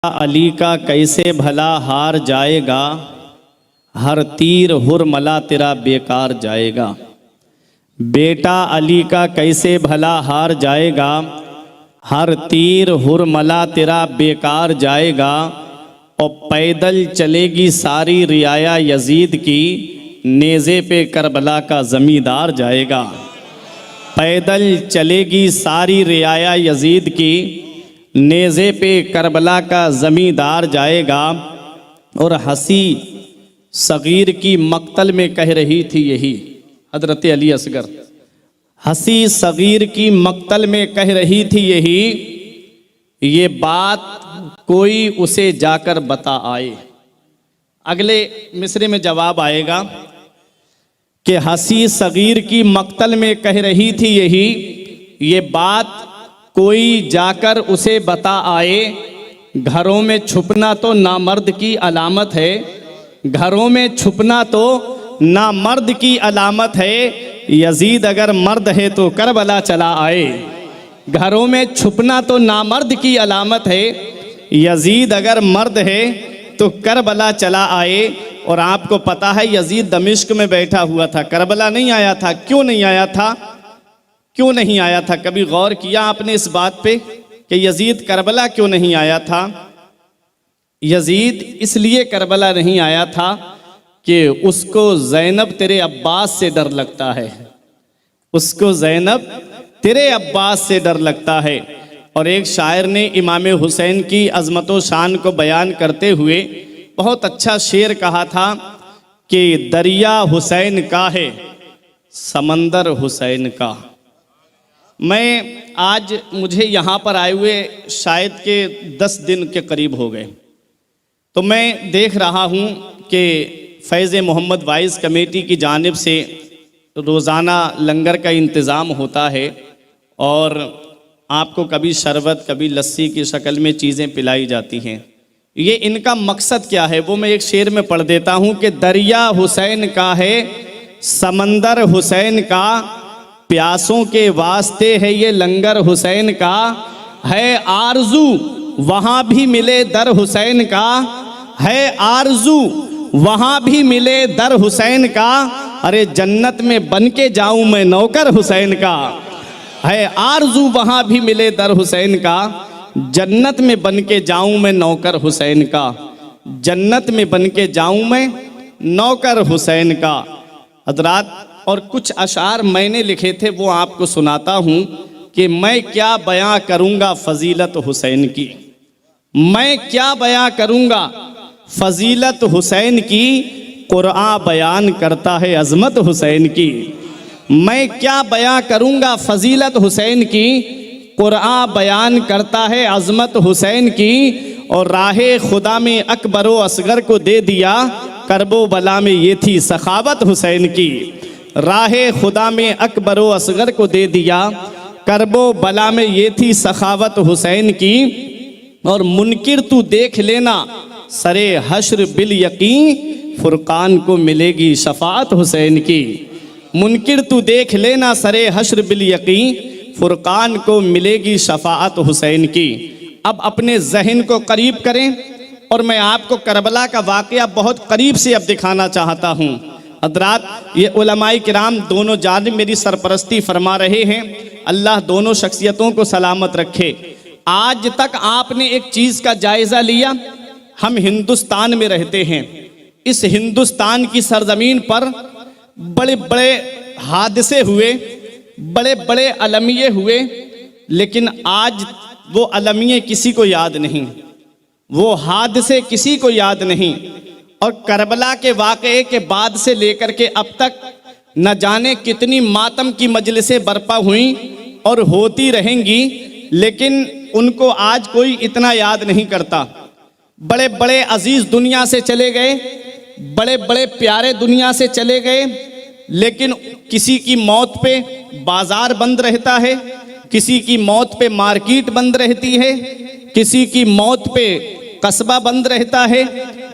अली का कैसे भला हार जाएगा, हर तीर हुरमला तेरा बेकार जाएगा। बेटा अली का कैसे भला हार जाएगा, हर तीर हुरमला तेरा बेकार जाएगा। और पैदल चलेगी सारी रियाया यजीद की, नेज़े पे करबला का ज़मींदार जाएगा। पैदल चलेगी सारी रियाया यजीद की, नेज़े पे करबला का ज़मींदार जाएगा। और हसी सगीर की मक्तल में कह रही थी यही हज़रत अली असगर, हसी सगीर की मक्तल में कह रही थी यही, ये बात कोई उसे जाकर बता आए। अगले मिसरे में जवाब आएगा कि हसी सगीर की मक्तल में कह रही थी यही, ये बात कोई जाकर उसे बता आए। घरों में छुपना तो नामर्द की अलामत है, घरों में छुपना तो नामर्द की अलामत है। यजीद अगर मर्द है तो करबला चला आए। घरों में छुपना तो नामर्द की अलामत है, यजीद अगर मर्द है तो करबला चला आए। और आपको पता है यजीद दमिश्क में बैठा हुआ था, करबला नहीं आया था। क्यों नहीं आया था, क्यों नहीं आया था? कभी गौर किया आपने इस बात पे कि यजीद करबला क्यों नहीं आया था? यजीद इसलिए करबला नहीं आया था कि उसको ज़ैनब तेरे अब्बास से डर लगता है, उसको ज़ैनब तेरे अब्बास से डर लगता है। और एक शायर ने इमाम हुसैन की अज़मत व शान को बयान करते हुए बहुत अच्छा शेर कहा था कि दरिया हुसैन का है, समंदर हुसैन का। मैं आज मुझे यहाँ पर आए हुए शायद के 10 दिन के करीब हो गए, तो मैं देख रहा हूँ कि फैज़ मोहम्मद वाइस कमेटी की जानिब से रोज़ाना लंगर का इंतज़ाम होता है और आपको कभी शरबत कभी लस्सी की शक्ल में चीज़ें पिलाई जाती हैं। ये इनका मकसद क्या है वो मैं एक शेर में पढ़ देता हूँ कि दरिया हुसैन का है, समंदर हुसैन का, प्यासों के वास्ते है ये लंगर हुसैन का। है आरजू वहाँ भी मिले दर हुसैन का, है आरजू वहाँ भी मिले दर हुसैन का। अरे जन्नत में बन के जाऊँ मैं नौकर हुसैन का। है आरजू वहाँ भी मिले दर हुसैन का, जन्नत में बन के जाऊँ मैं नौकर हुसैन का। जन्नत में बन के जाऊँ मैं नौकर हुसैन का। हज़रात और कुछ अशार मैंने लिखे थे वो आपको सुनाता हूँ कि मैं क्या बयां करूँगा फ़जीलत हुसैन की, मैं क्या बयां करूँगा फ़जीलत हुसैन की। कुरान बयान करता है अज़मत हुसैन की। मैं क्या बयां करूँगा फ़जीलत हुसैन की, कुरान बयान करता है अज़मत हुसैन की। और राहे खुदा में अकबर व असगर को दे दिया, करबो बला में ये थी सखावत हुसैन की। राहे खुदा में अकबर व असगर को दे दिया, करबो बला में ये थी सखावत हुसैन की। और मुनकिर तू देख लेना सरे हश्र बिल यकीन, फुरकान को मिलेगी शफाअत हुसैन की। मुनकिर तू देख लेना सरे हश्र बिल यकीन, फुरकान को मिलेगी शफाअत हुसैन की। अब अपने जहन को करीब करें और मैं आपको करबला का वाक़या बहुत करीब से अब दिखाना चाहता हूँ। हज़रात ये उलमाए किराम दोनों जानिब मेरी सरपरस्ती फरमा रहे हैं, अल्लाह दोनों शख्सियतों को सलामत रखे। आज तक आपने एक चीज़ का जायज़ा लिया, हम हिंदुस्तान में रहते हैं, इस हिंदुस्तान की सरजमीन पर बड़े बड़े हादसे हुए, बड़े बड़े अलमिये हुए, लेकिन आज वो अलमिये किसी को याद नहीं, वो हादसे किसी को याद नहीं। और करबला के वाक़े के बाद से लेकर के अब तक न जाने कितनी मातम की मजलिसें बर्पा हुई और होती रहेंगी, लेकिन उनको आज कोई इतना याद नहीं करता। बड़े बड़े अजीज़ दुनिया से चले गए, बड़े बड़े प्यारे दुनिया से चले गए, लेकिन किसी की मौत पे बाज़ार बंद रहता है, किसी की मौत पे मार्केट बंद रहती है, किसी की मौत पे कस्बा बंद रहता है,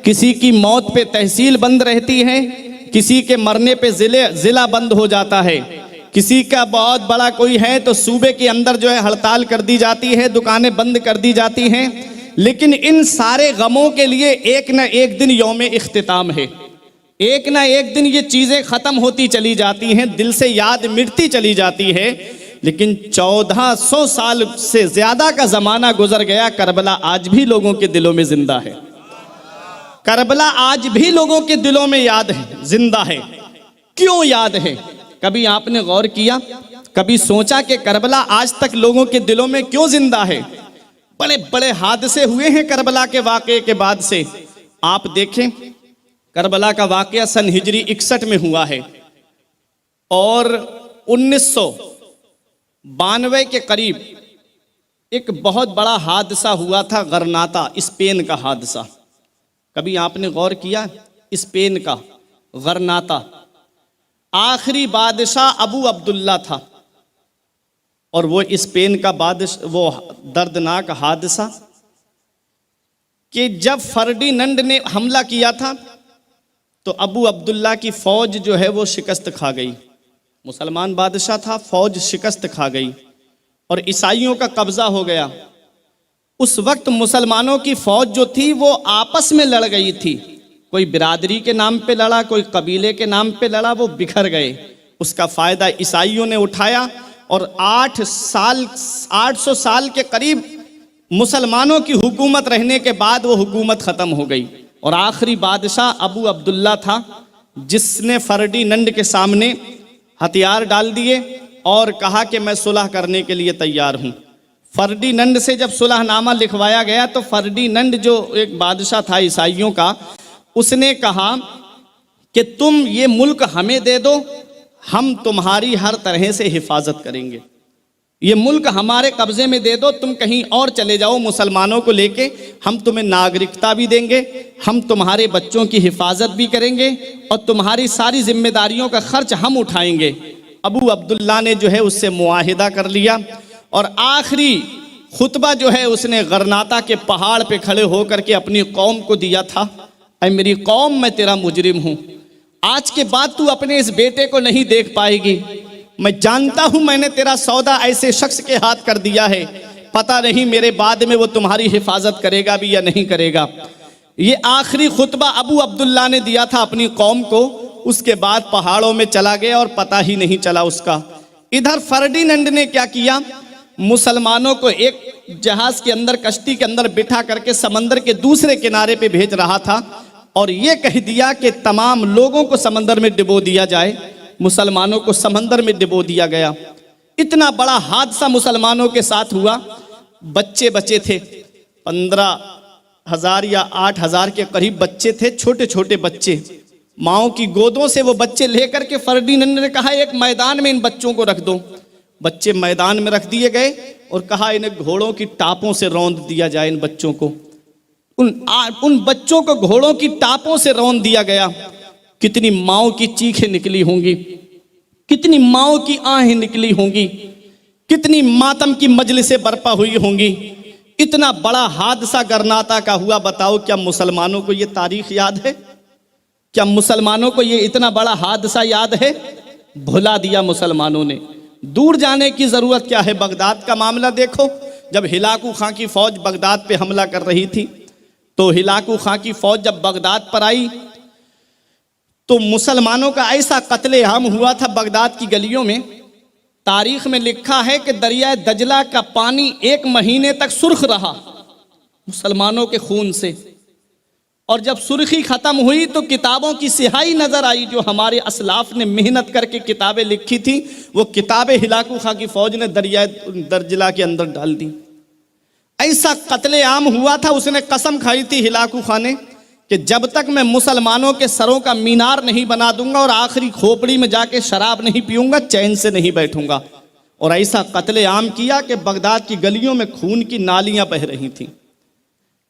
किसी की मौत पे तहसील बंद रहती है, किसी के मरने पे ज़िला बंद हो जाता है, किसी का बहुत बड़ा कोई है तो सूबे के अंदर जो है हड़ताल कर दी जाती है, दुकानें बंद कर दी जाती हैं, लेकिन इन सारे गमों के लिए एक न एक दिन यौम इख्तिताम है। एक ना एक दिन ये चीज़ें ख़त्म होती चली जाती हैं, दिल से याद मिटती चली जाती है। लेकिन 1400 साल से ज़्यादा का ज़माना गुजर गया, करबला आज भी लोगों के दिलों में ज़िंदा है। करबला आज भी लोगों के दिलों में याद है, ज़िंदा है। क्यों याद है? कभी आपने गौर किया, कभी सोचा कि करबला आज तक लोगों के दिलों में क्यों ज़िंदा है? बड़े बड़े हादसे हुए हैं करबला के वाक़े के बाद से। आप देखें, करबला का वाक़या सन हिजरी 61 में हुआ है और 1992 के करीब एक बहुत बड़ा हादसा हुआ था, गरनाता, स्पेन का हादसा। कभी आपने गौर किया? स्पेन का गरनाता, आखिरी बादशाह अबू अब्दुल्ला था और वो स्पेन का बादशाह, वो दर्दनाक हादसा कि जब फर्डिनंड ने हमला किया था तो अबू अब्दुल्ला की फ़ौज जो है वो शिकस्त खा गई। मुसलमान बादशाह था, फ़ौज शिकस्त खा गई और ईसाइयों का कब्ज़ा हो गया। उस वक्त मुसलमानों की फ़ौज जो थी वो आपस में लड़ गई थी। कोई बिरादरी के नाम पे लड़ा, कोई कबीले के नाम पे लड़ा, वो बिखर गए। उसका फ़ायदा ईसाइयों ने उठाया और 800 साल के करीब मुसलमानों की हुकूमत रहने के बाद वो हुकूमत ख़त्म हो गई और आखिरी बादशाह अबू अब्दुल्ला था जिसने फर्डिनंड के सामने हथियार डाल दिए और कहा कि मैं सुलह करने के लिए तैयार हूँ। फर्डिनंड से जब सुलहनामा लिखवाया गया तो फर्डिनंड जो एक बादशाह था ईसाइयों का, उसने कहा कि तुम ये मुल्क हमें दे दो, हम तुम्हारी हर तरह से हिफाजत करेंगे। ये मुल्क हमारे कब्ज़े में दे दो, तुम कहीं और चले जाओ मुसलमानों को लेके, हम तुम्हें नागरिकता भी देंगे, हम तुम्हारे बच्चों की हिफाजत भी करेंगे और तुम्हारी सारी जिम्मेदारियों का खर्च हम उठाएंगे। अबू अब्दुल्ला ने जो है उससे मुआहिदा कर लिया और आखिरी खुतबा जो है उसने गरनाता के पहाड़ पे खड़े होकर के अपनी कौम को दिया था, ऐ मेरी कौम, मैं तेरा मुजरिम हूँ, आज के बाद तू अपने इस बेटे को नहीं देख पाएगी। मैं जानता हूं मैंने तेरा सौदा ऐसे शख्स के हाथ कर दिया है, पता नहीं मेरे बाद में वो तुम्हारी हिफाजत करेगा भी या नहीं करेगा। ये आखिरी खुतबा अबू अब्दुल्ला ने दिया था अपनी कौम को। उसके बाद पहाड़ों में चला गया और पता ही नहीं चला उसका। इधर फर्डिनंड ने क्या किया, मुसलमानों को एक जहाज के अंदर, कश्ती के अंदर बिठा करके समंदर के दूसरे किनारे पे भेज रहा था और ये कह दिया कि तमाम लोगों को समंदर में डुबो दिया जाए। मुसलमानों को समंदर में डुबो दिया गया। इतना बड़ा हादसा मुसलमानों के साथ हुआ। बच्चे बचे थे, 15,000 या 8,000 के करीब बच्चे थे, छोटे छोटे बच्चे। माओ की गोदों से वो बच्चे लेकर के फर्डिनंड ने कहा एक मैदान में इन बच्चों को रख दो। बच्चे मैदान में रख दिए गए और कहा इन्हें घोड़ों की टापों से रौंद दिया जाए। इन बच्चों को, उन बच्चों को घोड़ों की टापों से रौंद दिया गया। कितनी माओ की चीखें निकली होंगी, कितनी माओ की आहें निकली होंगी, कितनी मातम की मजलिसें बर्पा हुई होंगी। इतना बड़ा हादसा गरनाता का हुआ। बताओ क्या मुसलमानों को ये तारीख याद है? क्या मुसलमानों को ये इतना बड़ा हादसा याद है? भुला दिया मुसलमानों ने। दूर जाने की जरूरत क्या है? बगदाद का मामला देखो, जब हिलाकू खां की फौज बगदाद पे हमला कर रही थी तो हिलाकू खां की फौज जब बगदाद पर आई तो मुसलमानों का ऐसा कत्लेआम हुआ था बगदाद की गलियों में। तारीख में लिखा है कि दरिया दजला का पानी 1 महीने तक सुर्ख रहा मुसलमानों के खून से, और जब सुर्खी खत्म हुई तो किताबों की सिहाई नजर आई। जो हमारे असलाफ ने मेहनत करके किताबें लिखी थी, वो किताबें हिलाकू खां की फौज ने दरिया दजला के अंदर डाल दी। ऐसा कत्लेआम हुआ था। उसने कसम खाई थी हिलाकू खां ने कि जब तक मैं मुसलमानों के सरों का मीनार नहीं बना दूंगा और आखिरी खोपड़ी में जाके शराब नहीं पीऊंगा, चैन से नहीं बैठूंगा। और ऐसा कत्लेआम किया कि बगदाद की गलियों में खून की नालियां बह रही थीं।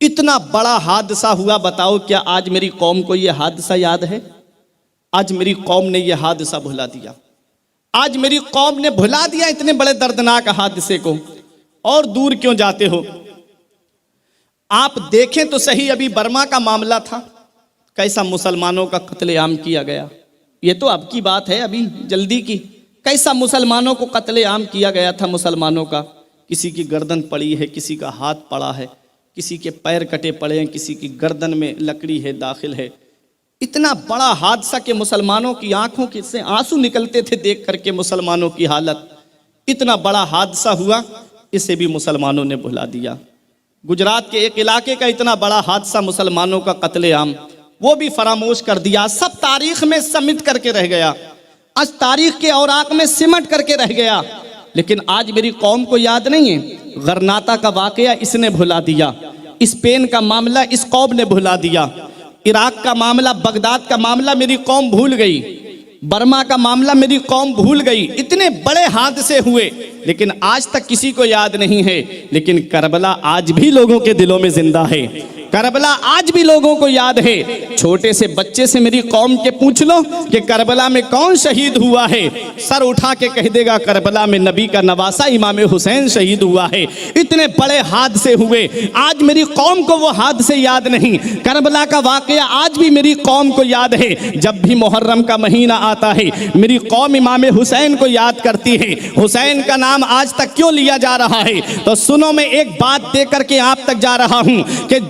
इतना बड़ा हादसा हुआ। बताओ क्या आज मेरी कौम को यह हादसा याद है? आज मेरी कौम ने यह हादसा भुला दिया। आज मेरी कौम ने भुला दिया इतने बड़े दर्दनाक हादसे को। और दूर क्यों जाते हो? आप देखें तो सही, अभी बर्मा का मामला था, कैसा मुसलमानों का कत्लेआम किया गया। ये तो अब की बात है, अभी जल्दी की। कैसा मुसलमानों को कत्लेआम किया गया था मुसलमानों का। किसी की गर्दन पड़ी है, किसी का हाथ पड़ा है, किसी के पैर कटे पड़े हैं, किसी की गर्दन में लकड़ी है दाखिल है। इतना बड़ा हादसा कि मुसलमानों की आंखों से आंसू निकलते थे देख करके मुसलमानों की हालत। इतना बड़ा हादसा हुआ, इसे भी मुसलमानों ने भुला दिया। गुजरात के एक इलाके का इतना बड़ा हादसा, मुसलमानों का कत्लेआम, वो भी फरामोश कर दिया। सब तारीख में समिट करके रह गया, आज तारीख के औराक में सिमट करके रह गया। लेकिन आज मेरी कौम को याद नहीं है। गरनाता का वाकया इसने भुला दिया, स्पेन का मामला इस कौम ने भुला दिया, इराक का मामला, बगदाद का मामला मेरी कौम भूल गई, बर्मा का मामला मेरी कौम भूल गई। इतने बड़े हादसे हुए लेकिन आज तक किसी को याद नहीं है। लेकिन करबला आज भी लोगों के दिलों में जिंदा है, करबला आज भी लोगों को याद है। छोटे से बच्चे से मेरी कौम के पूछ लो कि करबला में कौन शहीद हुआ है, सर उठा के कह देगा करबला में नबी का नवासा इमाम हुसैन शहीद हुआ है। इतने बड़े हादसे हुए, आज मेरी कौम को वो हादसे याद नहीं। करबला का वाकया आज भी मेरी कौम को याद है। जब भी मुहर्रम का महीना आता है मेरी कौम इमाम हुसैन को याद करती है। हुसैन का नाम आज तक क्यों लिया जा रहा है? तो सुनो, मैं एक बात दे करके आप तक जा रहा हूं कि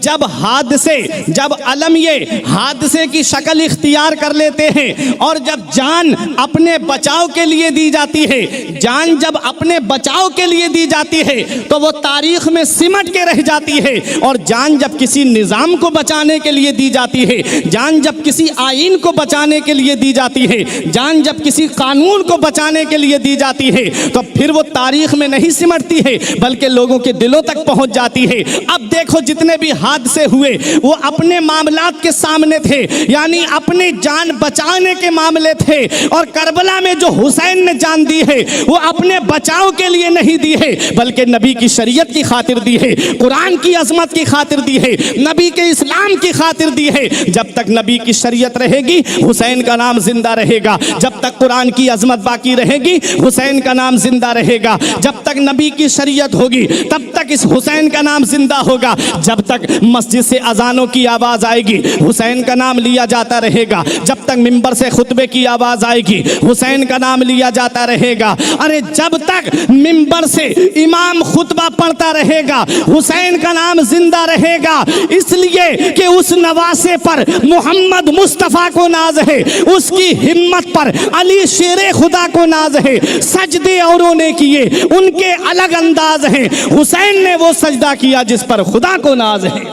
जब अलम ये हादसे की शक्ल इख्तियार कर लेते हैं और जब जान अपने बचाव के लिए दी जाती है, जान जब अपने बचाव के लिए दी जाती है तो वो तारीख में सिमट के रह जाती है। और जान जब किसी निज़ाम को बचाने के लिए दी जाती है, जान जब किसी आईन को बचाने के लिए दी जाती है, जान जब किसी कानून को बचाने के लिए दी जाती है तो फिर वो तारीख में नहीं सिमटती है बल्कि लोगों के दिलों तक पहुंच जाती है। अब देखो, जितने भी हादसे हुए वो अपने मामलात के सामने थे, यानी अपनी जान बचाने के मामले थे। और करबला में जो हुसैन ने जान दी है वो अपने बचाव के लिए नहीं दी है बल्कि नबी की शरीयत की खातिर दी है, कुरान की अजमत की खातिर दी है, नबी के इस्लाम की खातिर दी है। जब तक नबी की शरीयत रहेगी हुसैन का नाम जिंदा रहेगा, जब तक कुरान की अजमत बाकी रहेगी हुसैन का नाम जिंदा रहेगा, जब तक नबी की शरीयत होगी तब तक इस हुसैन का नाम जिंदा होगा, जब तक मस्जिद से अजानों की आवाज आएगी हुसैन का नाम लिया जाता रहेगा, जब तक मिंबर से खुतबे की आवाज आएगी हुसैन का नाम लिया जाता रहेगा। अरे जब तक मिंबर से इमाम खुतबा पढ़ता रहेगा हुसैन का नाम जिंदा रहेगा, इसलिए कि उस नवासे पर मोहम्मद मुस्तफ़ा को नाज है, उसकी हिम्मत पर अली शेरे खुदा को नाज है। सजदे औरों ने किए उनके अलग अंदाज हैं, हुसैन ने वो सजदा किया जिस पर खुदा को नाज है।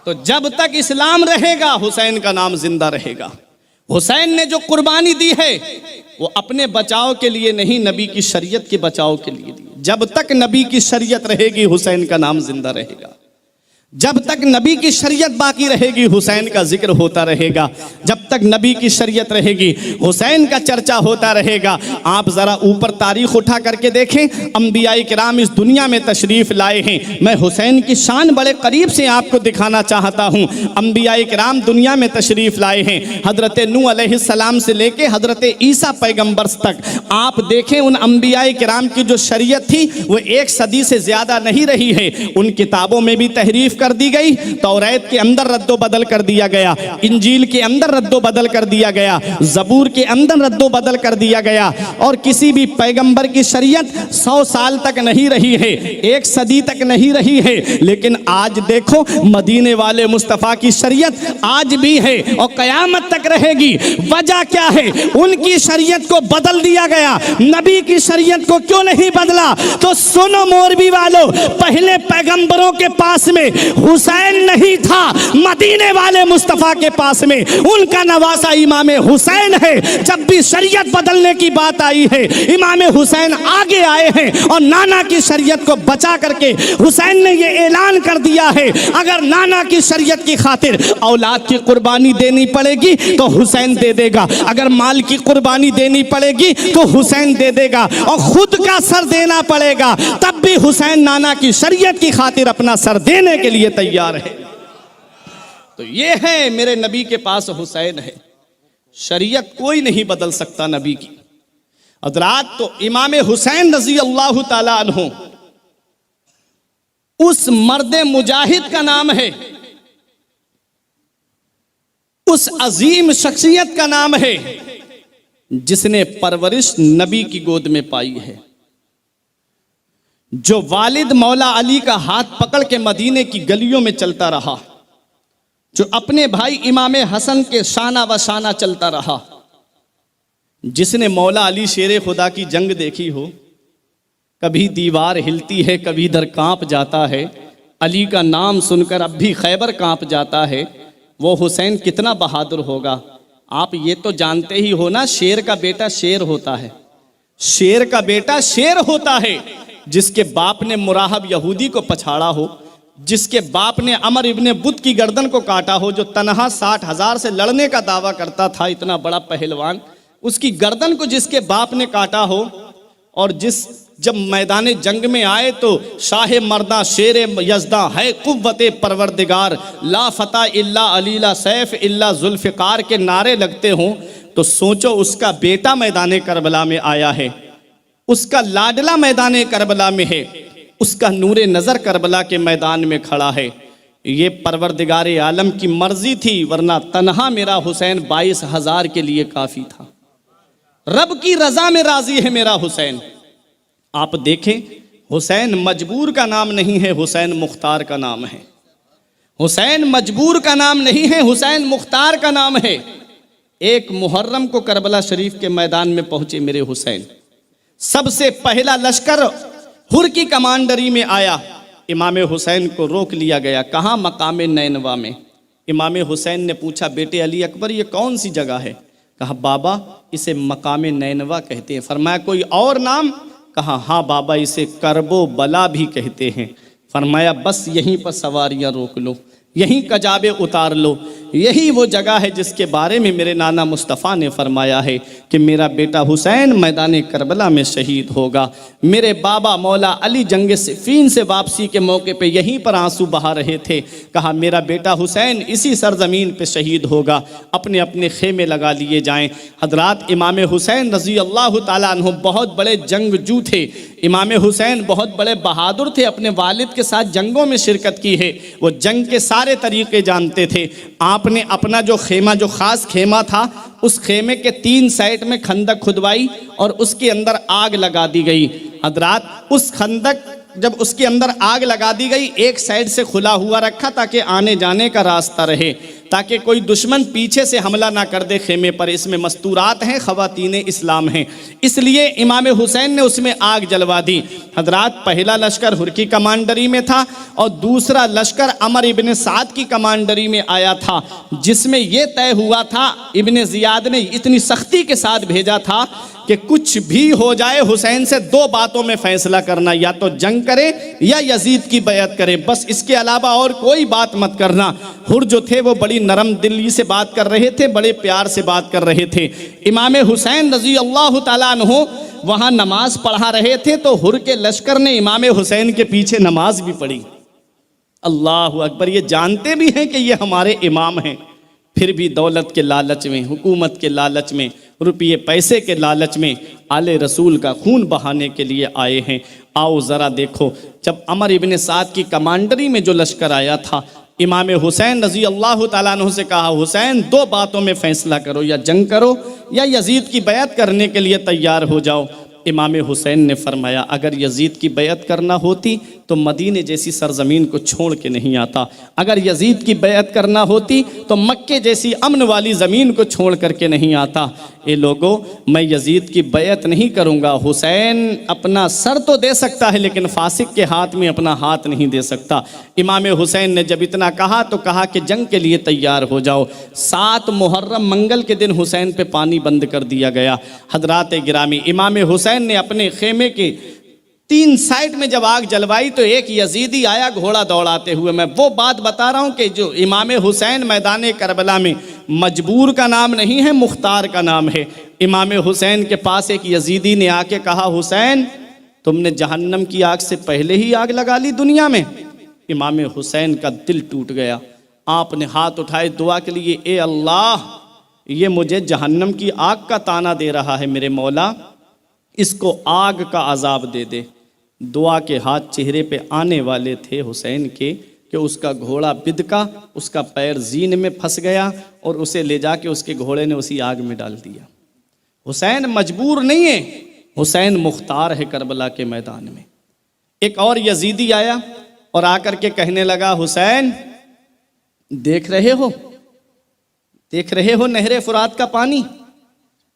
तो जब तक इस्लाम रहेगा हुसैन का नाम जिंदा रहेगा। हुसैन ने जो कुर्बानी दी है वो अपने बचाव के लिए नहीं, नबी की शरीयत के बचाव के लिए दी। जब तक नबी की शरीयत रहेगी हुसैन का नाम जिंदा रहेगा, जब तक नबी की शरीयत बाकी रहेगी हुसैन का जिक्र होता रहेगा, जब तक नबी की शरीयत रहेगी हुसैन का चर्चा होता रहेगा। आप ज़रा ऊपर तारीख उठा करके देखें, अंबियाई किराम इस दुनिया में तशरीफ़ लाए हैं। मैं हुसैन की शान बड़े करीब से आपको दिखाना चाहता हूँ। अंबियाई किराम दुनिया में तशरीफ़ लाए हैं, हज़रत नूह अलैहिस्सलाम से लेके हज़रत ईसा पैगम्बर तक। आप देखें उन अंबियाई किराम की जो शरीयत थी वो 1 सदी से ज़्यादा नहीं रही है। उन किताबों में भी तहरीफ कर दी गई, तौरात के अंदर रद्दो बदल कर दिया गया, इंजील के अंदर रद्दो बदल कर दिया गया, ज़बूर के अंदर रद्दो बदल कर दिया गया। और किसी भी पैगंबर की शरीयत 100 साल तक नहीं रही है, 1 सदी तक नहीं रही है। लेकिन आज देखो मदीने वाले मुस्तफ़ा की शरीयत आज भी है और क़यामत तक रहेगी। वजह क्या है? उनकी शरीयत को बदल दिया गया, नबी की शरीयत को क्यों नहीं बदला? तो सुनो मोरबी वालों, पहले पैगंबरों के पास में हुसैन नहीं था, मदीने वाले मुस्तफ़ा के पास में उनका नवासा इमाम हुसैन है। जब भी शरीयत बदलने की बात आई है इमाम हुसैन आगे आए हैं और नाना की शरीयत को बचा करके हुसैन ने ये ऐलान कर दिया है, अगर नाना की शरीयत की खातिर औलाद की कुर्बानी देनी पड़ेगी तो हुसैन दे देगा, अगर माल की कुर्बानी देनी पड़ेगी तो हुसैन दे देगा, और खुद का सर देना पड़ेगा तब भी हुसैन नाना की शरीयत की खातिर अपना सर देने के लिए तैयार है। तो ये है मेरे नबी के पास हुसैन है, शरीयत कोई नहीं बदल सकता नबी की। हज़रात, तो इमाम हुसैन रज़ी अल्लाह ताला अन्हु उस मर्द मुजाहिद का नाम है, उस अजीम शख्सियत का नाम है जिसने परवरिश नबी की गोद में पाई है। जो वालिद मौला अली का हाथ पकड़ के मदीने की गलियों में चलता रहा, जो अपने भाई इमाम हसन के शाना व शाना चलता रहा, जिसने मौला अली शेर खुदा की जंग देखी हो, कभी दीवार हिलती है कभी इधर कांप जाता है, अली का नाम सुनकर अब भी खैबर कांप जाता है, वो हुसैन कितना बहादुर होगा। आप ये तो जानते ही हो ना, शेर का बेटा शेर होता है, शेर का बेटा शेर होता है। जिसके बाप ने मुराहब यहूदी को पछाड़ा हो, जिसके बाप ने अमर इब्ने बुत की गर्दन को काटा हो, जो तनहा 60,000 से लड़ने का दावा करता था, इतना बड़ा पहलवान, उसकी गर्दन को जिसके बाप ने काटा हो, और जब मैदान जंग में आए तो शाह मर्दा शेर यज़दा है कुव्वते परवरदिगार, ला फता इल्ला अली ला सैफ इल्ला जुल्फ़िकार के नारे लगते हों, तो सोचो उसका बेटा मैदान करबला में आया है, उसका लाडला मैदान करबला में है, उसका नूरे नज़र करबला के मैदान में खड़ा है। ये परवरदिगार आलम की मर्जी थी, वरना तन्हा मेरा हुसैन 22,000 के लिए काफ़ी था। रब की रज़ा में राज़ी है मेरा हुसैन। आप देखें, हुसैन मजबूर का नाम नहीं है, हुसैन मुख्तार का नाम है। हुसैन मजबूर का नाम नहीं है, हुसैन मुख्तार का नाम है। एक मुहर्रम को करबला शरीफ के मैदान में पहुंचे मेरे हुसैन। सबसे पहला लश्कर हुर की कमांडरी में आया, इमाम हुसैन को रोक लिया गया। कहाँ? मकाम नैनवा में। इमाम हुसैन ने पूछा, बेटे अली अकबर ये कौन सी जगह है? कहा बाबा इसे मकाम नैनवा कहते हैं। फरमाया कोई और नाम? कहा हाँ बाबा इसे करबो बला भी कहते हैं। फरमाया बस यहीं पर सवारियां रोक लो, यहीं कजाबे उतार लो, यही वो जगह है जिसके बारे में मेरे नाना मुस्तफ़ा ने फरमाया है कि मेरा बेटा हुसैन मैदान करबला में शहीद होगा। मेरे बाबा मौला अली जंग सिफ़ीन से वापसी के मौके पे यहीं पर आंसू बहा रहे थे। कहा मेरा बेटा हुसैन इसी सरजमीन पे शहीद होगा, अपने अपने खेमे लगा लिए जाएं। हजरात, इमाम हुसैन रज़ी अल्लाह ताला अन्हु बहुत बड़े जंगजू थे। इमाम हुसैन बहुत बड़े बहादुर थे, अपने वालिद के साथ जंगों में शिरकत की है, वो जंग के सारे तरीके जानते थे। आपने अपना जो खेमा, जो ख़ास खेमा था, उस खेमे के 3 साइड में खंदक खुदवाई और उसके अंदर आग लगा दी गई। हजरात, उस खंदक जब उसके अंदर आग लगा दी गई, एक साइड से खुला हुआ रखा ताकि आने जाने का रास्ता रहे, ताकि कोई दुश्मन पीछे से हमला ना कर दे खेमे पर। इसमें मस्तूरात हैं, ख़वातीने इस्लाम हैं, इसलिए इमाम हुसैन ने उसमें आग जलवा दी। हजरात, पहला लश्कर हुर की कमांडरी में था और दूसरा लश्कर अमर इब्ने साद की कमांडरी में आया था, जिसमें यह तय हुआ था, इब्ने ज़ियाद ने इतनी सख्ती के साथ भेजा था कि कुछ भी हो जाए हुसैन से 2 बातों में फैसला करना, या तो जंग करे या यजीद की बैअत करे, बस इसके अलावा और कोई बात मत करना। हुर जो थे वो बड़ी नरम दिली से बात कर रहे थे, बड़े प्यार से बात कर रहे थे। इमाम हुसैन रज़ी अल्लाह ताला अन्हु वहाँ नमाज पढ़ा रहे थे, तो हुर के लश्कर ने इमाम हुसैन के पीछे नमाज भी पढ़ी। अल्लाह अकबर, ये जानते भी हैं कि ये हमारे इमाम हैं, फिर भी दौलत के लालच में, हुकूमत के लालच में, रुपये पैसे के लालच में आले रसूल का खून बहाने के लिए आए हैं। आओ ज़रा देखो, जब अमर इब्ने साद की कमांडरी में जो लश्कर आया था, इमाम हुसैन रज़ी अल्लाह ताला अन्हु से कहा हुसैन 2 बातों में फ़ैसला करो, या जंग करो या यजीद की बैअत करने के लिए तैयार हो जाओ। इमाम हुसैन ने फरमाया अगर यजीद की बैअत करना होती तो मदीने जैसी सरजमीन को छोड़ के नहीं आता, अगर यजीद की बैअत करना होती तो मक्के जैसी अमन वाली ज़मीन को छोड़ करके नहीं आता। ये लोगों, मैं यजीद की बैअत नहीं करूँगा। हुसैन अपना सर तो दे सकता है लेकिन फासिक के हाथ में अपना हाथ नहीं दे सकता। इमाम हुसैन ने जब इतना कहा तो कहा कि जंग के लिए तैयार हो जाओ। 7 मुहर्रम मंगल के दिन हुसैन पे पानी बंद कर दिया गया। हजरात गिरामी, इमाम हुसैन ने अपने खेमे के 3 साइड में जब आग जलवाई तो एक यजीदी आया घोड़ा दौड़ाते हुए। मैं वो बात बता रहा हूँ कि जो इमाम हुसैन मैदान करबला में मजबूर का नाम नहीं है, मुख्तार का नाम है। इमाम हुसैन के पास एक यजीदी ने आके कहा हुसैन तुमने जहन्नम की आग से पहले ही आग लगा ली दुनिया में। इमाम हुसैन का दिल टूट गया। आपने हाथ उठाए दुआ के लिए, ए अल्लाह, ये मुझे जहन्नम की आग का ताना दे रहा है, मेरे मौला इसको आग का अजाब दे दे। दुआ के हाथ चेहरे पे आने वाले थे हुसैन के कि उसका घोड़ा बिदका, उसका पैर जीन में फंस गया और उसे ले जाके उसके घोड़े ने उसी आग में डाल दिया। हुसैन मजबूर नहीं है, हुसैन मुख्तार है करबला के मैदान में। एक और यजीदी आया और आकर के कहने लगा, हुसैन देख रहे हो नहरे फुरात का पानी,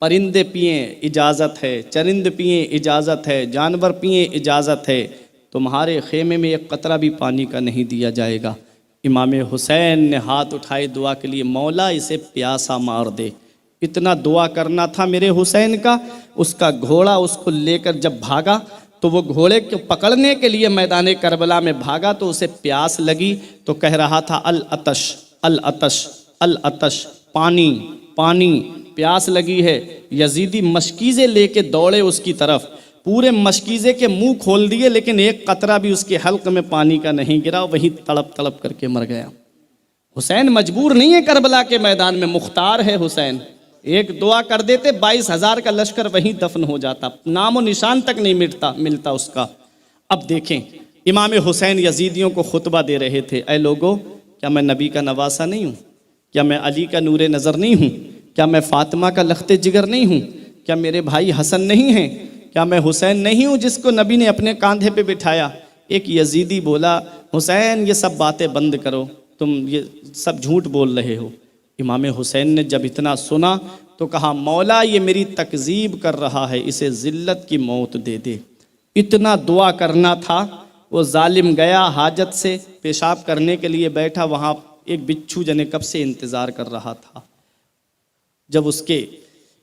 परिंदे पिए इजाज़त है, चरिंद पिए इजाज़त है, जानवर पिए इजाज़त है, तुम्हारे खेमे में एक कतरा भी पानी का नहीं दिया जाएगा। इमाम हुसैन ने हाथ उठाए दुआ के लिए, मौला इसे प्यासा मार दे। इतना दुआ करना था मेरे हुसैन का। उसका घोड़ा उसको लेकर जब भागा तो वो घोड़े को पकड़ने के लिए मैदान करबला में भागा तो उसे प्यास लगी, तो कह रहा था अल अतश अल अतश अल अतश, पानी पानी, प्यास लगी है। यजीदी मशकीज़े लेके दौड़े उसकी तरफ, पूरे मशकीज़े के मुंह खोल दिए, लेकिन एक कतरा भी उसके हल्क में पानी का नहीं गिरा, वहीं तड़प तड़प करके मर गया। हुसैन मजबूर नहीं है करबला के मैदान में, मुख्तार है हुसैन। एक दुआ कर देते 22,000 का लश्कर वहीं दफन हो जाता, नामो निशान तक नहीं मिलता उसका। अब देखें, इमाम हुसैन यजीदियों को खुतबा दे रहे थे, ऐ लोगो, क्या मैं नबी का नवासा नहीं हूँ? क्या मैं अली का नूरे नज़र नहीं हूँ? क्या मैं फ़ातिमा का लख्ते जिगर नहीं हूँ? क्या मेरे भाई हसन नहीं हैं? क्या मैं हुसैन नहीं हूँ जिसको नबी ने अपने कंधे पे बिठाया? एक यजीदी बोला, हुसैन ये सब बातें बंद करो, तुम ये सब झूठ बोल रहे हो। इमाम हुसैन ने जब इतना सुना तो कहा, मौला ये मेरी तकजीब कर रहा है, इसे ज़िल्लत की मौत दे दे। इतना दुआ करना था। वो जालिम गया, हाजत से पेशाब करने के लिए बैठा, वहाँ एक बिच्छू जने कब से इंतज़ार कर रहा था। जब उसके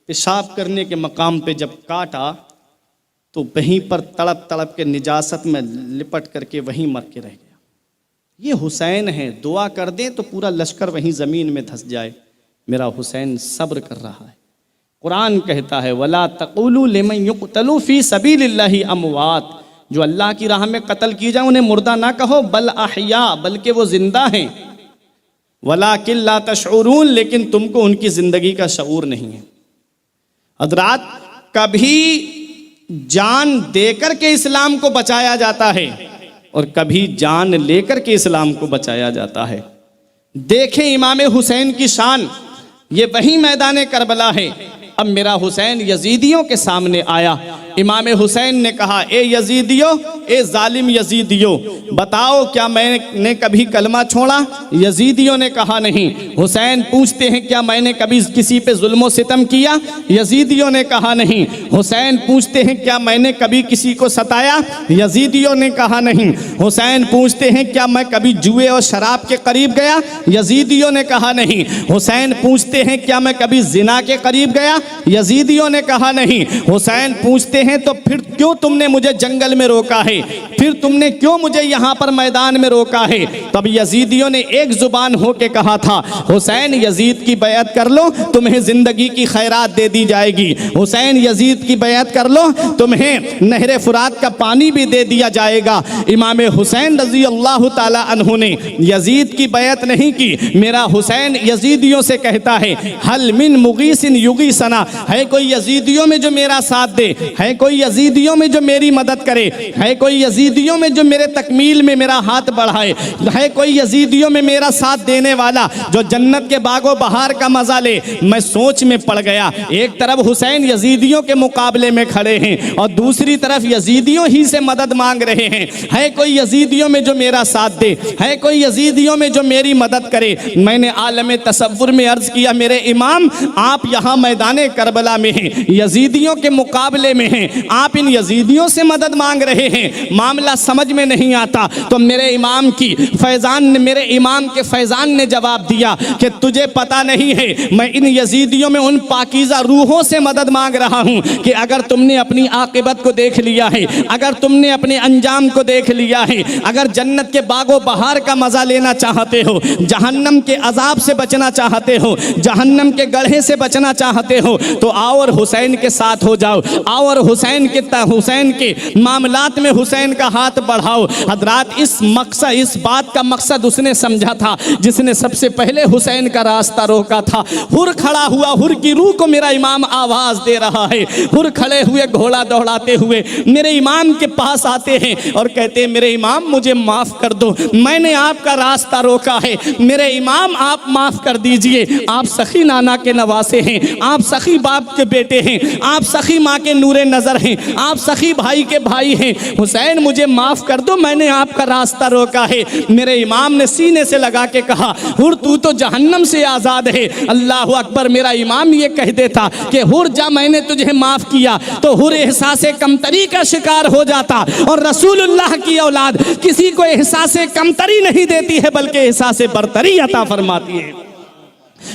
पेशाब करने के मकाम पे जब काटा तो वहीं पर तड़प तड़प के निजासत में लिपट करके वहीं मर के रह गया। ये हुसैन है, दुआ कर दें तो पूरा लश्कर वहीं ज़मीन में धंस जाए। मेरा हुसैन सब्र कर रहा है। कुरान कहता है, वला तक़ूलू लिमन युक़तलू फ़ी सबीलिल्लाहि अमवात, जो अल्लाह की राह में कत्ल की जाए उन्हें मुर्दा ना कहो, बल अहया, बल्कि वो जिंदा हैं। वलाकिन ला तशऊरून, लेकिन तुमको उनकी ज़िंदगी का शऊर नहीं है। हज़रात, कभी जान देकर के इस्लाम को बचाया जाता है और कभी जान लेकर के इस्लाम को बचाया जाता है। देखें इमाम हुसैन की शान, ये वही मैदान करबला है। अब मेरा हुसैन यजीदियों के सामने आया। इमाम हुसैन ने कहा, ए यजीदियों, ए जालिम यजीदियों, बताओ क्या मैंने कभी कलमा छोड़ा? यजीदियों ने कहा नहीं। हुसैन पूछते हैं, क्या मैंने कभी किसी पे जुल्म सितम किया? यजीदियों ने कहा नहीं। हुसैन पूछते हैं, क्या मैंने कभी किसी को सताया? यजीदियों ने कहा नहीं। हुसैन पूछते हैं, क्या मैं कभी जुए और शराब के करीब गया? यजीदियों ने कहा नहीं। हुसैन पूछते हैं, क्या मैं कभी जिना के करीब गया? यजीदियों ने कहा नहीं। हुसैन पूछते हैं, तो फिर क्यों तुमने मुझे जंगल में रोका है? फिर तुमने क्यों मुझे यहाँ पर मैदान में रोका है? तब यजीदियों ने एक जुबान होके कहा था, हुसैन यजीद की बैत कर लो, तुम्हें जिंदगी की खैरात दे दी जाएगी। हुसैन यजीद की बैत कर लो, तुम्हें नहरे फुरात का पानी भी दे दिया जाएगा। इमाम हुसैन रजी अल्लाह ताला अन्हु ने यजीद की बैत नहीं की। मेरा हुसैन यजीदियों से कहता है, हल मिन मुगीसिन युगीसना, है कोई यजीदियों में जो मेरा साथ दे? है कोई यजीदियों में जो मेरी मदद करे? है कोई यजीदियों में जो मेरे तकमील में मेरा हाथ बढ़ाए? है कोई यजीदियों में मेरा साथ देने वाला जो जन्नत के बागो बहार का मजा ले? मैं सोच में पड़ गया। एक तरफ हुसैन यजीदियों के मुकाबले में खड़े हैं और दूसरी तरफ यजीदियों ही से मदद मांग रहे हैं। है कोई यजीदियों में जो मेरा साथ दे? है कोई यजीदियों में जो मेरी मदद करे? मैंने आलम तसव्वुर में अर्ज किया, मेरे इमाम, आप यहाँ मैदान करबला में हैं, यजीदियों के मुकाबले में हैं, आप इन यजीदियों से मदद मांग रहे हैं, मामला समझ में नहीं आता। तो मेरे इमाम के फैजान ने जवाब दिया कि तुझे पता नहीं है, मैं इन यजीदियों में उन पाकीज़ा रूहों से मदद मांग रहा हूं कि अगर तुमने अपनी आकिबत को देख लिया है, अगर तुमने अपने अंजाम को देख लिया है, अगर जन्नत के बागो बहार का मजा लेना चाहते हो, जहन्नम के अजाब से बचना चाहते हो, जहन्नम के गढ़े से बचना चाहते हो, तो आओ और हुसैन के साथ हो जाओ, आओ और हुसैन के मामलात में हुसैन का हाथ बढ़ाओ। हजरात, इस बात का मकसद उसने समझा था जिसने सबसे पहले हुसैन का रास्ता रोका था। हुर खड़ा हुआ, हुर की रूह को मेरा इमाम आवाज दे रहा है। हुर खड़े हुए घोड़ा दौड़ाते हुए मेरे इमाम के पास आते हैं और कहते हैं, मेरे इमाम मुझे माफ कर दो, मैंने आपका रास्ता रोका है, मेरे इमाम आप माफ कर दीजिए। आप सखी नाना के नवासे हैं, आप सखी बाप के बेटे हैं, आप सखी माँ के नूरे नजर हैं, आप सखी भाई के भाई हैं। हुसैन मुझे मुझे माफ़ कर दो, मैंने आपका रास्ता रोका है। मेरे इमाम ने सीने से लगा के कहा, हुर तू तो जहन्नम से आज़ाद है। अल्लाह अकबर। मेरा इमाम ये कह देता कि हुर जा, मैंने तुझे माफ़ किया, तो हुर एहसासे कमतरी का शिकार हो जाता। और रसूलुल्लाह की औलाद किसी को एहसासे कमतरी नहीं देती है, बल्कि एहसासे बरतरी अता फरमाती है।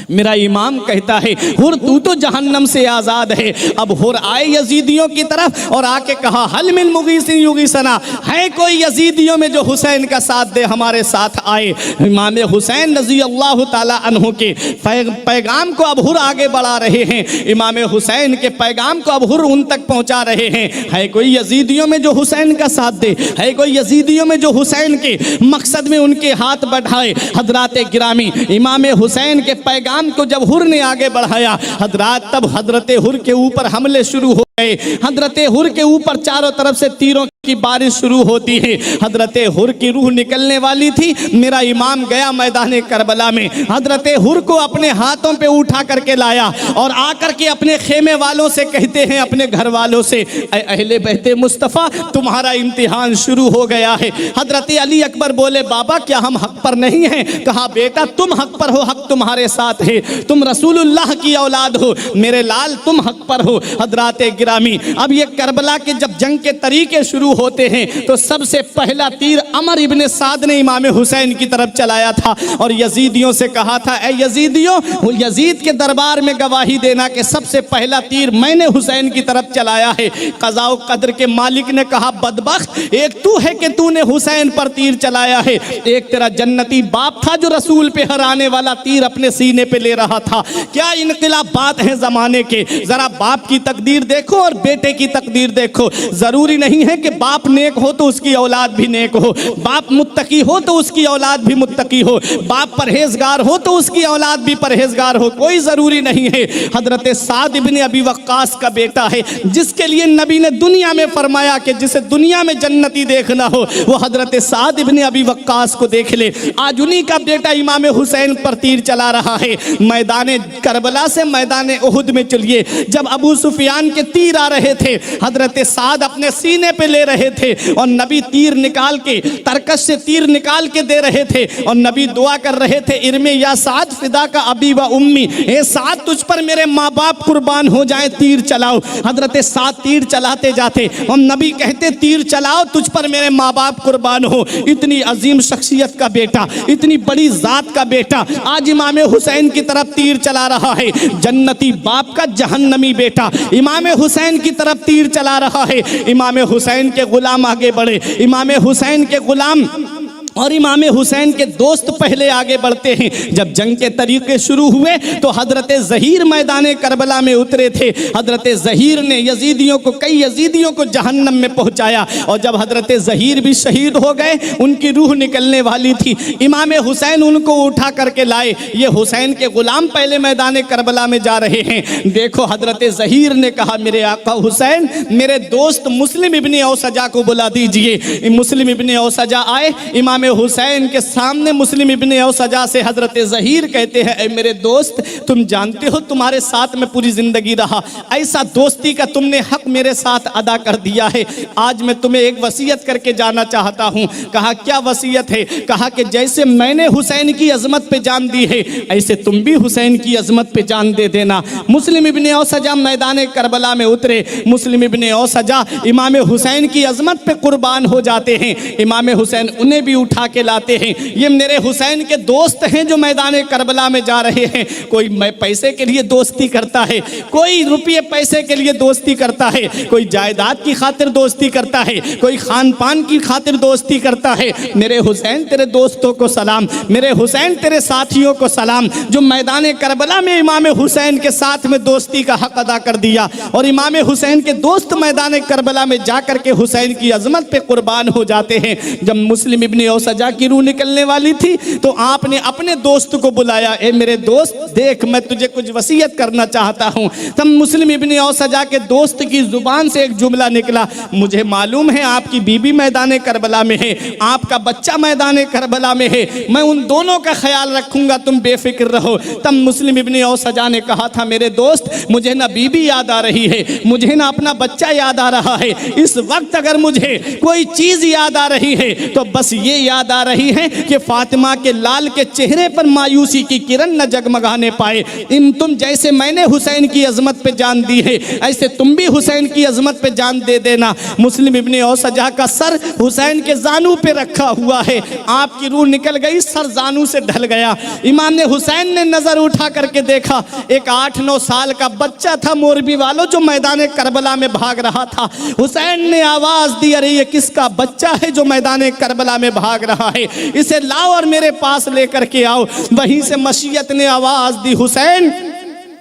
मेरा इमाम कहता है, हुर तू तो जहन्नम से आज़ाद है। अब हुर आए यजीदियों की तरफ और आके कहा, हल मिन मुगीसिन युगीसना, है कोई यजीदियों में जो हुसैन का साथ दे, हमारे साथ आए। इमाम हुसैन रज़ी अल्लाह ताला अन्हु के पैगाम को अब हुर आगे बढ़ा रहे हैं। इमाम हुसैन के पैगाम को अब हुर उन तक पहुंचा रहे हैं। है कोई यजीदियों में जो हुसैन का साथ दे, है कोई यजीदियों में जो हुसैन के मकसद में उनके हाथ बढ़ाए। हजरात गिरामी, इमाम हुसैन के पैगाम को जब हुर ने आगे बढ़ाया हजरात, तब हजरत हुर के ऊपर हमले शुरू हो गए। हजरत हुर के ऊपर चारों तरफ से तीरों की बारिश शुरू होती है। हजरत हुर की रूह निकलने वाली थी। मेरा इमाम गया मैदान करबला में, हजरत हुर को अपने हाथों पे उठा करके लाया और आकर के अपने खेमे वालों से कहते हैं, अपने घर वालों से, अहले बहते मुस्तफ़ा, तुम्हारा इम्तिहान शुरू हो गया है। हजरत अली अकबर बोले, बाबा क्या हम हक पर नहीं हैं? कहा, बेटा तुम हक पर हो, हक तुम्हारे साथ है, तुम रसूलुल्लाह की औलाद हो, मेरे लाल तुम हक पर हो। हजरात गिरामी, अब ये करबला के जब जंग के तरीके शुरू होते हैं तो सबसे पहला तीर अमर इब्ने साद ने इमाम हुसैन की तरफ चलाया था और यजीदियों से कहा था, ए यजीदियों, यजीद के दरबार में गवाही देना कि सबसे पहला तीर मैंने हुसैन की तरफ चलाया है। क़ज़ा व क़द्र के मालिक ने कहा, बदबख्त, एक तू है कि तूने हुसैन पर तीर चलाया है, एक तेरा जन्नती बाप था जो रसूल पे हराने वाला तीर अपने सीने पे ले रहा था। क्या इनक़िलाबात हैं ज़माने के। ज़रा बाप की तकदीर देखो और बेटे की तकदीर देखो। ज़रूरी नहीं है कि बाप नेक हो तो उसकी औलाद भी नेक हो, बाप मुत्तकी हो तो उसकी औलाद भी मुत्तकी हो, बाप परहेजगार हो तो उसकी औलाद भी परहेजगार हो, कोई ज़रूरी नहीं है। हजरत साद इब्ने अबी वक्कास का बेटा है, जिसके लिए नबी ने दुनिया में फरमाया कि जिसे दुनिया में जन्नती देखना हो वो हजरत साद इब्ने अबी वक्कास को देख ले। आज उन्हीं का बेटा इमाम हुसैन पर तीर चला रहा है। मैदान करबला से मैदान उहुद में चलिए, जब अबू सुफियान के तीर आ रहे थे, हजरत साद अपने सीने पे ले रहे थे और नबी तीर निकाल के, तरकश से तीर निकाल के दे रहे थे और नबी दुआ कर रहे थे, इरमे या साद फिदा का अबी व उम्मी, ए साद तुझ पर मेरे माँ बाप कुर्बान हो जाए, तीर चलाओ। हजरत साद तीर चलाते जाते और नबी कहते, तीर चलाओ, तुझ पर मेरे माँ बाप कुर्बान हो। इतनी अजीम शख्सियत का बेटा, इतनी बड़ी जात का बेटा आज इमाम हुसैन की तरफ तीर चला रहा है। जन्नती बाप का जहन्नमी बेटा इमाम हुसैन की तरफ तीर चला रहा है। इमाम हुसैन के गुलाम आगे बढ़े, इमाम हुसैन के गुलाम और इमाम हुसैन के दोस्त पहले आगे बढ़ते हैं। जब जंग के तरीके शुरू हुए तो हजरत ज़हीर मैदान करबला में उतरे थे। हजरत ज़हीर ने यजीदियों को, कई यजीदियों को जहन्नम में पहुंचाया और जब हजरत ज़हीर भी शहीद हो गए, उनकी रूह निकलने वाली थी, इमाम हुसैन उनको उठा करके लाए। ये हुसैन के गुलाम पहले मैदान करबला में जा रहे हैं। देखो हजरत ज़हीर ने कहा, मेरे आका हुसैन, मेरे दोस्त मुस्लिम इब्ने औसजा को बुला दीजिए। मुस्लिम इब्ने औसजा आए। इमाम हुसैन के सामने मुस्लिम इब्ने औसजा से हजरत ज़हीर कहते हैं, ऐ मेरे दोस्त, तुम जानते हो तुम्हारे साथ में पूरी जिंदगी रहा, ऐसा दोस्ती का तुमने हक मेरे साथ अदा कर दिया है। आज मैं तुम्हें एक वसीयत करके जाना चाहता हूँ। कहा, क्या वसीयत है? कहा कि जैसे मैंने हुसैन की अजमत पे जान दी है, ऐसे तुम भी हुसैन की अजमत पे जान दे देना। मुस्लिम इब्ने औसजा मैदान करबला में उतरे। मुस्लिम इब्ने औसजा इमाम हुसैन की अजमत पे कुर्बान हो जाते हैं। इमाम हुसैन उन्हें भी उठा के लाते हैं। ये मेरे हुसैन के दोस्त हैं जो मैदान करबला में जा रहे हैं। कोई पैसे के लिए दोस्ती करता है, कोई रुपये पैसे के लिए दोस्ती करता है, कोई जायदाद की खातिर दोस्ती करता है, कोई खान पान की खातिर दोस्ती करता है। मेरे हुसैन तेरे दोस्तों को सलाम, मेरे हुसैन तेरे साथियों को सलाम, जो मैदान करबला में इमाम हुसैन के साथ में दोस्ती का हक अदा कर दिया। और इमाम हुसैन के दोस्त मैदान करबला में जाकर के हुसैन की अजमत पे कुर्बान हो जाते हैं। जब मुस्लिम इब्ने औसजा की रूह निकलने वाली थी तो आपने अपने दोस्त को बुलाया, ए मेरे दोस्त देख मैं तुझे कुछ वसीयत करना चाहता हूँ। तब मुस्लिम इब्ने औसजा के दोस्त की जुबान से एक जुमला निकला, मुझे मालूम है आपकी बीबी मैदान करबला में है, आपका बच्चा मैदान करबला में है, मैं उन दोनों का ख्याल रखूंगा, तुम बेफिक्र रहो। तब मुस्लिम इब्ने औसजा ने कहा था, मेरे दोस्त मुझे ना बीबी याद आ रही है, मुझे ना अपना बच्चा याद आ रहा है, इस वक्त अगर मुझे कोई चीज याद आ रही है तो बस ये याद आ रही है कि फातिमा के लाल के चेहरे पर मायूसी की किरण न जगमगाने पाए। इन तुम जैसे मैंने हुसैन की अजमत पे जान दी है ऐसे तुम भी हुसैन की अजमत पे जान दे देना। मुस्लिम इब्ने औसजा का सर हुसैन के जानू पे रखा हुआ है, आपकी रूह निकल गई, सर जानू से ढल गया। इमाम हुसैन ने नजर उठा करके देखा, एक 8-9 साल का बच्चा था मोरबी वालों जो मैदान करबला में भाग रहा था। हुसैन ने आवाज दी, अरे ये किसका बच्चा है जो मैदान करबला में भाग रहा है, इसे लाओ और मेरे पास लेकर के आओ। वहीं से मशीयत ने आवाज दी, हुसैन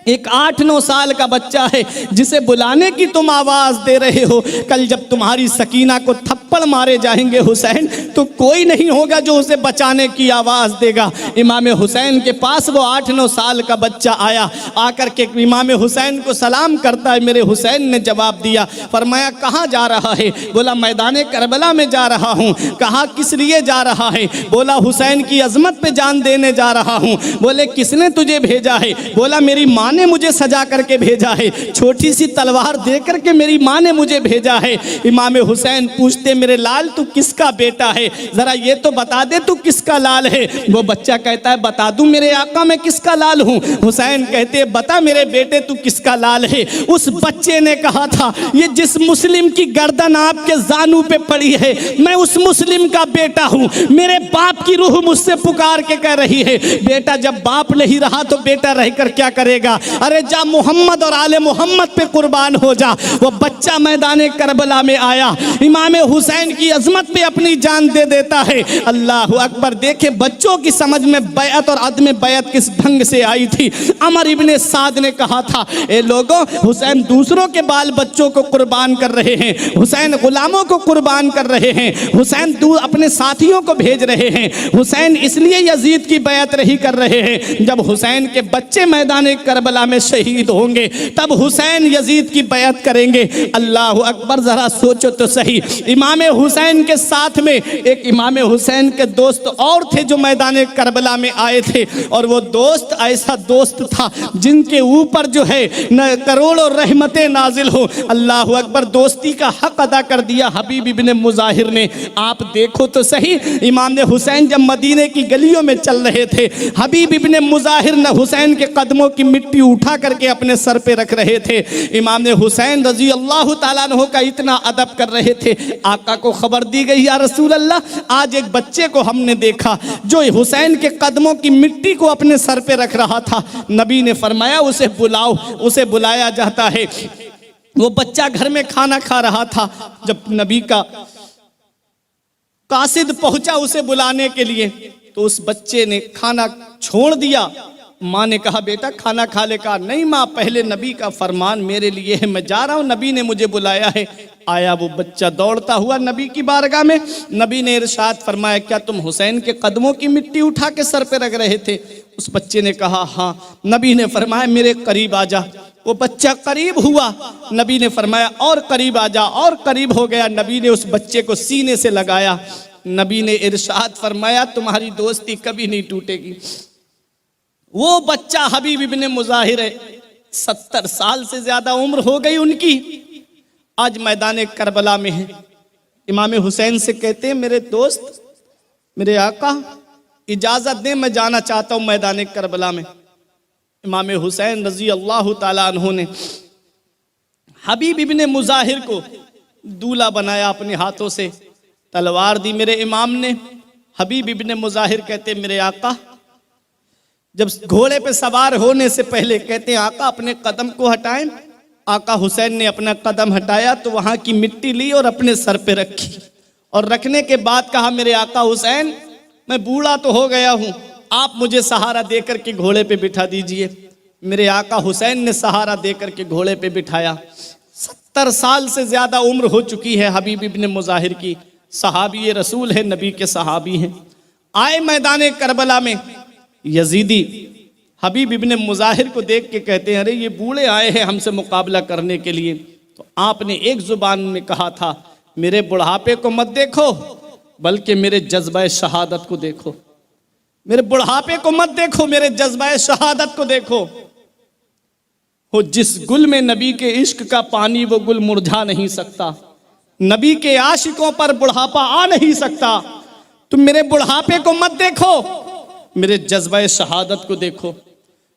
एक 8-9 साल का बच्चा है जिसे बुलाने की तुम आवाज दे रहे हो, कल जब तुम्हारी सकीना को थप्पड़ मारे जाएंगे हुसैन तो कोई नहीं होगा जो उसे बचाने की आवाज देगा। इमाम हुसैन के पास वो 8-9 साल का बच्चा आया, आकर के इमाम हुसैन को सलाम करता है। मेरे हुसैन ने जवाब दिया, फरमाया कहाँ जा रहा है? बोला मैदान करबला में जा रहा हूँ। कहा किस लिए जा रहा है? बोला हुसैन की अजमत पे जान देने जा रहा हूँ। बोले किसने तुझे भेजा है? बोला मेरी माँ ने मुझे सजा करके भेजा है, छोटी सी तलवार दे करके मेरी माँ ने मुझे भेजा है। इमाम हुसैन पूछते, मेरे लाल तू किसका बेटा है, जरा ये तो बता दे तू किसका लाल है। वो बच्चा कहता है बता दूं मेरे आका मैं किसका लाल हूँ। हुसैन कहते बता मेरे बेटे तू किसका लाल है। उस बच्चे ने कहा था, ये जिस मुस्लिम की गर्दन आपके जानू पे पड़ी है मैं उस मुस्लिम का बेटा हूँ। मेरे बाप की रूह मुझसे पुकार के कह रही है, बेटा जब बाप नहीं रहा तो बेटा रहकर क्या करेगा, अरे जा मोहम्मद और आले मोहम्मद पे कुर्बान हो जा। वो बच्चा मैदान करबला में आया, इमाम हुसैन की अजमत पे अपनी जान दे देता है। अल्लाह अकबर। देखे बच्चों की समझ में बैअत और अदम बैअत किस ढंग से आई थी। अमर इब्ने साद ने कहा था, ए लोगों हुसैन दूसरों के बाल बच्चों को कुर्बान कर रहे हैं, हुसैन गुलामों को कुर्बान कर रहे हैं, हुसैन अपने साथियों को भेज रहे हैं, हुसैन इसलिए यजीद की बैअत नहीं कर रहे हैं। जब हुसैन के बच्चे मैदान करबला में शहीद होंगे तब हुसैन यजीद की बैअत करेंगे। अल्लाह अकबर। जरा सोचो तो सही, इमाम हुसैन के साथ में एक इमाम हुसैन के दोस्त और थे जो मैदान करबला में आए थे, और वो दोस्त ऐसा दोस्त था जिनके ऊपर जो है न करोड़ों रहमतें नाजिल हो। अल्लाह अकबर। दोस्ती का हक अदा कर दिया हबीब इब्ने मुजाहिर ने। आप देखो तो सही, इमाम हुसैन जब मदीने की गलियों में चल रहे थे, हबीब इब्ने मुजाहिर न हुसैन के कदमों की मिट्टी उठा करके अपने सर पे रख रहे थे। इमाम हुसैन रजी अल्लाह ताला अन्हु का इतना अदब कर रहे थे। आका को खबर दी गई, या रसूल अल्लाह आज एक बच्चे को हमने देखा जो हुसैन के कदमों की मिट्टी को अपने सर पे रख रहा था। नबी ने फरमाया उसे बुलाओ। उसे बुलाया जाता है। वो बच्चा घर में खाना खा रहा था। जब नबी का कासिद पहुंचा उसे बुलाने के लिए तो उस बच्चे ने खाना छोड़ दिया। माँ ने कहा बेटा खाना खा ले। कहा नहीं माँ, पहले नबी का फरमान मेरे लिए है, मैं जा रहा हूँ, नबी ने मुझे बुलाया है। आया वो बच्चा दौड़ता हुआ नबी की बारगाह में। नबी ने इरशाद फरमाया, क्या तुम हुसैन के कदमों की मिट्टी उठा के सर पे रख रहे थे? उस बच्चे ने कहा हाँ। नबी ने फरमाया मेरे करीब आ जा। वो बच्चा करीब हुआ। नबी ने फरमाया और करीब आ जा, और करीब हो गया। नबी ने उस बच्चे को सीने से लगाया। नबी ने इरशाद फरमाया तुम्हारी दोस्ती कभी नहीं टूटेगी। वो बच्चा हबीब इब्ने मुजाहिर है, 70 साल से ज्यादा उम्र हो गई उनकी, आज मैदान करबला में है। इमाम हुसैन से कहते हैं मेरे दोस्त, मेरे आका इजाजत दे, मैं जाना चाहता हूं मैदान करबला में। इमाम हुसैन रजी अल्लाह ताला अन्हु ने हबीब इब्ने मुजाहिर को दूल्हा बनाया, अपने हाथों से तलवार दी मेरे इमाम ने। हबीब इब्ने मुजाहिर कहते मेरे आका, जब घोड़े पे सवार होने से पहले कहते हैं आका अपने कदम को हटाएं। आका हुसैन ने अपना कदम हटाया तो वहां की मिट्टी ली और अपने सर पे रखी, और रखने के बाद कहा मेरे आका हुसैन मैं बूढ़ा तो हो गया हूं, आप मुझे सहारा देकर के घोड़े पे बिठा दीजिए। मेरे आका हुसैन ने सहारा देकर के घोड़े पे बिठाया। 70 साल से ज्यादा उम्र हो चुकी है हबीब इब्ने मुजाहिर की। सहाबी रसूल है, नबी के सहाबी हैं। आए मैदान करबला में, यजीदी हबीब इब्ने मुजाहिर को देख के कहते हैं अरे ये बूढ़े आए हैं हमसे मुकाबला करने के लिए। तो आपने एक जुबान में कहा था मेरे बुढ़ापे को मत देखो बल्कि मेरे जज्बा शहादत को देखो। मेरे बुढ़ापे को मत देखो, मेरे जज्बा शहादत को देखो। हो जिस गुल में नबी के इश्क का पानी वो गुल मुरझा नहीं सकता। नबी के आशिकों पर बुढ़ापा आ नहीं सकता। तुम मेरे बुढ़ापे को मत देखो, मेरे जज्बा शहादत को देखो।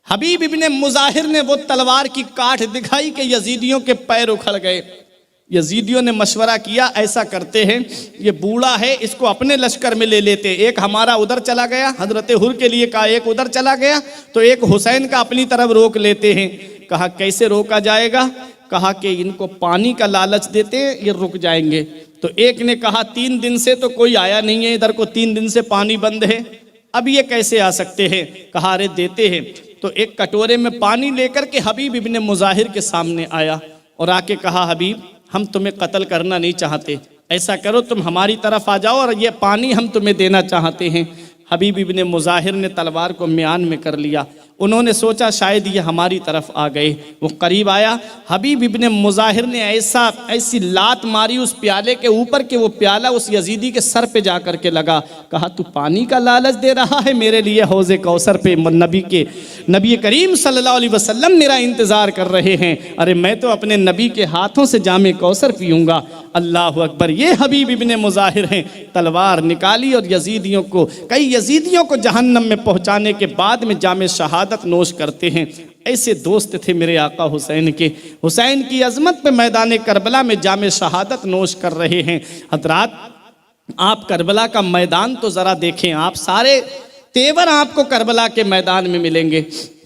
हबीब इब्ने मुजाहिर ने वो तलवार की काठ दिखाई कि यजीदियों के पैर उखड़ गए। यजीदियों ने मशवरा किया ऐसा करते हैं, ये बूढ़ा है इसको अपने लश्कर में ले लेते। एक हमारा उधर चला गया, हजरत हुर के लिए कहा, एक उधर चला गया तो एक हुसैन का अपनी तरफ रोक लेते हैं। कहा कैसे रोका जाएगा? कहा कि इनको पानी का लालच देते हैं, ये रुक जाएंगे। तो एक ने कहा 3 दिन से तो कोई आया नहीं है इधर को, 3 दिन से पानी बंद है, अब ये कैसे आ सकते हैं? कहा अरे देते हैं। तो एक कटोरे में पानी लेकर के हबीब इब्ने मुजाहिर के सामने आया और आके कहा हबीब हम तुम्हें कत्ल करना नहीं चाहते, ऐसा करो तुम हमारी तरफ आ जाओ और ये पानी हम तुम्हें देना चाहते हैं। हबीब इब्ने मुजाहिर ने तलवार को म्यान में कर लिया। उन्होंने सोचा शायद ये हमारी तरफ आ गए। वो करीब आया, हबीब इब्ने मुजाहिर ने ऐसी लात मारी उस प्याले के ऊपर कि वो प्याला उस यजीदी के सर पे जा कर के लगा। कहा तू पानी का लालच दे रहा है मेरे लिए? हौज़े कौसर पे नबी करीम सल्लल्लाहु अलैहि वसल्लम मेरा इंतज़ार कर रहे हैं। अरे मैं तो अपने नबी के हाथों से जामे कौसर पीऊँगा। अल्लाह अकबर। ये हबीब इब्ने मुजाहिर हैं। तलवार निकाली और कई यजीदियों को जहन्नम में पहुँचाने के बाद में जामे शहादत नोश करते हैं। ऐसे दोस्त थे मेरे आका हुसैन के। हुसैन की अजमत पे मैदान करबला में जामे शहादत नोश कर रहे हैं। हजरात आप करबला का मैदान तो ज़रा देखें, आप सारे तेवर आपको करबला के मैदान में मिलेंगे।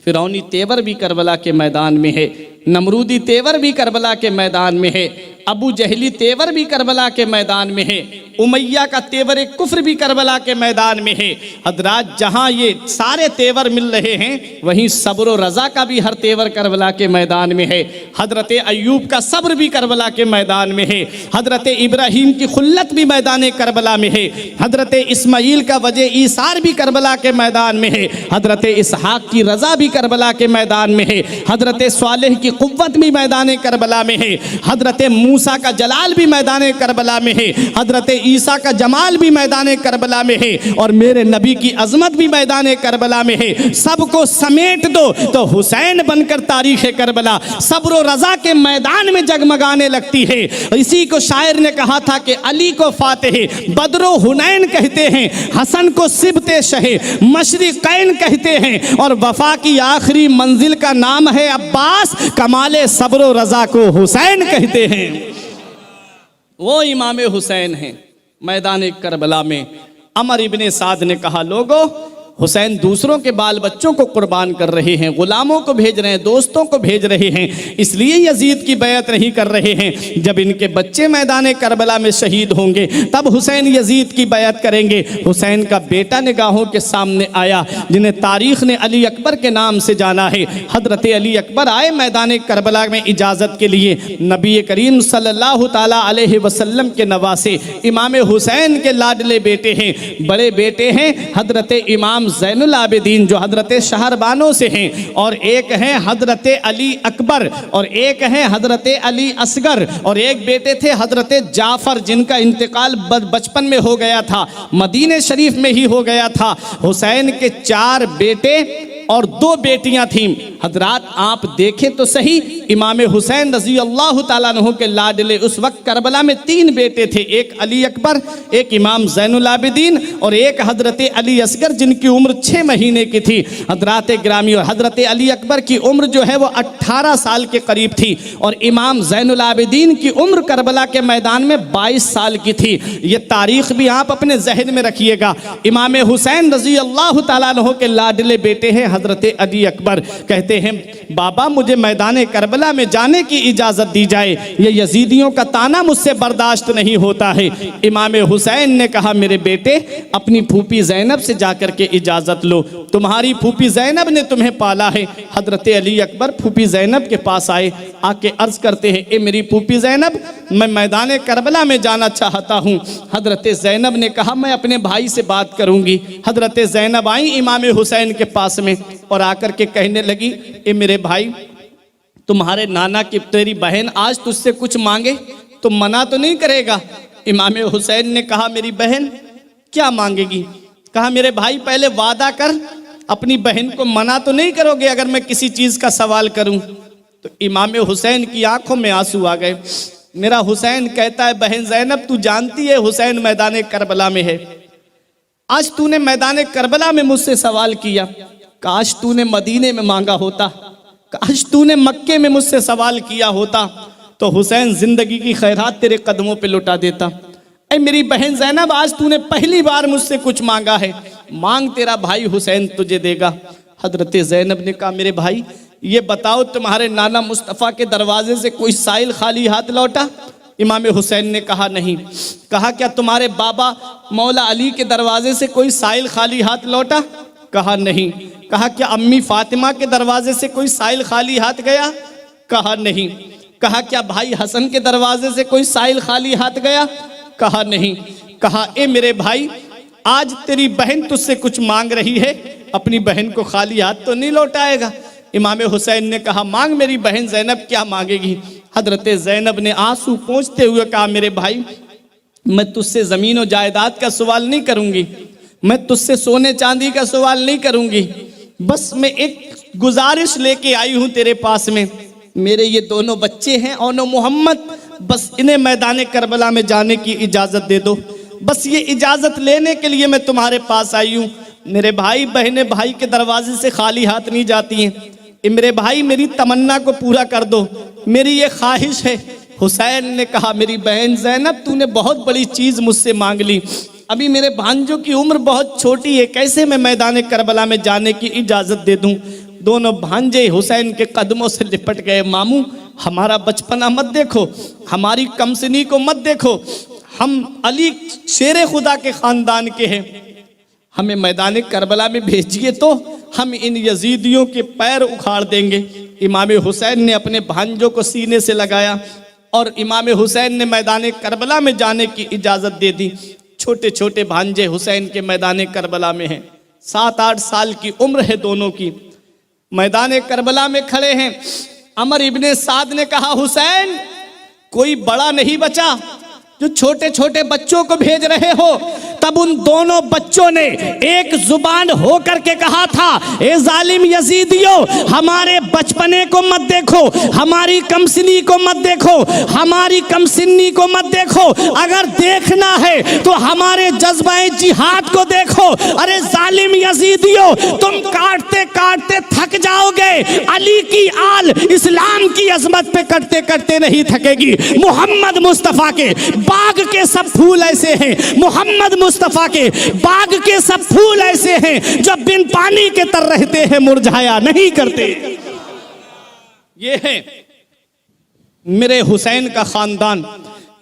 फिरौनी तेवर भी करबला के मैदान में है, नमरूदी तेवर भी करबला के मैदान में है, अबू जहली तेवर भी करबला के मैदान में है, उमैया का तेवर कुफ्र भी करबला के मैदान में है। हजरात जहाँ ये सारे तेवर मिल रहे हैं वहीं सब्र व रज़ा का भी हर तेवर करबला के मैदान में है। हजरत अयूब का सब्र भी करबला के मैदान में है। हजरत इब्राहीम की खुल्लत भी मैदान करबला में है। हजरत इस्माईल का वजह ईसार भी करबला के मैदान में है। हजरत इसहाक की रज़ा भी करबला के मैदान में है। हजरत स्वालेह की कुव्वत भी मैदान करबला में है। हजरत मूसा का जलाल भी मैदान करबला में है। हजरत ईसा का जमाल भी मैदान करबला में है। और मेरे नबी की अजमत भी मैदान करबला में है। सबको समेट दो तो हुसैन बनकर तारीख करबला सब्र व रज़ा के मैदान में जगमगाने लगती है। इसी को शायर ने कहा था कि अली को फातिह बदरो हुनैन कहते हैं, हसन को सिबते शहे मशरिकैन कहते हैं, और वफा की आखिरी मंजिल का नाम है अब्बास, कमाले सब्र व रज़ा को हुसैन कहते हैं। वो इमाम हुसैन हैं। मैदान करबला में अमर इब्ने साद ने कहा लोगों हुसैन दूसरों के बाल बच्चों को कुर्बान कर रहे हैं, गुलामों को भेज रहे हैं, दोस्तों को भेज रहे हैं, इसलिए यजीद की बैत नहीं कर रहे हैं। जब इनके बच्चे मैदान करबला में शहीद होंगे तब हुसैन यजीद की बैत करेंगे। हुसैन का बेटा निगाहों के सामने आया जिन्हें तारीख ने अली अकबर के नाम से जाना है। हजरत अली अकबर आए मैदान करबला में इजाज़त के लिए। नबी करीम सल्लल्लाहु ताला अलैहि वसल्लम के नवासे इमाम हुसैन के लाडले बेटे हैं, बड़े बेटे हैं हजरत इमाम ज़ैनुल आबिदीन जो हजरत शहरबानों से हैं, और एक हैं हजरत अली अकबर, और एक हैं हजरत अली असगर, और एक बेटे थे हजरत जाफ़र जिनका इंतकाल बचपन में हो गया था, मदीने शरीफ में ही हो गया था। हुसैन के 4 बेटे और 2 बेटियां थीं। हजरात आप देखें तो सही, इमाम हुसैन रज़ी अल्लाह ताला अन्हु के लाडले उस वक्त करबला में 3 बेटे थे, एक अली अकबर, एक इमाम ज़ैनुल आबिदीन और एक हजरत अली असगर जिनकी उम्र 6 महीने की थी। हजरात ग्रामी, और हजरत अली अकबर की उम्र जो है वो 18 साल के करीब थी, और इमाम ज़ैनुल आबिदीन की उम्र करबला के मैदान में 22 साल की थी। ये तारीख भी आप अपने जहन में रखिएगा। इमाम हुसैन रज़ी अल्लाह ताला अन्हु के लाडले बेटे हैं हजरत अली अकबर, कहते हैं बाबा मुझे मैदान करबला में जाने की इजाज़त दी जाए, ये यजीदियों का ताना मुझसे बर्दाश्त नहीं होता है। इमाम हुसैन ने कहा मेरे बेटे अपनी फूफी ज़ैनब से जाकर के इजाज़त लो, तुम्हारी फूफी ज़ैनब ने तुम्हें पाला है। हजरत अली अकबर फूफी ज़ैनब के पास आए, आके अर्ज़ करते हैं ए मेरी फूफी ज़ैनब, मैं मैदान करबला में जाना चाहता हूँ। हजरत ज़ैनब ने कहा मैं अपने भाई से बात करूँगी। हजरत ज़ैनब आई इमाम हुसैन के पास में और आकर के कहने लगी ए मेरे भाई, तुम्हारे नाना की तेरी बहन आज तुझसे कुछ मांगे तो मना तो नहीं करेगा? इमाम हुसैन ने कहा मेरी बहन क्या मांगेगी? कहा मेरे भाई पहले वादा कर, अपनी बहन को मना तो नहीं करोगे अगर मैं किसी चीज़ का सवाल करूं? तो इमाम हुसैन की आंखों में आंसू आ गए। मेरा हुसैन कहता है बहन ज़ैनब तू जानती है हुसैन मैदान करबला में है, आज तूने मैदान करबला में मुझसे सवाल किया, काश तूने मदीने में मांगा होता, काश तूने मक्के में मुझसे सवाल किया होता तो हुसैन जिंदगी की खैरात तेरे कदमों पे लुटा देता। ऐ मेरी बहन ज़ैनब आज तूने पहली बार मुझसे कुछ मांगा है, मांग तेरा भाई हुसैन तुझे देगा। हजरत ज़ैनब ने कहा मेरे भाई ये बताओ तुम्हारे नाना मुस्तफ़ा के दरवाजे से कोई साइल खाली हाथ लौटा? इमाम हुसैन ने कहा नहीं। कहा क्या तुम्हारे बाबा मौला अली के दरवाजे से कोई साइल खाली हाथ लौटा? कहा नहीं। कहा क्या अम्मी फातिमा के दरवाजे से कोई साइल खाली हाथ गया? कहा नहीं। कहा क्या भाई हसन के दरवाजे से कोई साइल खाली हाथ गया? कहा नहीं। कहा ए मेरे भाई आज तेरी बहन तुझसे कुछ मांग रही है, अपनी बहन को खाली हाथ तो नहीं लौटाएगा? इमाम हुसैन ने कहा मांग मेरी बहन ज़ैनब क्या मांगेगी? हजरत ज़ैनब ने आंसू पोंछते हुए कहा मेरे भाई मैं तुझसे ज़मीन और जायदाद का सवाल नहीं करूंगी, मैं तुझसे सोने चांदी का सवाल नहीं करूंगी, बस मैं एक गुजारिश लेके आई हूं तेरे पास में। मेरे ये दोनों बच्चे हैं औनो मोहम्मद, बस इन्हें मैदान करबला में जाने की इजाज़त दे दो, बस ये इजाज़त लेने के लिए मैं तुम्हारे पास आई हूँ। मेरे भाई बहनें भाई के दरवाजे से खाली हाथ नहीं जाती हैं। मेरे भाई मेरी तमन्ना को पूरा कर दो, मेरी ये ख्वाहिश है। हुसैन ने कहा मेरी बहन ज़ैनब तूने बहुत बड़ी चीज़ मुझसे मांग ली, अभी मेरे भांजों की उम्र बहुत छोटी है, कैसे मैं मैदान करबला में जाने की इजाज़त दे दूं? दोनों भांजे हुसैन के कदमों से लिपट गए। मामू हमारा बचपना मत देखो, हमारी कमसिनी को मत देखो, हम अली शेर खुदा के ख़ानदान के हैं, हमें मैदान करबला में भेजिए तो हम इन यजीदियों के पैर उखाड़ देंगे। इमाम हुसैन ने अपने भांजों को सीने से लगाया और इमाम हुसैन ने मैदान करबला में जाने की इजाज़त दे दी। छोटे छोटे भांजे हुसैन के मैदान करबला में हैं, 7-8 साल की उम्र है दोनों की, मैदान करबला में खड़े हैं। अमर इब्ने साद ने कहा हुसैन कोई बड़ा नहीं बचा जो छोटे छोटे बच्चों को भेज रहे हो। तब उन दोनों बच्चों ने एक जुबान होकर के कहा था ए जालिम यजीदियों हमारे बचपने को मत देखो, हमारी कमसिनी को मत देखो, हमारी कमसिनी को मत देखो, अगर देखना है तो हमारे जज्बाए जिहाद को देखो। अरे जालिम यजीदियों तुम काटते काटते थक जाओगे, अली की आल इस्लाम की अजमत पे कटते कटते नहीं थकेगी। मोहम्मद मुस्तफ़ा के बाग के सब फूल ऐसे हैं, मोहम्मद मुस्तफ़ा के बाग के सब फूल ऐसे हैं जो बिन पानी के तर रहते हैं, मुरझाया नहीं करते। ये है मेरे हुसैन का खानदान,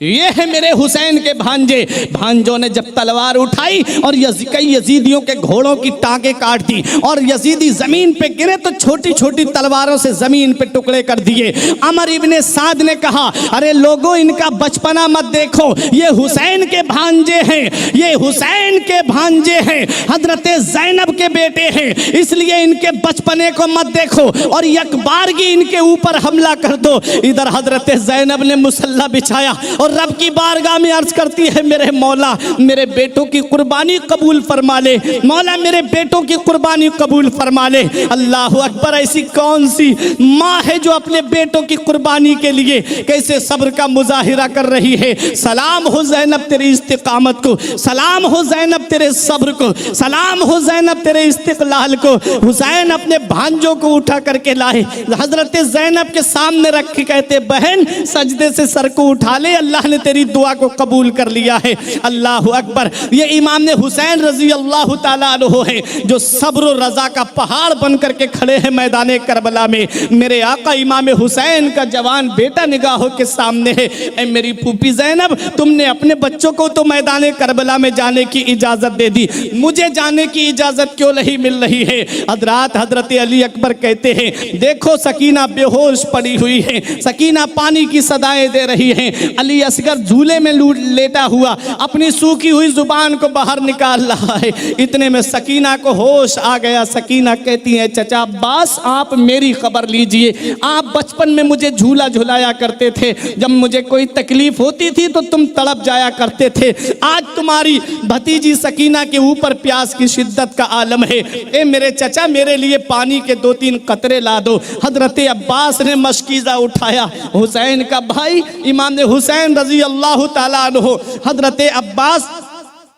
ये है मेरे हुसैन के भांजे। भांजों ने जब तलवार उठाई और कई यजीदियों के घोड़ों की टांगे काट दी और यजीदी जमीन पे गिरे तो छोटी छोटी तलवारों से जमीन पे टुकड़े कर दिए। अमर इब्ने साद ने कहा अरे लोगों इनका बचपना मत देखो, ये हुसैन के भांजे हैं, ये हुसैन के भांजे हैं, हजरत ज़ैनब के बेटे हैं, इसलिए इनके बचपने को मत देखो और यकबारगी इनके ऊपर हमला कर दो। इधर हजरत ज़ैनब ने मुसल्ला बिछाया और रब की बारगाह में अर्ज करती है मेरे मौला मेरे बेटों की कुर्बानी कबूल फरमा ले, मौला मेरे बेटों की कुर्बानी कबूल फरमा ले। अल्लाह अकबर, ऐसी कौन सी माँ है जो अपने बेटों की कुर्बानी के लिए कैसे सब्र का मुजाहिरा कर रही है। सलाम हो ज़ैनब तेरी इस्तिकामत को, सलाम हो ज़ैनब तेरे सब्र को, सलाम हो ज़ैनब तेरे इस्तिकलाल को। हुसैन अपने भांजों को उठा करके लाए, हजरत ज़ैनब के सामने रख के कहते बहन सजदे से सर को उठा ले, अल्लाह अल्लाह ने तेरी दुआ को कबूल कर लिया है। अल्लाह अकबर। ये इमाम हुसैन रजी अल्लाह ताला अन्हु है जो सब्र और रजा का पहाड़ बन करके खड़े हैं मैदान करबला में। मेरे आका इमाम हुसैन का जवान बेटा निगाहों के सामने है। ए मेरी फूफी ज़ैनब, तुमने अपने बच्चों को तो मैदान करबला में जाने की इजाजत दे दी, मुझे जाने की इजाजत क्यों नहीं मिल रही है? हजरत अली अकबर कहते हैं, देखो सकीना बेहोश पड़ी हुई है, सकीना पानी की सदाएं दे रही है, अली असगर झूले में लेटा हुआ अपनी सूखी हुई जुबान को बाहर निकाल रहा है। इतने में सकीना को होश आ गया। सकीना कहती है, चचा अब्बास आप मेरी खबर लीजिए, आप बचपन में मुझे झूला झुलाया करते थे, जब मुझे कोई तकलीफ होती थी तो तुम तड़प जाया करते थे। आज तुम्हारी भतीजी सकीना के ऊपर प्यास की शिद्दत का आलम है, ए मेरे चचा मेरे लिए पानी के 2-3 कतरे ला दो। हजरत अब्बास ने मशकीज़ा उठाया। हुसैन का भाई इमाम हुसैन रजी अल्लाह ताला अन्हु, हजरत अब्बास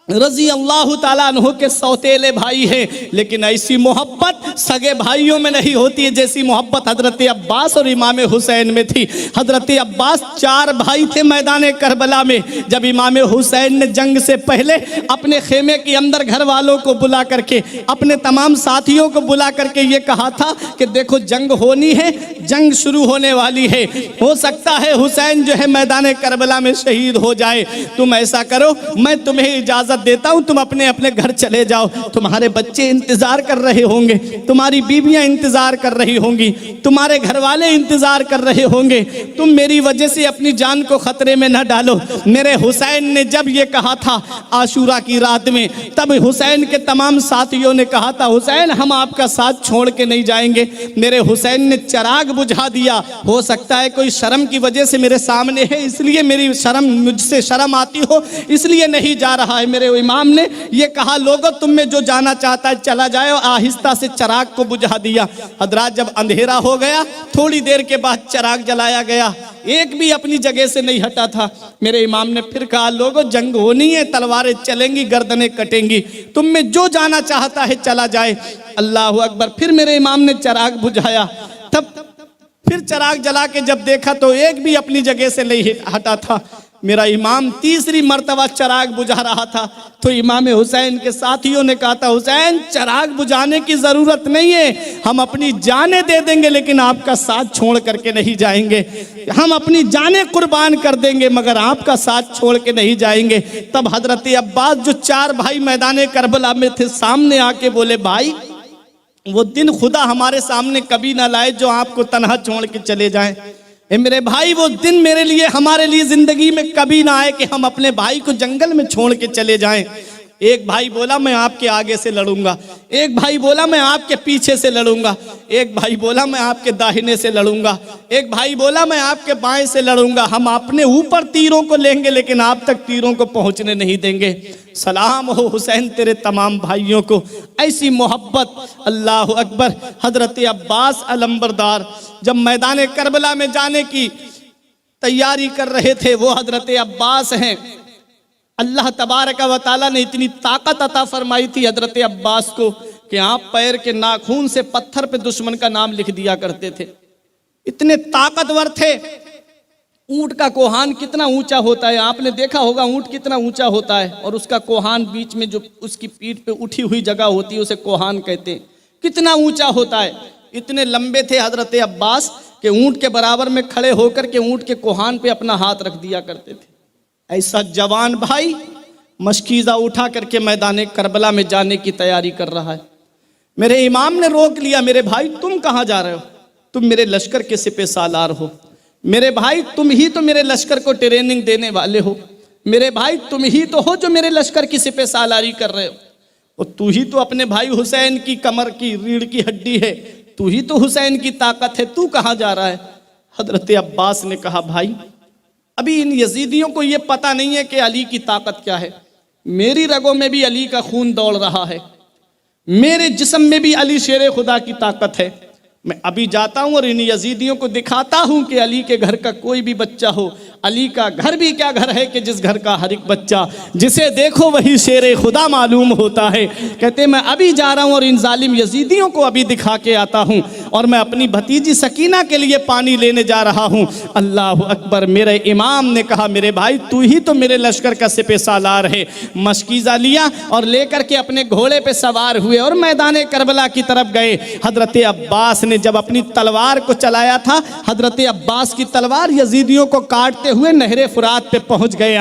रजी अल्लाह ताला अन्हु के सौतेले भाई हैं, लेकिन ऐसी मोहब्बत सगे भाइयों में नहीं होती है जैसी मोहब्बत हजरत अब्बास और इमाम हुसैन में थी। हजरत अब्बास 4 भाई थे मैदान करबला में। जब इमाम हुसैन ने जंग से पहले अपने खेमे के अंदर घर वालों को बुला करके, अपने तमाम साथियों को बुला करके ये कहा था कि देखो जंग होनी है, जंग शुरू होने वाली है, हो सकता है हुसैन जो है मैदान करबला में शहीद हो जाए। तुम ऐसा करो, मैं तुम्हें इजाजत देता हूं, तुम अपने अपने घर चले जाओ, तुम्हारे बच्चे इंतजार कर रहे होंगे, तुम्हारी बीवियां इंतजार कर रही होंगी, तुम्हारे घर वाले इंतजार कर रहे होंगे, तुम मेरी वजह से अपनी जान को खतरे में न डालो। मेरे हुसैन ने जब ये कहा था आशूरा की रात में, तब हुसैन के तमाम साथियों ने कहा था, हुसैन हम आपका साथ छोड़ के नहीं जाएंगे। मेरे हुसैन ने चिराग बुझा दिया। हो सकता है कोई शर्म की वजह से मेरे सामने है, इसलिए मेरी शर्म, मुझसे शर्म आती हो इसलिए नहीं जा रहा है। मेरे इमाम ने ये कहा, लोगों तुम में जो जाना चाहता है चला जाए, और आहिस्ता से चिराग को बुझा दिया। हजरात जब अंधेरा हो गया, थोड़ी देर के बाद चिराग जलाया गया, एक भी अपनी जगह से नहीं हटा था। मेरे इमाम ने फिर कहा, लोगों जंग होनी है, तलवारें चलेंगी, गर्दनें कटेंगी, तुम में जो जाना चाहता है चला जाए। अल्लाह अकबर। फिर मेरे इमाम ने चिराग बुझाया, तब फिर चिराग जला के जब देखा तो एक भी अपनी जगह से नहीं हटा था। मेरा इमाम तीसरी मर्तबा चिराग बुझा रहा था तो इमाम हुसैन के साथियों ने कहा था, हुसैन चिराग बुझाने की ज़रूरत नहीं है, हम अपनी जानें दे देंगे लेकिन आपका साथ छोड़ करके नहीं जाएंगे, हम अपनी जानें कुर्बान कर देंगे मगर आपका साथ छोड़ के नहीं जाएंगे। तब हजरत अब्बास जो 4 भाई मैदान करबला में थे, सामने आके बोले, भाई वो दिन खुदा हमारे सामने कभी ना लाए जो आपको तन्हा छोड़ के चले जाएं। मेरे भाई वो दिन मेरे लिए, हमारे लिए जिंदगी में कभी ना आए कि हम अपने भाई को जंगल में छोड़ के चले जाएं। एक भाई बोला मैं आपके आगे से लड़ूंगा, एक भाई बोला मैं आपके पीछे से लड़ूंगा, एक भाई बोला मैं आपके दाहिने से लड़ूंगा, एक भाई बोला मैं आपके बाएं से लड़ूंगा। हम अपने ऊपर तीरों को लेंगे लेकिन आप तक तीरों को पहुंचने नहीं देंगे। सलाम हो हुसैन तेरे तमाम भाइयों को। ऐसी मोहब्बत। अल्लाह अकबर। हजरत अब्बास अलंबरदार जब मैदान करबला में जाने की तैयारी कर रहे थे, वो हजरत अब्बास हैं। अल्लाह तबारक व तआला ने इतनी ताकत अता फरमाई थी हजरत अब्बास को कि आप पैर के नाखून से पत्थर पे दुश्मन का नाम लिख दिया करते थे, इतने ताकतवर थे। ऊंट का कोहान कितना ऊंचा होता है, आपने देखा होगा ऊंट कितना ऊंचा होता है, और उसका कोहान बीच में जो उसकी पीठ पे उठी हुई जगह होती है उसे कोहान कहते हैं, कितना ऊंचा होता है। इतने लंबे थे हजरत अब्बास कि ऊंट के बराबर में खड़े होकर के ऊंट के कोहान पे अपना हाथ रख दिया करते थे। ऐसा जवान भाई मशकीज़ा उठा करके मैदान करबला में जाने की तैयारी कर रहा है। मेरे इमाम ने रोक लिया, मेरे भाई तुम कहाँ जा रहे हो? तुम मेरे लश्कर के सिपह सालार हो, मेरे भाई तुम ही तो मेरे लश्कर को ट्रेनिंग देने वाले हो, मेरे भाई तुम ही तो हो जो मेरे लश्कर की सिपह सालारी कर रहे हो, और तू ही तो अपने भाई हुसैन की कमर की रीढ़ की हड्डी है, तू ही तो हुसैन की ताकत है, तू कहाँ जा रहा है? हजरत अब्बास ने कहा, भाई अभी इन यजीदियों को ये पता नहीं है कि अली की ताकत क्या है। मेरी रगों में भी अली का खून दौड़ रहा है, मेरे जिस्म में भी अली शेर खुदा की ताकत है। मैं अभी जाता हूं और इन यजीदियों को दिखाता हूं कि अली के घर का कोई भी बच्चा हो, अली का घर भी क्या घर है कि जिस घर का हर एक बच्चा जिसे देखो वही शेर खुदा मालूम होता है। कहते मैं अभी जा रहा हूं और इन जालिम यजीदियों को अभी दिखा के आता हूं। और मैं अपनी भतीजी सकीना के लिए पानी लेने जा रहा हूँ। अल्लाह अकबर। मेरे इमाम ने कहा मेरे भाई तू ही तो मेरे लश्कर का सिपह सालार है। मशकीज़ा लिया और लेकर के अपने घोड़े पे सवार हुए और मैदान करबला की तरफ गए। हजरत अब्बास ने जब अपनी तलवार को चलाया था, हजरत अब्बास की तलवार यजीदियों को काटते हुए नहरे फुरात पे पहुंच गए।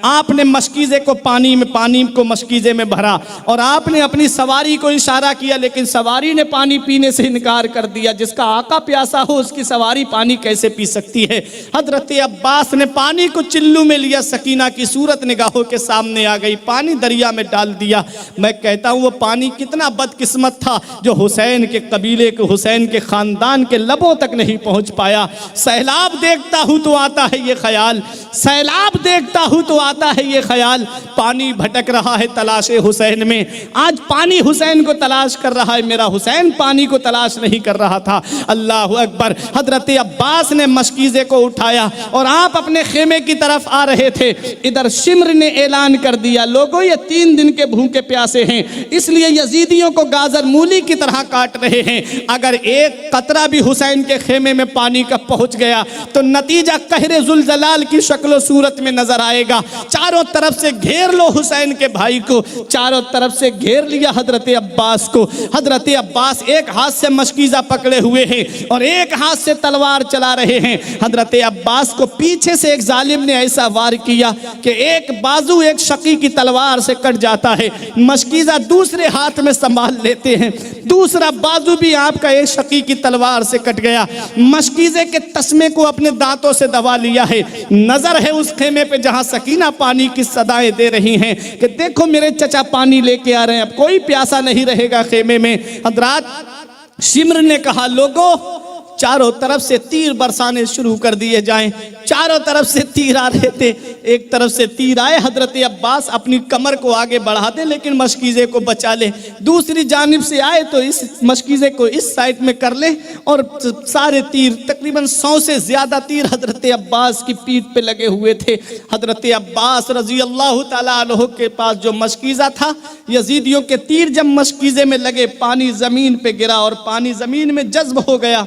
आपने मशकीज़े को पानी को मशकीज़े में भरा और आपने अपनी सवारी को इशारा किया, लेकिन सवारी ने पानी पीने से इनकार कर दिया। जिसका आका प्यासा हो उसकी सवारी पानी कैसे पी सकती है। हजरत अब्बास ने पानी को चिल्लू में लिया, सकीना की सूरत निगाहों के सामने आ गई, पानी दरिया में डाल दिया। मैं कहता हूँ वो पानी कितना बदकिस्मत था जो हुसैन के कबीले के, हुसैन के खानदान के लबों तक नहीं पहुँच पाया। सैलाब देखता हूँ तो आता है ये ख्याल, सैलाब देखता हूँ तो आता है ये ख्याल। पानी भटक रहा है तलाशे हुसैन में, आज पानी हुसैन को तलाश कर रहा है, मेरा हुसैन पानी को तलाश नहीं कर रहा था। अल्लाह अकबर। हजरत अब्बास ने मशकीज़े को उठाया और आप अपने खेमे की तरफ आ रहे थे। इधर शिम्र ने ऐलान कर दिया लोगों ये 3 दिन के भूखे प्यासे हैं, इसलिए यजीदियों को गाजर मूली की तरह काट रहे हैं। अगर एक कतरा भी हुसैन के खेमे में पानी का पहुंच गया तो नतीजा कहरे जुलजलाल की शक्ल सूरत में नजर आएगा। चारों तरफ से घेर लो हुसैन के भाई को, चारों तरफ से घेर लिया हजरत अब्बास को। हजरत अब्बास एक हाथ से मशकीज़ा पकड़े हुए हैं और एक हाथ से तलवार चला रहे हैं। हजरत अब्बास को पीछे से एक जालिम ने ऐसा वार किया कि एक बाजू एक शकी की तलवार से कट जाता है, मशकीज़ा दूसरे हाथ में संभाल लेते हैं, दूसरा बाजू भी आपका एक शकी की तलवार से कट गया। मशकीज़े के तस्मे को अपने दांतों से दबा लिया है। नजर है उस खेमे पे जहां सकीना पानी की सदाएं दे रही हैं कि देखो मेरे चचा पानी लेके आ रहे हैं, अब कोई प्यासा नहीं रहेगा खेमे में। हजरात शिम्र ने कहा लोगों चारों तरफ से तीर बरसाने शुरू कर दिए जाएं। चारों तरफ से तीर आ रहे थे, एक तरफ से तीर आए, हजरत अब्बास अपनी कमर को आगे बढ़ा दे लेकिन मशकीज़े को बचा ले, दूसरी जानिब से आए तो इस मशकीज़े को इस साइड में कर ले और सारे तीर तकरीबन 100 से ज़्यादा तीर हजरत अब्बास की पीठ पे लगे हुए थे। हजरत अब्बास रजी अल्लाह ताला अन्हु के पास जो मशकीज़ा था, यजीदियों के तीर जब मशकीज़े में लगे पानी ज़मीन पे गिरा और पानी ज़मीन में जज्ब हो गया।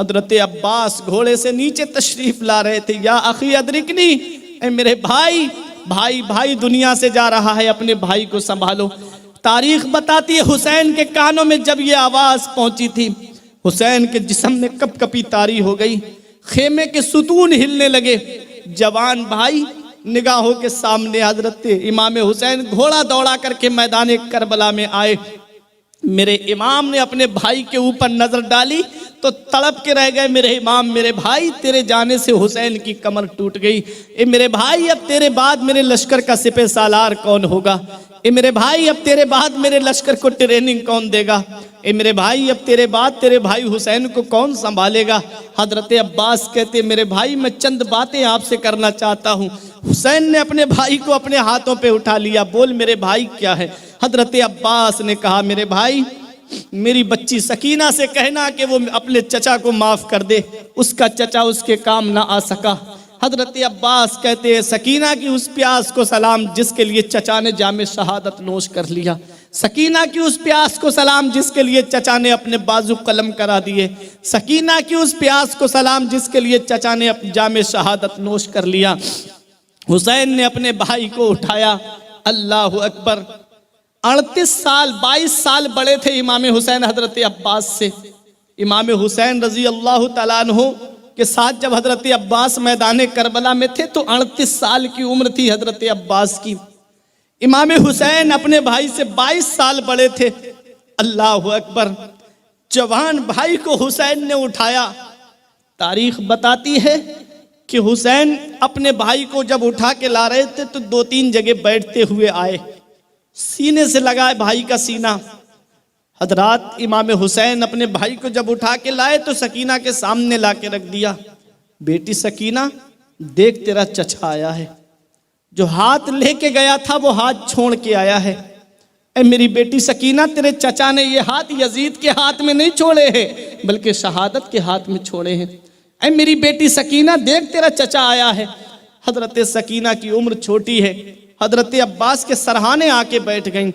हजरत अब्बास घोड़े से नीचे तशरीफ ला रहे थे। या अखी अदरिकनी, ए मेरे भाई, भाई भाई दुनिया से जा रहा है, अपने भाई को संभालो। तारीख बताती है हुसैन के कानों में जब ये आवाज़ पहुंची थी, हुसैन के जिस्म में कपकपी तारी हो गई, खेमे के सुतून हिलने लगे। जवान भाई निगाहों के सामने हजरत इमाम हुसैन घोड़ा दौड़ा करके मैदान करबला में आए। मेरे इमाम ने अपने भाई के ऊपर नजर डाली तो तड़प के रह गए। मेरे इमाम, मेरे भाई तेरे जाने से हुसैन की कमर टूट गई। ए मेरे भाई अब तेरे बाद मेरे लश्कर का सिपह सालार कौन होगा। ए मेरे भाई अब तेरे बाद मेरे लश्कर को ट्रेनिंग कौन देगा। ए मेरे भाई अब तेरे बाद तेरे भाई हुसैन को कौन संभालेगा। हजरत अब्बास कहते मेरे भाई मैं चंद बातें आपसे करना चाहता हूँ। हुसैन ने अपने भाई को अपने हाथों पे उठा लिया। बोल मेरे भाई क्या है। हजरत अब्बास ने कहा मेरे भाई मेरी बच्ची सकीना से कहना कि वो अपने चचा को माफ कर दे, उसका चचा उसके काम ना आ सका। हजरत अब्बास कहते हैं सकीना की उस प्यास को सलाम जिसके लिए चचा ने जामे शहादत नोश कर लिया। सकीना की उस प्यास को सलाम जिसके लिए चचा ने अपने बाजू कलम करा दिए। सकीना की उस प्यास को सलाम जिसके लिए चचा ने जामे शहादत नोश कर लिया। हुसैन ने अपने भाई को उठाया। अल्लाह अकबर। 38 साल 22 साल बड़े थे इमाम हुसैन हजरत अब्बास से। इमाम हुसैन रजी अल्लाह तआला अन्हु के साथ जब हजरत अब्बास मैदान करबला में थे तो 38 साल की उम्र थी हजरत अब्बास की। इमाम हुसैन अपने भाई से 22 साल बड़े थे। अल्लाह अकबर। जवान भाई को हुसैन ने उठाया। तारीख बताती है कि हुसैन अपने भाई को जब उठा के ला रहे थे तो 2-3 जगह बैठते हुए आए, सीने से लगाए भाई का सीना। हजरात इमाम हुसैन अपने भाई को जब उठा के लाए तो सकीना के सामने ला के रख दिया। बेटी सकीना देख तेरा चचा आया है, जो हाथ लेके गया था वो हाथ छोड़ के आया है। ऐ मेरी बेटी सकीना तेरे चचा ने ये हाथ यजीद के हाथ में नहीं छोड़े हैं बल्कि शहादत के हाथ में छोड़े हैं। ऐ मेरी बेटी सकीना देख तेरा चचा आया है। हजरत सकीना की उम्र छोटी है। हजरत अब्बास के सरहाने आके बैठ गईं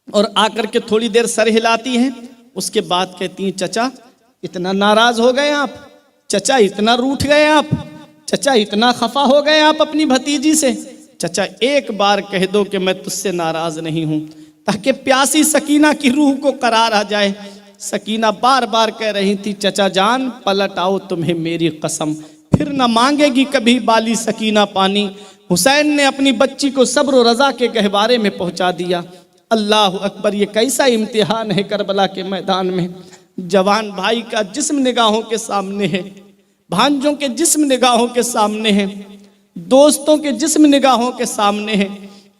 और आकर के थोड़ी देर सर हिलाती हैं। उसके बाद कहती हैं चचा इतना नाराज हो गए आप, चचा इतना रूठ गए आप, चचा इतना खफा हो गए आप अपनी भतीजी से। चचा एक बार कह दो कि मैं तुझसे नाराज नहीं हूं, ताकि प्यासी सकीना की रूह को करार आ जाए। सकीना बार बार कह रही थी, चचा जान पलट आओ, तुम्हें मेरी कसम फिर न मांगेगी कभी बाली सकीना पानी। हुसैन ने अपनी बच्ची को सब्र और रजा के गहवारे में पहुंचा दिया। अल्लाह अकबर, ये कैसा इम्तिहान है करबला के मैदान में। जवान भाई का जिस्म निगाहों के सामने है, भांजों के जिस्म निगाहों के सामने है, दोस्तों के जिस्म निगाहों के सामने है,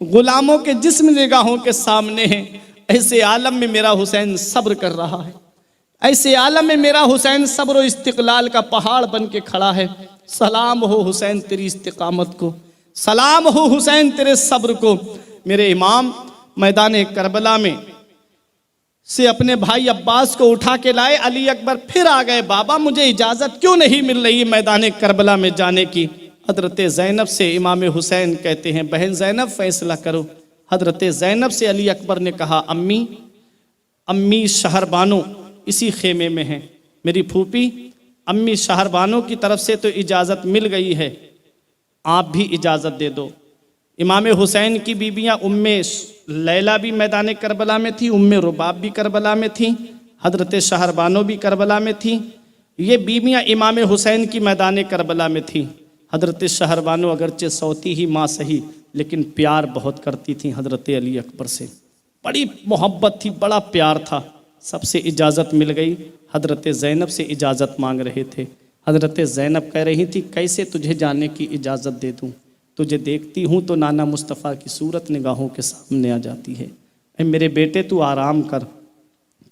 गुलामों के जिस्म निगाहों के सामने है। ऐसे आलम में मेरा हुसैन सब्र कर रहा है, ऐसे आलम में मेरा हुसैन सब्र और इस्तिकलाल का पहाड़ बन के खड़ा है। सलाम हो हुसैन तेरी इस्तिकामत को, सलाम हो हुसैन तेरे सब्र को। मेरे इमाम मैदान करबला में से अपने भाई अब्बास को उठा के लाए। अली अकबर फिर आ गए, बाबा मुझे इजाज़त क्यों नहीं मिल रही मैदान करबला में जाने की। हजरत ज़ैनब से इमाम हुसैन कहते हैं, बहन ज़ैनब फैसला करो। हजरत ज़ैनब से अली अकबर ने कहा, अम्मी शहरबानो इसी खेमे में हैं, मेरी फूफी अम्मी शहरबानो की तरफ से तो इजाज़त मिल गई है, आप भी इजाज़त दे दो। इमाम हुसैन की बीबियाँ उम्मे लैला भी मैदान करबला में थी, उम्मे रुबाब भी करबला में थी, हजरत शहरबानो भी करबला में थी। ये बीबियाँ इमाम हुसैन की मैदान करबला में थी। हजरत शहरबानो अगरचे सौती ही माँ सही, लेकिन प्यार बहुत करती थी हजरत अली अकबर से, बड़ी मोहब्बत थी, बड़ा प्यार था। सबसे इजाज़त मिल गई, हजरत ज़ैनब से इजाज़त मांग रहे थे। हजरत ज़ैनब कह रही थी, कैसे तुझे जाने की इजाज़त दे दूँ, तुझे देखती हूँ तो नाना मुस्तफ़ा की सूरत निगाहों के सामने आ जाती है। ऐ मेरे बेटे तू आराम कर।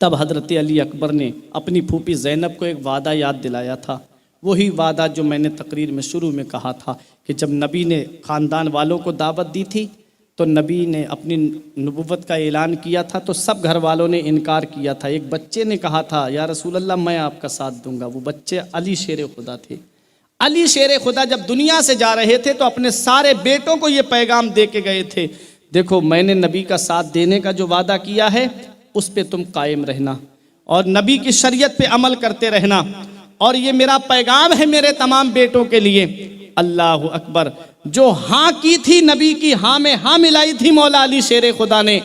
तब हजरत अली अकबर ने अपनी फूफी ज़ैनब को एक वादा याद दिलाया था, वही वादा जो मैंने तकरीर में शुरू में कहा था कि जब नबी ने ख़ानदान वालों को दावत दी थी तो नबी ने अपनी नबुव्वत का ऐलान किया था, तो सब घर वालों ने इनकार किया था। एक बच्चे ने कहा था, या रसूल अल्लाह मैं आपका साथ दूंगा। वो बच्चे अली शेर खुदा थे। अली शेर खुदा जब दुनिया से जा रहे थे तो अपने सारे बेटों को ये पैगाम दे के गए थे, देखो मैंने नबी का साथ देने का जो वादा किया है उस पे तुम कायम रहना और नबी की शरीयत पे अमल करते रहना, और ये मेरा पैगाम है मेरे तमाम बेटों के लिए। अल्लाह अकबर, जो हाँ की थी नबी की हाँ में हाँ मिलाई थी मौला अली शेर खुदा ने।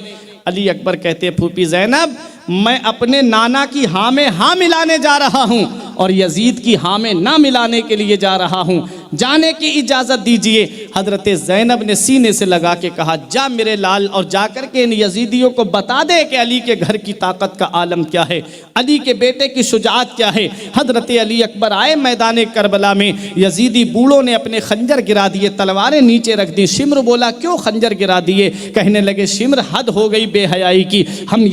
अली अकबर कहते हैं, फूफी ज़ैनब मैं अपने नाना की हाँ में हाँ मिलाने जा रहा हूँ और यजीद की हाँ में ना मिलाने के लिए जा रहा हूँ, जाने की इजाज़त दीजिए। हजरत ज़ैनब ने सीने से लगा के कहा, जा मेरे लाल और जाकर के इन यजीदियों को बता दे कि अली के घर की ताकत का आलम क्या है, अली के बेटे की शुजाअत क्या है। हजरत अली अकबर आए मैदान करबला में, यजीदी बूढ़ों ने अपने खंजर गिरा दिए, तलवारें नीचे रख दी। शिम्र बोला, क्यों खंजर गिरा दिए? कहने लगे, शिम्र हद हो गई बेहयाई की, हम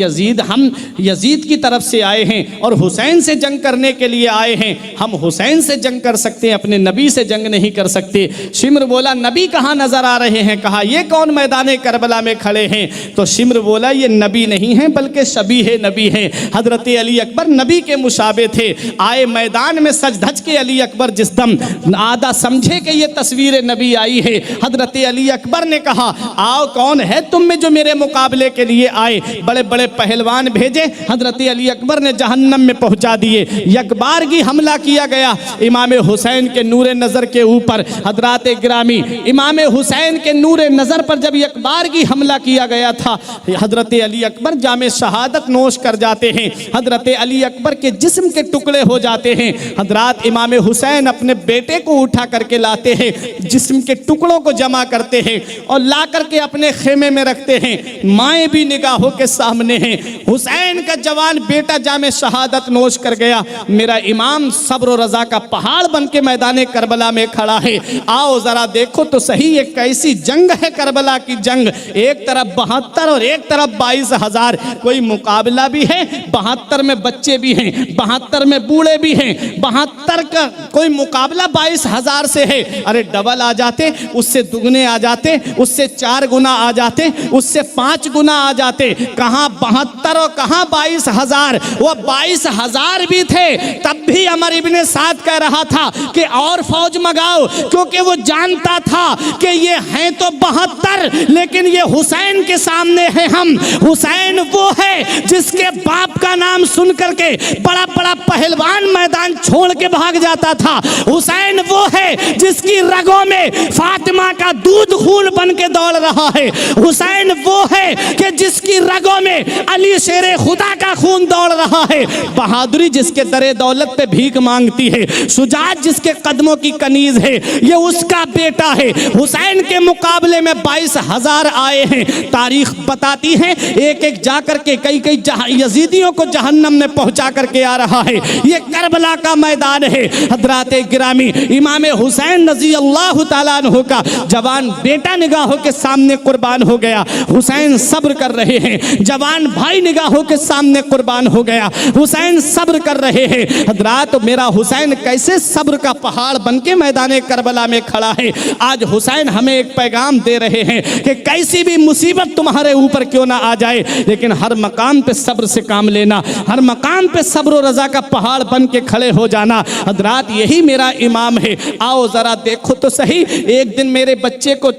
यजीद की तरफ से आए हैं और हुसैन से जंग करने के लिए आए हैं, हम हुसैन से जंग कर सकते हैं, अपने नबी से जंग नहीं कर सकते। शिम्र बोला, नबी कहाँ नजर आ रहे हैं? कहा, ये कौन मैदान करबला में खड़े हैं? तो शिम्र बोला, ये नबी नहीं है बल्कि शबीह नबी हैं। हजरत अली अकबर नबी के मुशाबे थे। आए मैदान में सज धज के अली अकबर जिस दम आधा समझे कि ये तस्वीर नबी आई है, हजरत अली अकबर ने कहा, आओ कौन है तुम में जो मेरे मुकाबले के लिए आए? बड़े बड़े पहलवान भेजे, हजरत अली अकबर ने जहन्नम में पहुंचा दिए। यकबारगी हमला किया गया इमाम हुसैन के नूरे नज़र के ऊपर। हजरात गिरामी, इमाम हुसैन के नूरे नज़र पर जब यकबारगी हमला किया गया था, हजरत अली अकबर जामे शहादत नोश कर जाते हैं, हजरत अली अकबर के जिस्म के टुकड़े हो जाते हैं। हजरात इमाम हुसैन अपने बेटे को उठा करके लाते हैं, जिस्म के टुकड़ों को जमा करते हैं और ला करके अपने खेमे में रखते हैं। माएँ भी निगाहों के सामने हैं। हुसैन का जवान बेटा जामे शहादत नोश कर गया। मेरा इमाम सब्र और रजा का पहाड़ बन के मैदान करबला में खड़ा है। आओ जरा देखो तो सही ये कैसी जंग है करबला की जंग। एक तरफ 72 और एक तरफ 22,000। कोई मुकाबला भी है, 72 में बच्चे भी हैं, 72 में बूढ़े भी हैं। 72 का कोई मुकाबला 22,000 से है। अरे डबल आ जाते, उससे दुगने आ जाते, उससे 4 गुना आ जाते, उससे 5 गुना आ जाते। कहाँ 72 और कहाँ 22,000। वो 22,000 भी थे तब भी अमर इब्ने साद कह रहा था कि और फौज डगमगाओ, क्योंकि वो जानता था कि ये हैं तो 72 लेकिन ये हुसैन के सामने है हम। हुसैन वो है जिसके बाप का नाम सुन करके बड़ा बड़ा पहलवान मैदान छोड़ के भाग जाता था। हुसैन वो है जिसकी रगों में फातिमा का दूध खून बन के दौड़ रहा है। हुसैन वो है कि जिसकी रगों में अली शेरे खुदा का खून दौड़ रहा है। बहादुरी जिसके दरे दौलत पे भीख मांगती है, शुजाअत जिसके कदमों की कनीज है, ये उसका बेटा है। हुसैन के मुकाबले में 22,000 आए हैं। तारीख बताती है एक एक जाकर के कई कई यजीदियों को जहन्नम में पहुंचा करके आ रहा है। ये करबला का मैदान है। हजरात गिरामी, इमाम हुसैन रजी अल्लाह तआला अन्हु का जवान बेटा निगाहों के सामने कुर्बान हो गया। हुसैन सब्र कर रहे हैं। जवान भाई निगाहों के सामने कुर्बान हो गया। हुसैन सब्र कर रहे हैं। हजरात, मेरा हुसैन कैसे सब्र का पहाड़ बन के मैदान करबला में खड़ा है। आज हुसैन हमें एक पैगाम दे रहे हैं कि कैसी भी मुसीबत तुम्हारे ऊपर क्यों ना आ जाए, लेकिन हर मकाम पे सब्र से काम लेना, हर मकाम पे सब्र और रजा का पहाड़ बन के खड़े हो जाना। हजरात, यही मेरा इमाम है। आओ जरा देखो तो सही, एक दिन मेरे बच्चे को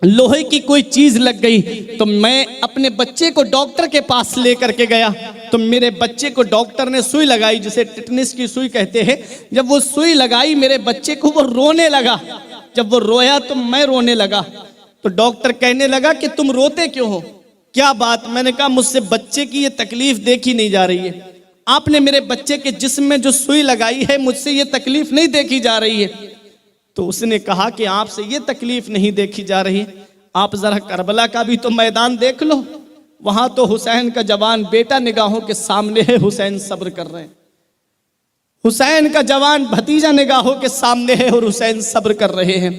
लोहे की कोई चीज लग गई तो मैं अपने बच्चे को डॉक्टर के पास लेकर के गया। तो मेरे बच्चे को डॉक्टर ने सुई लगाई, जिसे टिटनिस की सुई कहते हैं। जब वो सुई लगाई मेरे बच्चे को, वो रोने लगा। जब वो रोया तो मैं रोने लगा। तो डॉक्टर कहने लगा कि तुम रोते क्यों हो, क्या बात? मैंने कहा मुझसे बच्चे की ये तकलीफ देखी नहीं जा रही है। आपने मेरे बच्चे के जिस्म में जो सुई लगाई है, मुझसे ये तकलीफ नहीं देखी जा रही है। तो उसने कहा कि आपसे ये तकलीफ नहीं देखी जा रही, आप जरा करबला का भी तो मैदान देख लो। वहां तो हुसैन का जवान बेटा निगाहों के सामने है, हुसैन सब्र कर रहे हैं। हुसैन का जवान भतीजा निगाहों के सामने है और हुसैन सब्र कर रहे हैं।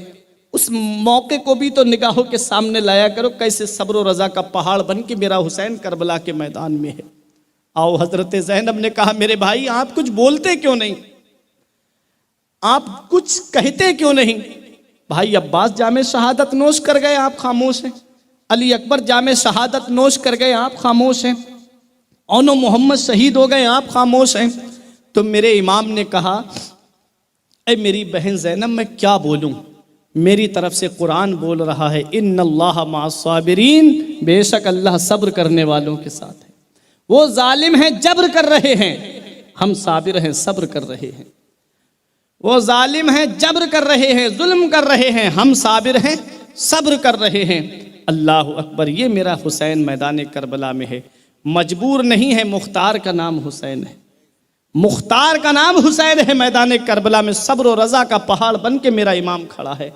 उस मौके को भी तो निगाहों के सामने लाया करो, कैसे सब्र और रजा का पहाड़ बन के मेरा हुसैन करबला के मैदान में है। आओ, हजरत ज़ैनब ने कहा मेरे भाई आप कुछ बोलते क्यों नहीं, आप कुछ कहते क्यों नहीं? भाई अब्बास जामे शहादत नोश कर गए, आप खामोश हैं। अली अकबर जामे शहादत नोश कर गए, आप खामोश हैं। औनो मोहम्मद शहीद हो गए, आप खामोश हैं। तो मेरे इमाम ने कहा, ऐ मेरी बहन ज़ैनब मैं क्या बोलूं, मेरी तरफ से कुरान बोल रहा है इन्नल्लाह मअस्साबिरीन, बेशक अल्लाह सब्र करने वालों के साथ है। वो जालिम हैं, जब्र कर रहे हैं, हम साबिर हैं, सब्र कर रहे हैं। वो जालिम हैं, जब्र कर रहे हैं, जुल्म कर रहे हैं, हम साबिर हैं, सब्र कर रहे हैं। अल्लाह अकबर, ये मेरा हुसैन मैदान करबला में है। मजबूर नहीं है, मुख्तार का नाम हुसैन है, मुख्तार का नाम हुसैन है। मैदान करबला में सब्र और रजा का पहाड़ बन के मेरा इमाम खड़ा है।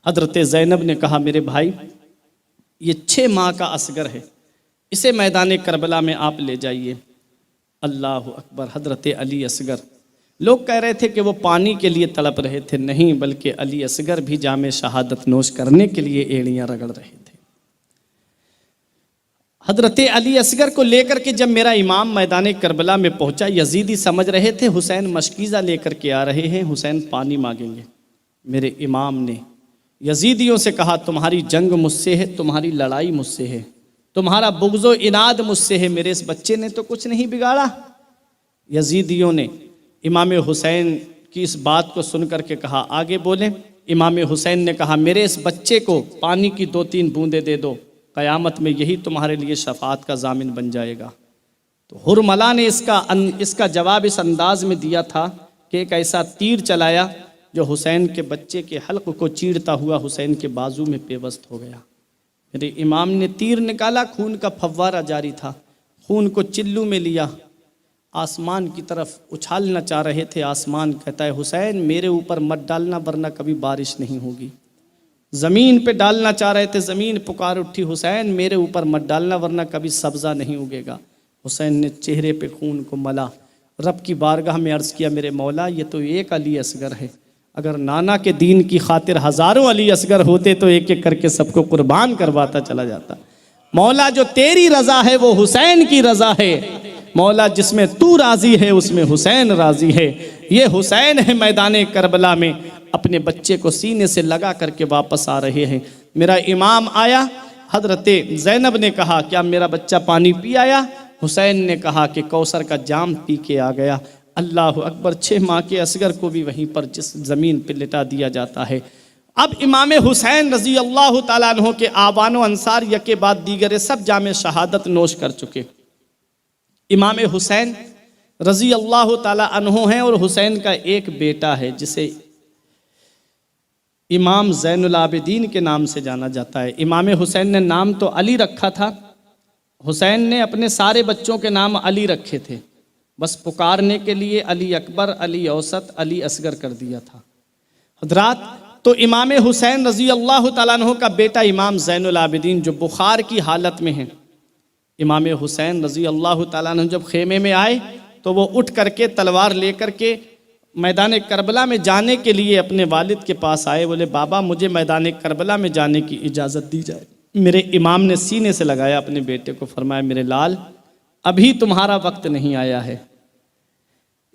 हजरत ज़ैनब ने कहा मेरे भाई ये 6 माह का असगर है, इसे मैदान करबला में आप ले जाइए। अल्लाह अकबर, हजरत अली असगर, लोग कह रहे थे कि वो पानी के लिए तड़प रहे थे, नहीं बल्कि अली असगर भी जामे शहादत नोश करने के लिए एड़ियाँ रगड़ रहे थे। हजरत अली असगर को लेकर के जब मेरा इमाम मैदान करबला में पहुंचा, यजीदी समझ रहे थे हुसैन मशकीज़ा लेकर के आ रहे हैं, हुसैन पानी मांगेंगे। मेरे इमाम ने यजीदियों से कहा तुम्हारी जंग मुझसे है, तुम्हारी लड़ाई मुझसे है, तुम्हारा बुग़्ज़ो इनाद मुझसे है, मेरे इस बच्चे ने तो कुछ नहीं बिगाड़ा। यजीदियों ने इमाम हुसैन की इस बात को सुनकर के कहा आगे बोलें। इमाम हुसैन ने कहा मेरे इस बच्चे को पानी की 2-3 बूंदें दे दो, क़यामत में यही तुम्हारे लिए शफ़ाअत का ज़ामिन बन जाएगा। तो हुरमला ने इसका जवाब इस अंदाज में दिया था कि एक ऐसा तीर चलाया जो हुसैन के बच्चे के हल्क़ को चीरता हुआ हुसैन के बाजू में पेवस्त हो गया। मेरे इमाम ने तीर निकाला, खून का फव्वारा जारी था, खून को चिल्लू में लिया, आसमान की तरफ उछालना चाह रहे थे। आसमान कहता है हुसैन मेरे ऊपर मत डालना वरना कभी बारिश नहीं होगी। ज़मीन पे डालना चाह रहे थे, ज़मीन पुकार उठी हुसैन मेरे ऊपर मत डालना वरना कभी सब्ज़ा नहीं उगेगा। हुसैन ने चेहरे पे खून को मला, रब की बारगाह में अर्ज़ किया मेरे मौला ये तो एक अली असगर है, अगर नाना के दीन की खातिर हज़ारों अली असगर होते तो एक एक करके सबको कुर्बान करवाता चला जाता। मौला जो तेरी रज़ा है वो हुसैन की रज़ा है, मौला जिसमें तू राज़ी है उसमें हुसैन राज़ी है। ये हुसैन है मैदान करबला में अपने बच्चे को सीने से लगा करके वापस आ रहे हैं। मेरा इमाम आया, हज़रत ज़ैनब ने कहा क्या मेरा बच्चा पानी पी आया? हुसैन ने कहा कि कौसर का जाम पी के आ गया। अल्लाह अकबर, 6 माह के असगर को भी वहीं पर जिस ज़मीन पर लिटा दिया जाता है। अब इमाम हुसैन रज़ी अल्लाह ताला अन्हो के आवानो अंसार यके बाद दीगरे सब जामे शहादत नोश कर चुके। इमाम हुसैन रज़ी अल्लाह ताला अन्हो हैं और हुसैन का एक बेटा है जिसे इमाम ज़ैनुल आबिदीन के नाम से जाना जाता है। इमाम हुसैन ने नाम तो अली रखा था, हुसैन ने अपने सारे बच्चों के नाम अली रखे थे, बस पुकारने के लिए अली अकबर, अली औसत, अली असगर कर दिया था। हज़रात, तो इमाम हुसैन रज़ी अल्लाह ताला अन्हो का बेटा इमाम ज़ैनुल आबिदीन जो बुखार की हालत में है, इमाम हुसैन रज़ी अल्लाह ताला अन्हो जब खेमे में आए तो वो उठ करके तलवार लेकर के मैदान करबला में जाने के लिए अपने वालिद के पास आए। बोले, बाबा मुझे मैदान करबला में जाने की इजाज़त दी जाए। मेरे इमाम ने सीने से लगाया अपने बेटे को, फरमाया, मेरे लाल अभी तुम्हारा वक्त नहीं आया है।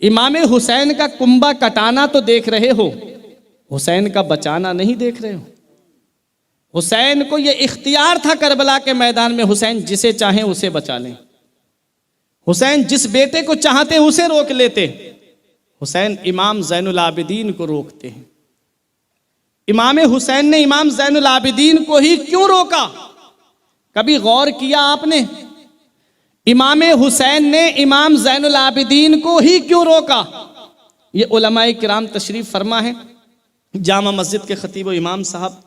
इमाम हुसैन का कुंबा कटाना तो देख रहे हो, हुसैन का बचाना नहीं देख रहे हो। हुसैन को ये इख्तियार था करबला के मैदान में, हुसैन जिसे चाहें उसे बचा लें, हुसैन जिस बेटे को चाहते उसे रोक लेते। हुसैन इमाम ज़ैनुल आबिदीन को रोकते हैं। इमाम हुसैन ने इमाम ज़ैनुल आबिदीन को ही क्यों रोका? कभी गौर किया आपने? इमाम हुसैन ने इमाम ज़ैनुल आबिदीन को ही क्यों रोका? ये उलमाए किराम तशरीफ़ फरमा है, जामा मस्जिद के खतीब व इमाम साहब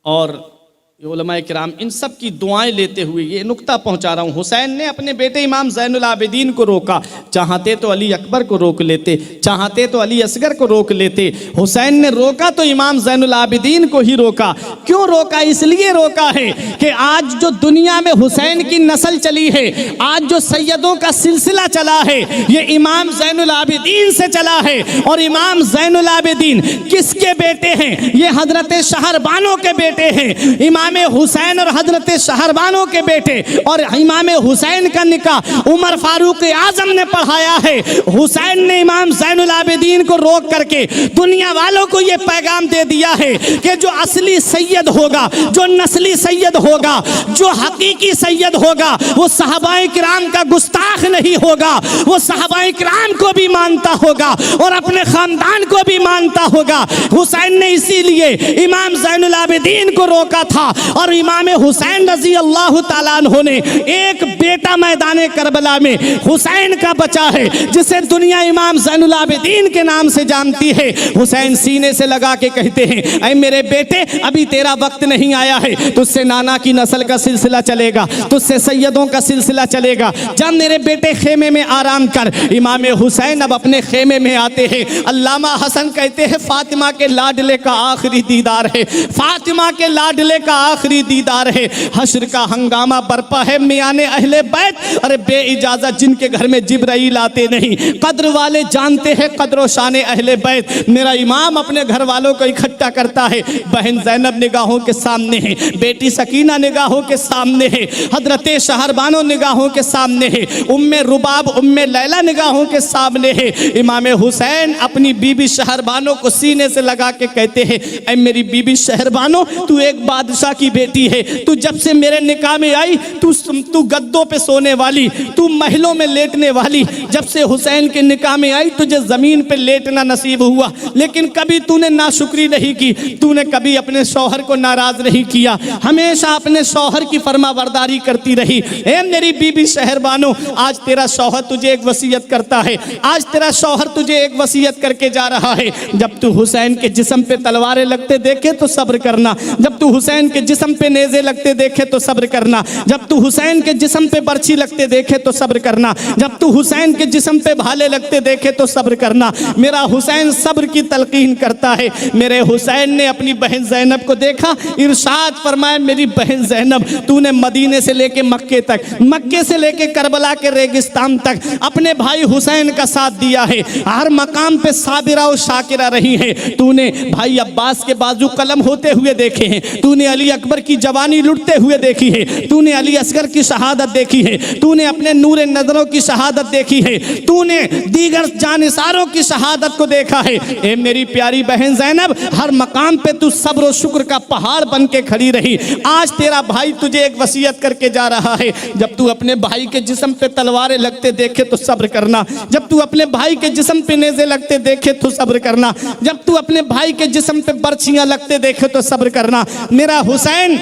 और उलमाए किराम इन सब की दुआएं लेते हुए ये नुक्ता पहुंचा रहा हूँ। हुसैन ने अपने बेटे इमाम ज़ैनुल आबिदीन को रोका, चाहते तो अली अकबर को रोक लेते, चाहते तो अली असगर को रोक लेते। हुसैन ने रोका तो इमाम ज़ैनुल आबिदीन को ही रोका। क्यों रोका? इसलिए रोका है कि आज जो दुनिया में हुसैन की नस्ल चली है, आज जो सैयदों का सिलसिला चला है, ये इमाम ज़ैनुल आबिदीन से चला है। और इमाम ज़ैनुल आबिदीन किसके बेटे हैं? ये हजरत शहरबानों के बेटे हैं। इमाम हुसैन और हजरत शहरबानों के बेटे, और इमाम हुसैन का निकाह उमर फारूक आजम ने पढ़ाया है। हुसैन ने इमाम ज़ैनुल आबिदीन को रोक करके दुनिया वालों को यह पैगाम दे दिया है कि जो असली सैयद होगा, जो नस्ली सैयद होगा, जो हकीकी सैयद होगा, वो सहाबाए किराम का गुस्ताख नहीं होगा, वो सहाबाए किराम को भी मानता होगा और अपने खानदान को भी मानता होगा। हुसैन ने इसीलिए इमाम ज़ैनुल आबिदीन को रोका था। और इमाम हुसैन रज़ी अल्लाह ताला अन्हो ने एक बेटा मैदान करबला में हुसैन का बचा है, जिसे दुनिया इमाम ज़ैनुल आबिदीन के नाम से जानती है। हुसैन सीने से लगा के कहते हैं, ऐ मेरे बेटे, अभी तेरा वक्त नहीं आया है, तुझसे नाना की नस्ल का सिलसिला चलेगा, तुझसे सैयदों का सिलसिला चलेगा। जब मेरे बेटे खेमे में आराम कर। इमाम हुसैन अब अपने खेमे में आते हैं। अल्लामा हसन कहते हैं, फातिमा के लाडले का आखिरी दीदार है, फातिमा के लाडले का आखिरी दीदार है। हश्र का हंगामा बरपा है, मियाने अहले बैत, अरे बे इजाजत जिनके घर में जिब्राइल आते नहीं। कद्र वाले जानते हैं कद्र शान अहले बैत। मेरा इमाम अपने घर वालों को इकट्ठा करता है। बहन ज़ैनब निगाहों के सामने है, बेटी सकीना निगाहों के सामने है, हजरत शहरबानो निगाहों के सामने है, उम्मे रुबाब, उम्मे लैला निगाहों के सामने है। इमाम हुसैन अपनी बीबी शहरबानो को सीने से लगा के कहते हैं, ऐ मेरी बीबी शहरबानो, तू एक बादशाह की बेटी है, तू जब से मेरे निकाह में आई, तू गद्दों पे सोने वाली, तू महलों में लेटने वाली। जब से हुसैन के निकाह में आई, तुझे जमीन पे लेटना नसीब हुआ, लेकिन कभी तूने नाशुक्री नहीं की, तूने कभी अपने शौहर को नाराज नहीं किया, हमेशा अपने शौहर की फरमाबरदारी करती रही। ए मेरी बीबी शहरबानो, आज तेरा शौहर तुझे एक वसीयत करता है, आज तेरा शौहर तुझे एक वसीयत करके जा रहा है। जब तू हुसैन के जिस्म पे तलवारें लगते देखे तो सब्र करना, जब तू हुसैन के जिस्म पे नेज़े लगते देखे तो सब्र करना, जब तू हुसैन के जिस्म पे बर्छी लगते देखे तो सब्र करना, जब तू हुसैन के जिस्म पे भाले लगते देखे तो सब्र करना। मेरा हुसैन सब्र की तलकीन करता है। मेरे हुसैन ने अपनी बहन ज़ैनब को देखा, इरशाद फरमाया, मेरी बहन ज़ैनब, तूने मदीने से लेके मक्के तक, मक्के से लेके करबला के रेगिस्तान तक अपने भाई हुसैन का साथ दिया है, हर मकाम पे साबिरा और शाकिरा रही है। तूने भाई अब्बास के बाजू कलम होते हुए देखे हैं, तूने अली अकबर की जवानी लुटते हुए देखी है, तूने अली असगर की शहादत देखी है, तूने अपने नूर नजरों की शहादत देखी है, तूने दीगर जानिसारों की शहादत को देखा है। ए मेरी प्यारी बहन ज़ैनब, हर मकाम पे तू सब्र और शुक्र का पहाड़ बन के खड़ी रही। आज तेरा भाई तुझे एक वसीयत करके जा रहा है, जब तू अपने भाई के जिस्म पे तलवारें लगते देखे तो सब्र करना, जब तू अपने भाई के जिस्म पे नेज़े लगते देखे तो सब्र करना, जब तू अपने भाई के जिस्म पे बर्छियां लगते देखे तो सब्र करना। मेरा हुसैन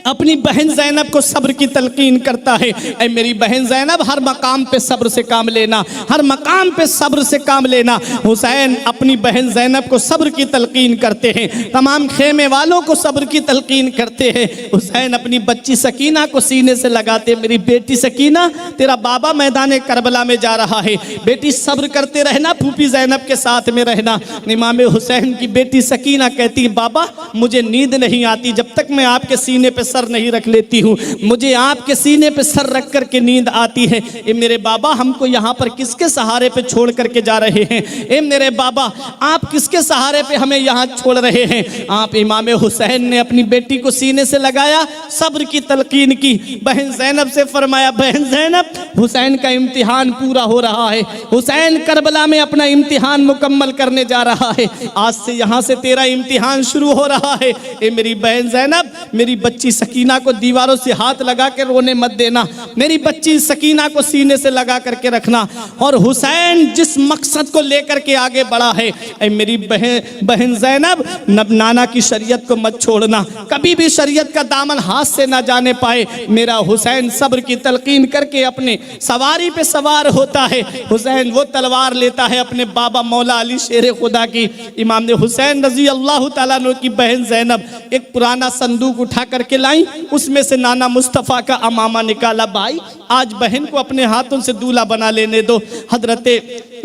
अपनी बहन ज़ैनब को सब्र की तलकीन करता है। ऐ मेरी बहन ज़ैनब, हर मकाम पे सब्र से काम लेना, हर मकाम पे सब्र से काम लेना। हुसैन अपनी बहन ज़ैनब को सब्र की तलकीन करते हैं, तमाम खेमे वालों को सब्र की तलकीन करते हैं। हुसैन अपनी बच्ची सकीना को सीने से लगाते, मेरी बेटी सकीना, तेरा बाबा मैदान करबला में जा रहा है, बेटी सब्र करते रहना, फूफी ज़ैनब के साथ में रहना। इमाम हुसैन की बेटी सकीना कहती है, बाबा मुझे नींद नहीं आती जब तक मैं आपके सीने पे सर नहीं रख लेती हूँ, मुझे आपके सीने पे सर रख करके नींद आती है। ए मेरे बाबा, हमको यहाँ पर किसके सहारे पे छोड़ करके जा रहे हैं? ए मेरे बाबा, आप किसके सहारे पे हमें यहाँ छोड़ रहे हैं? आप इमाम हुसैन ने अपनी बेटी को सीने से लगाया, सब्र की तलकीन की। बहन ज़ैनब से फरमाया, बहन ज़ैनब, हुसैन का इम्तिहान पूरा हो रहा है, हुसैन करबला में अपना इम्तिहान मुकम्मल करने जा रहा है, आज से यहाँ से तेरा इम्तिहान शुरू हो रहा है। ए मेरी बहन ज़ैनब, मेरी बच्ची सकीना को दीवारों से हाथ लगा के रोने मत देना, मेरी बच्ची सकीना को सीने से लगा करके रखना। और हुसैन जिस मकसद को लेकर के आगे बढ़ा है, ऐ मेरी बहन ज़ैनब, नाना की शरीयत को मत छोड़ना, कभी भी शरीयत का दामन हाथ से ना जाने पाए। मेरा हुसैन सब्र की तलकीन करके अपने सवारी पे सवार होता है। हुसैन वो तलवार लेता है अपने बाबा मौला अली शेर खुदा की। इमाम हुसैन रजी अल्लाह तआला अन्हु की बहन ज़ैनब एक पुराना संदूक उठा करके लाई, उसमें से नाना मुस्तफ़ा का अमामा निकाला। भाई, आज बहन को अपने हाथों से दूल्हा बना लेने दो। हजरत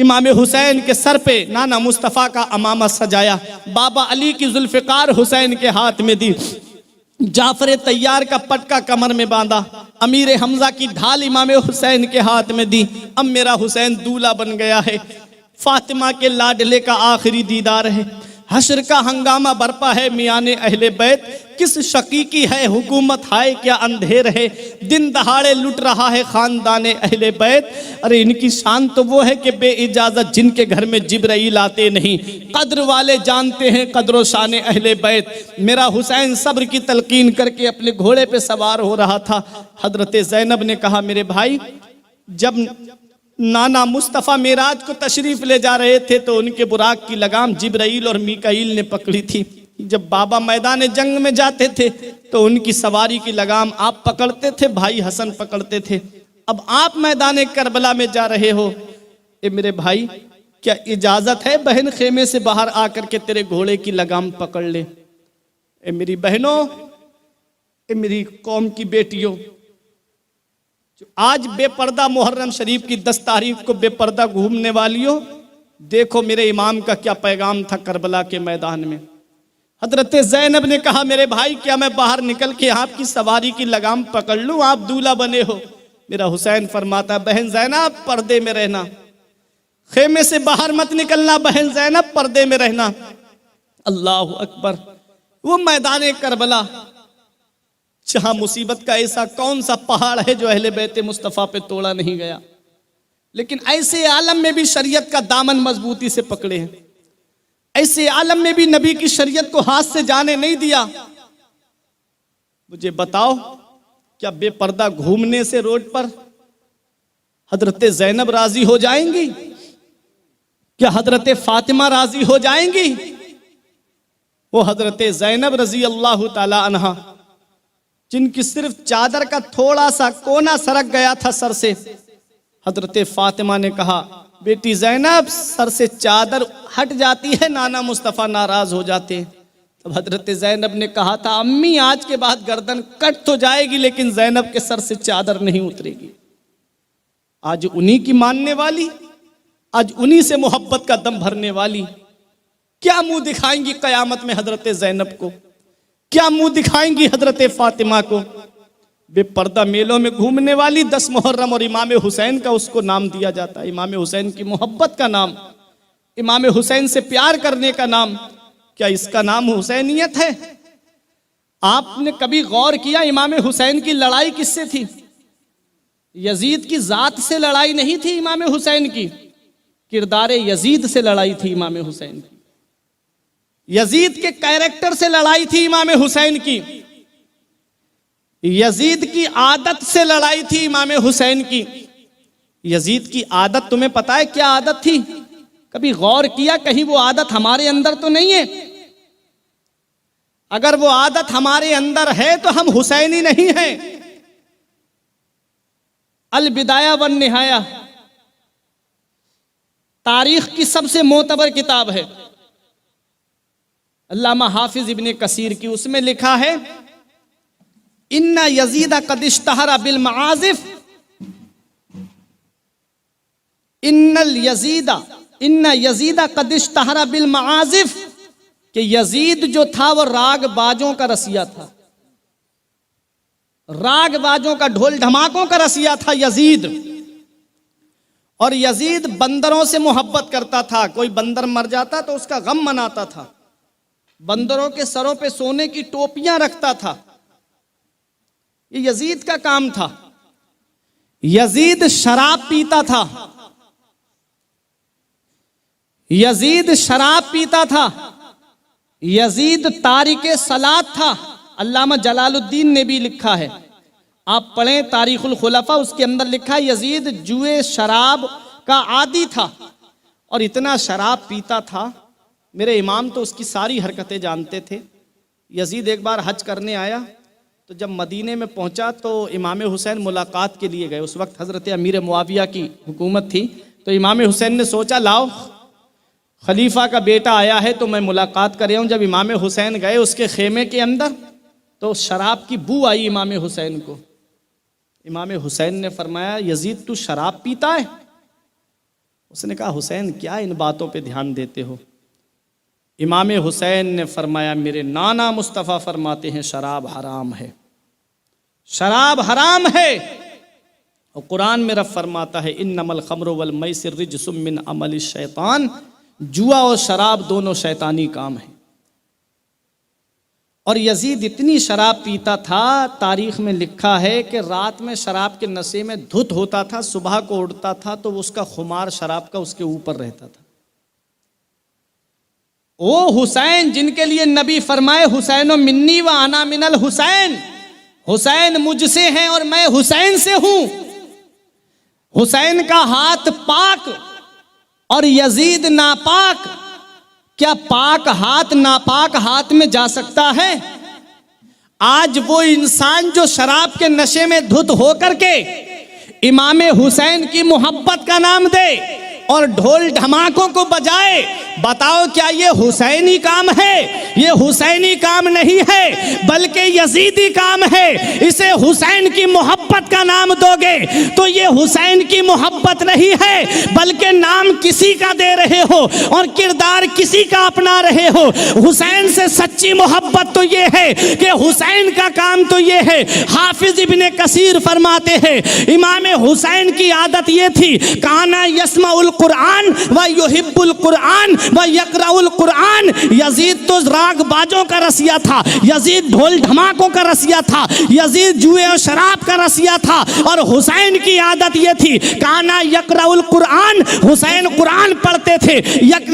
इमाम हुसैन के सर पे नाना मुस्तफ़ा का अमामा सजाया, बाबा अली की जुल्फ़िकार हुसैन के हाथ में दी, जाफर तैयार का पटका कमर में बांधा, अमीर हमजा की ढाल इमाम हुसैन के हाथ में दी। अब मेरा हुसैन दूल्हा बन गया है, फातिमा के लाडले का आखिरी दीदार है। हश्र का हंगामा बरपा है मियाने अहले बैत, किस शकी की है हुकूमत, हाय क्या अंधेर है, दिन दहाड़े लुट रहा है खानदाने अहले बैत। अरे इनकी शान तो वो है कि बे इजाज़त जिनके घर में जिब्राइल आते नहीं, कद्र वाले जानते हैं कद्र शान अहले बैत। मेरा हुसैन सब्र की तलकीन करके अपने घोड़े पे सवार हो रहा था। हजरत ज़ैनब ने कहा, मेरे भाई, जब नाना मुस्तफ़ा मेराज को तशरीफ़ ले जा रहे थे तो उनके बुराक की लगाम जिब्राइल और मीकाईल ने पकड़ी थी। जब बाबा मैदान जंग में जाते थे तो उनकी सवारी की लगाम आप पकड़ते थे, भाई हसन पकड़ते थे। अब आप मैदान करबला में जा रहे हो, ए मेरे भाई, क्या इजाज़त है बहन खेमे से बाहर आकर के तेरे घोड़े की लगाम पकड़ ले? ए मेरी बहनों, ए मेरी कौम की बेटियों, आज बेपर्दा मुहर्रम शरीफ की 10 तारीख को बेपर्दा घूमने वालियों, देखो मेरे इमाम का क्या पैगाम था करबला के मैदान में। हजरत ज़ैनब ने कहा, मेरे भाई, क्या मैं बाहर निकल के आपकी सवारी की लगाम पकड़ लूं? आप दूल्हा बने हो। मेरा हुसैन फरमाता, बहन ज़ैनब, पर्दे में रहना, खेमे से बाहर मत निकलना, बहन ज़ैनब, पर्दे में रहना। अल्लाह अकबर। वो मैदान करबला जहां मुसीबत का ऐसा कौन सा पहाड़ है जो अहले बैत मुस्तफ़ा पे तोड़ा नहीं गया, लेकिन ऐसे आलम में भी शरीयत का दामन मजबूती से पकड़े हैं, ऐसे आलम में भी नबी की शरीयत को हाथ से जाने नहीं दिया। मुझे बताओ, क्या बेपर्दा घूमने से रोड पर हजरत ज़ैनब राजी हो जाएंगी? क्या हजरत फातिमा राजी हो जाएंगी? वो हजरत ज़ैनब रजी अल्लाह तआला अन्हा, जिनकी सिर्फ चादर का थोड़ा सा कोना सरक गया था सर से, हजरत फातिमा ने कहा, बेटी ज़ैनब, सर से चादर हट जाती है, नाना मुस्तफ़ा नाराज हो जाते हैं। तब हजरत ज़ैनब ने कहा था, अम्मी, आज के बाद गर्दन कट तो जाएगी लेकिन ज़ैनब के सर से चादर नहीं उतरेगी। आज उन्हीं की मानने वाली, आज उन्हीं से मोहब्बत का दम भरने वाली, क्या मुंह दिखाएंगी कयामत में हजरत ज़ैनब को? क्या मुंह दिखाएंगी हजरत फातिमा को? बेपर्दा मेलों में घूमने वाली 10 मुहर्रम और इमाम हुसैन का उसको नाम दिया जाता है, इमाम हुसैन की मोहब्बत का नाम, इमाम हुसैन से प्यार करने का नाम। क्या इसका नाम हुसैनियत है? आपने कभी गौर किया इमाम हुसैन की लड़ाई किससे थी? यजीद की जात से लड़ाई नहीं थी इमाम हुसैन की, किरदार यजीद से लड़ाई थी इमाम हुसैन की। यजीद के कैरेक्टर से लड़ाई थी इमाम हुसैन की। यजीद की आदत से लड़ाई थी इमाम हुसैन की। यजीद की आदत तुम्हें पता है क्या आदत थी? कभी गौर किया कहीं वो आदत हमारे अंदर तो नहीं है? अगर वो आदत हमारे अंदर है तो हम हुसैनी नहीं हैं। अल बिदाया वन निहाया तारीख की सबसे मोतबर किताब है अल्लामा हाफिज इब्ने कसीर की। उसमें लिखा है इन्ना यजीदा कद इश्तहरा बिल मआजिफ इन्ना यजीदा कद इश्तहरा बिल मआजिफ कि यजीद जो था वो राग बाजों का रसिया था, राग बाजों का, ढोल ढमाकों का रसिया था यजीद। और यजीद बंदरों से मोहब्बत करता था। कोई बंदर मर जाता तो उसका गम मनाता था। बंदरों के सरों पे सोने की टोपियां रखता था। ये यजीद का काम था। यजीद शराब पीता था। यजीद शराब पीता था। यजीद तारिके सलात था। अल्लामा जलालुद्दीन ने भी लिखा है, आप पढ़ें तारीखुल खुलफा, उसके अंदर लिखा है यजीद जुए शराब का आदी था और इतना शराब पीता था। मेरे इमाम तो उसकी सारी हरकतें जानते थे। यजीद एक बार हज करने आया तो जब मदीने में पहुंचा तो इमाम हुसैन मुलाकात के लिए गए। उस वक्त हज़रत अमीर मुआविया की हुकूमत थी। तो इमाम हुसैन ने सोचा लाओ खलीफा का बेटा आया है तो मैं मुलाकात कर रहा हूँ। जब इमाम हुसैन गए उसके खेमे के अंदर तो शराब की बू आई इमाम हुसैन को। इमाम हुसैन ने फरमाया यजीद तू शराब पीता है? उसने कहा हुसैन क्या इन बातों पे ध्यान देते हो? इमाम हुसैन ने फरमाया मेरे नाना मुस्तफ़ा फरमाते हैं शराब हराम है, शराब हराम है। और कुरान में रब फरमाता है इन्नमल खम्रु वल मैसिर रिज्सुम मिन अमल शैतान, जुआ और शराब दोनों शैतानी काम है। और यजीद इतनी शराब पीता था, तारीख में लिखा है कि रात में शराब के नशे में धुत होता था, सुबह को उठता था तो उसका खुमार शराब का उसके ऊपर रहता था। ओ हुसैन जिनके लिए नबी फरमाए हुसैनो मिन्नी व आना मिनल हुसैन, हुसैन मुझसे हैं और मैं हुसैन से हूं। हुसैन का हाथ पाक और यजीद नापाक। क्या पाक हाथ नापाक हाथ में जा सकता है? आज वो इंसान जो शराब के नशे में धुत होकर के इमाम हुसैन की मोहब्बत का नाम दे और ढोल धमाकों को बजाए, बताओ क्या ये हुसैनी काम है? ये हुसैनी काम नहीं है बल्कि यजीदी काम है। इसे हुसैन की मोहब्बत का नाम दोगे तो ये हुसैन की मोहब्बत नहीं है बल्कि नाम किसी का दे रहे हो और किरदार किसी का अपना रहे हो। हुसैन से सच्ची मोहब्बत तो ये है कि हुसैन का काम तो ये है। हाफिज इब्ने कसीर फरमाते हैं इमाम हुसैन की आदत ये थी काना यस्माउल कुरान व युहिब्बुल कुरान व यक़राउल कुरान। यजीद तो राग बाजों का रसिया था, यजीद ढोल धमाकों का रसिया था, यजीद जुए और शराब का रसिया था। और हुसैन की आदत ये थी काना यक़राउल कुरान, हुसैन कुरान पढ़ते थे,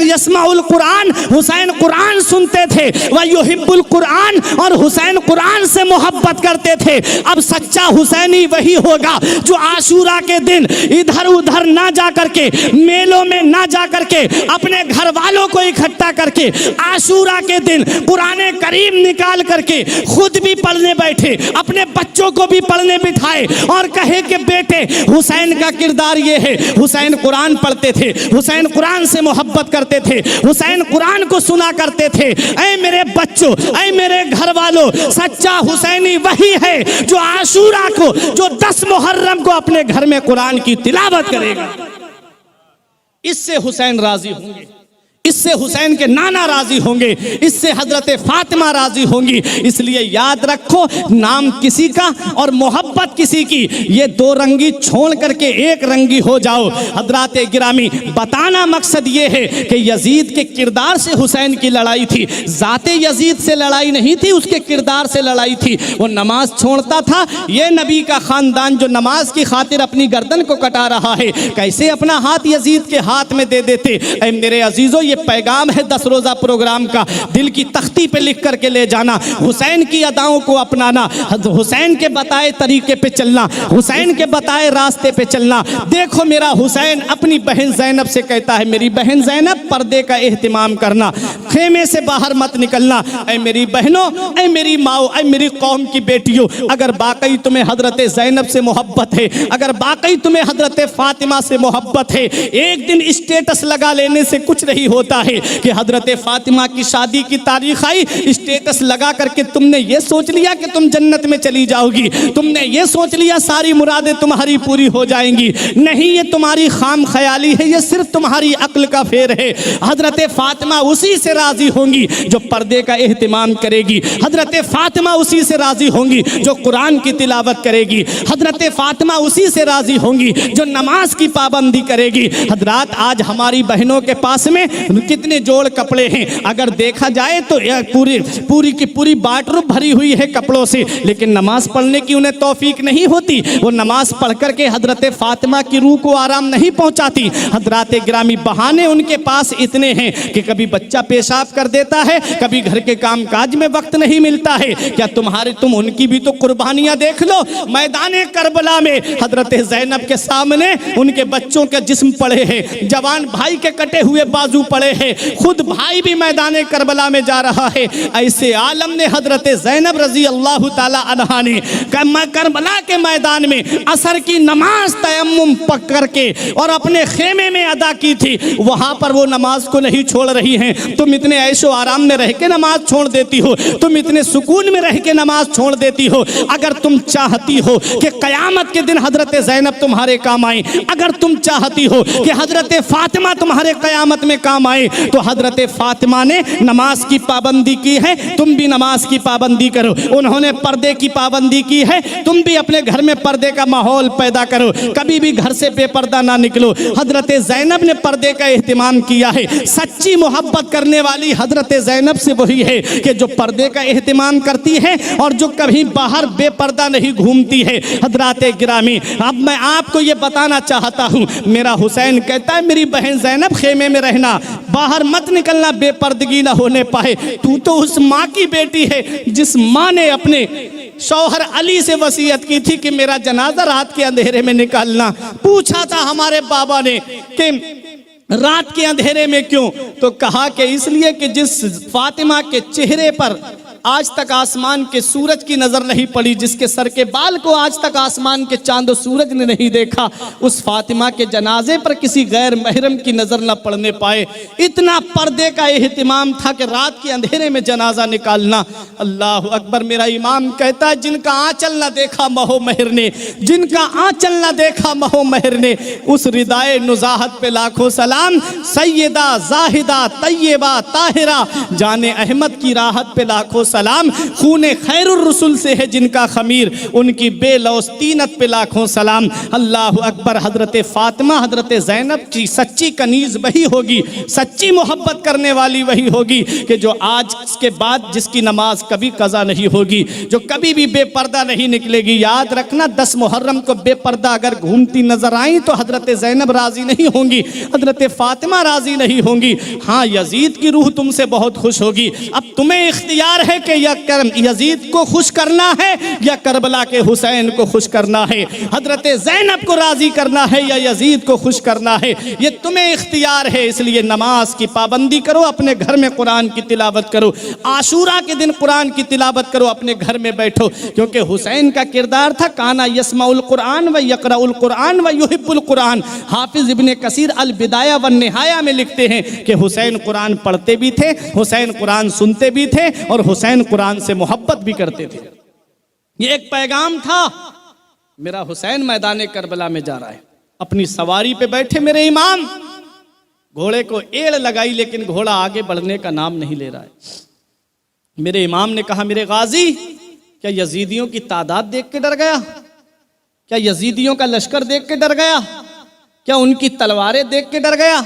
यस्माउल कुरान, हुसैन कुरान सुनते थे, व युहिब्बुल कुरान, और हुसैन कुरान से मोहब्बत करते थे। अब सच्चा हुसैनी वही होगा जो आशूरा के दिन इधर उधर ना जा करके, मेलों में ना जा करके, अपने घर वालों को इकट्ठा करके आशूरा के दिन कुरान करीम निकाल करके खुद भी पढ़ने बैठे, अपने बच्चों को भी पढ़ने बिठाए और कहे कि बेटे हुसैन का किरदार ये है। हुसैन कुरान पढ़ते थे, हुसैन कुरान से मोहब्बत करते थे, हुसैन कुरान को सुना करते थे। ऐ मेरे बच्चों, ऐ मेरे घर वालों, सच्चा हुसैनी वही है जो आशूरा को, जो 10 मुहर्रम को अपने घर में कुरान की तिलावत करेगा। इससे हुसैन राजी होंगे, इससे हुसैन के नाना राजी होंगे, इससे हजरत फातिमा राजी होंगी। इसलिए याद रखो, नाम किसी का और मोहब्बत किसी की, ये दो रंगी छोड़ करके एक रंगी हो जाओ। हजरात गिरामी, बताना मकसद ये है कि यजीद के किरदार से हुसैन की लड़ाई थी, जाते यजीद से लड़ाई नहीं थी, उसके किरदार से लड़ाई थी। वो नमाज छोड़ता था, ये नबी का खानदान जो नमाज की खातिर अपनी गर्दन को कटा रहा है, कैसे अपना हाथ यजीद के हाथ में दे देते। ऐ मेरे अजीजों, ये पैगाम है 10 रोज़ा प्रोग्राम का, दिल की तख्ती पे लिख करके ले जाना। हुसैन की अदाओं को अपनाना, हुसैन के बताए तरीके पे चलना, हुसैन के बताए रास्ते पे चलना। देखो मेरा हुसैन अपनी बहन ज़ैनब से कहता है, मेरी बहन ज़ैनब, पर्दे का एहतिमाम करना, खेमे से बाहर मत निकलना। ऐ मेरी बहनों, ऐ मेरी माओ, ऐ मेरी कौम की बेटियों, अगर वाकई तुम्हें हजरत ज़ैनब से मोहब्बत है, अगर वाकई तुम्हें हजरत फातिमा से मोहब्बत है, एक दिन स्टेटस लगा लेने से कुछ नहीं होता है कि हजरत फातिमा की शादी की तारीख आई, स्टेटस लगा करके तुमने ये सोच लिया कि तुम जन्नत में चली जाओगी, तुमने ये सोच लिया सारी मुरादें तुम्हारी पूरी हो जाएंगी। नहीं, ये तुम्हारी खाम ख्याली है, ये सिर्फ तुम्हारी अक्ल का फेर है। हजरत फातिमा उसी से राजी होंगी जो पर्दे का एहतिमाम करेगी, हजरत फातिमा उसी से राजी होंगी जो कुरान की तिलावत करेगी, हजरत फातिमा उसी से राजी होंगी जो नमाज की पाबंदी करेगी। हजरात, आज हमारी बहनों के पास में कितने जोड़ कपड़े हैं, अगर देखा जाए तो पूरी की पूरी बाटरूम भरी हुई है कपड़ों से, लेकिन नमाज पढ़ने की उन्हें तौफीक नहीं होती। वो नमाज पढ़ करके हजरत फातिमा की रूह को आराम नहीं पहुंचाती। हजरात गिरामी, बहाने उनके पास इतने हैं कि कभी बच्चा पेशाब कर देता है, कभी घर के कामकाज में वक्त नहीं मिलता है। क्या तुम उनकी भी तो कुर्बानियां देख लो। मैदान करबला में हजरत ज़ैनब के सामने उनके बच्चों के जिस्म पड़े हैं, जवान भाई के कटे हुए बाजू पड़े हैं, खुद भाई भी मैदान करबला में जा रहा है। ऐसे आलम ने हजरत ज़ैनब रजी अल्लाह ताला अन्हा ने करबला के मैदान में असर की नमाज तयम्मुम पकड़ के और अपने खेमे में अदा की थी। वहां पर वो नमाज को नहीं छोड़ रही हैं। तुम इतने ऐशो आराम में रह के नमाज छोड़ देती हो, तुम इतने सुकून में रह के नमाज छोड़ देती हो। अगर तुम चाहती हो कि कयामत के दिन हजरत ज़ैनब तुम्हारे काम आए, अगर तुम चाहती हो कि हजरत फातिमा तुम्हारे कयामत में काम आए, तो हजरत फातिमा ने नमाज की पाबंदी की है, तुम भी नमाज की पाबंदी करो। उन्होंने पर्दे की पाबंदी की है, तुम भी अपने घर में पर्दे का माहौल पैदा करो, कभी भी घर से बेपर्दा ना निकलो। हजरत ज़ैनब ने पर्दे का एहतिमाम किया है। सच्ची मोहब्बत करने वाली हजरत ज़ैनब से वही है कि जो पर्दे का एहतिमाम करती है और जो कभी बाहर बेपर्दा नहीं घूमती है। हजरात गिरामी, अब मैं आपको ये बताना चाहता हूँ, मेरा हुसैन कहता है मेरी बहन ज़ैनब खेमे में रहना, बाहर मत निकलना, बेपर्दगी ना होने पाए। तू तो उस माँ की बेटी है जिस माँ ने अपने शौहर अली से वसीयत की थी कि मेरा जनाजा रात के अंधेरे में निकालना। पूछा था हमारे बाबा ने कि रात के अंधेरे में क्यों, तो कहा कि इसलिए कि जिस फातिमा के चेहरे पर आज तक आसमान के सूरज की नजर नहीं पड़ी, जिसके सर के बाल को आज तक आसमान के चांद और सूरज ने नहीं देखा, उस फातिमा के जनाजे पर किसी गैर महरम की नजर न पड़ने पाए। इतना पर्दे का एहतिमाम था कि रात के अंधेरे में जनाजा निकालना। अल्लाह अकबर। मेरा इमाम कहता है जिनका आंचल न देखा महो महर ने, जिनका आंचल न देखा महो महर ने, उस रिदाए नुजाहत पे लाखों सलाम। सैयदा जाहिदा तैयबा ताहिरा जाने अहमद की राहत पे लाखों सलाम। खूने खैरुर रसूल से है जिनका खमीर, उनकी बेलौस तीनत पे लाखों सलाम। अल्लाह अकबर। हजरत फातिमा हजरत ज़ैनब की सच्ची कनीज वही होगी, सच्ची मोहब्बत करने वाली वही होगी कि जो आज के बाद जिसकी नमाज कभी कज़ा नहीं होगी, जो कभी भी बेपर्दा नहीं निकलेगी। याद रखना 10 मुहर्रम को बेपर्दा अगर घूमती नजर आई तो हजरत ज़ैनब राजी नहीं होंगी, हजरत फातिमा राजी नहीं होंगी। हाँ, यजीद की रूह तुमसे बहुत खुश होगी। अब तुम्हें इख्तियार है कि यजीद को खुश करना है या करबला के हुसैन को खुश करना है, हजरत ज़ैनब को राजी करना है या यजीद को खुश करना है, ये तुम्हें इख्तियार है। इसलिए नमाज की पाबंदी करो, अपने घर में कुरान की तिलावत करो, आशूरा के दिन कुरान की तिलावत करो, अपने घर में बैठो। क्योंकि हुसैन का किरदार था काना यस्माउल कुरान व यक़राउल कुरान व युहिब्बुल कुरान। हाफिज इब्ने कसीर अल बिदाया व निहाया में लिखते हैं कि हुसैन कुरान पढ़ते भी थे, हुसैन कुरान सुनते भी थे और हुसैन कुरान से मोहब्बत भी करते थे। ये एक पैगाम था। मेरा हुसैन मैदान करबला में जा रहा है, अपनी सवारी पे बैठे मेरे इमाम, घोड़े को एड़ लगाई लेकिन घोड़ा आगे बढ़ने का नाम नहीं ले रहा है। मेरे इमाम ने कहा, मेरे गाजी, क्या यजीदियों की तादाद देख के डर गया? क्या यजीदियों का लश्कर देख के डर गया? क्या उनकी तलवारें देख के डर गया?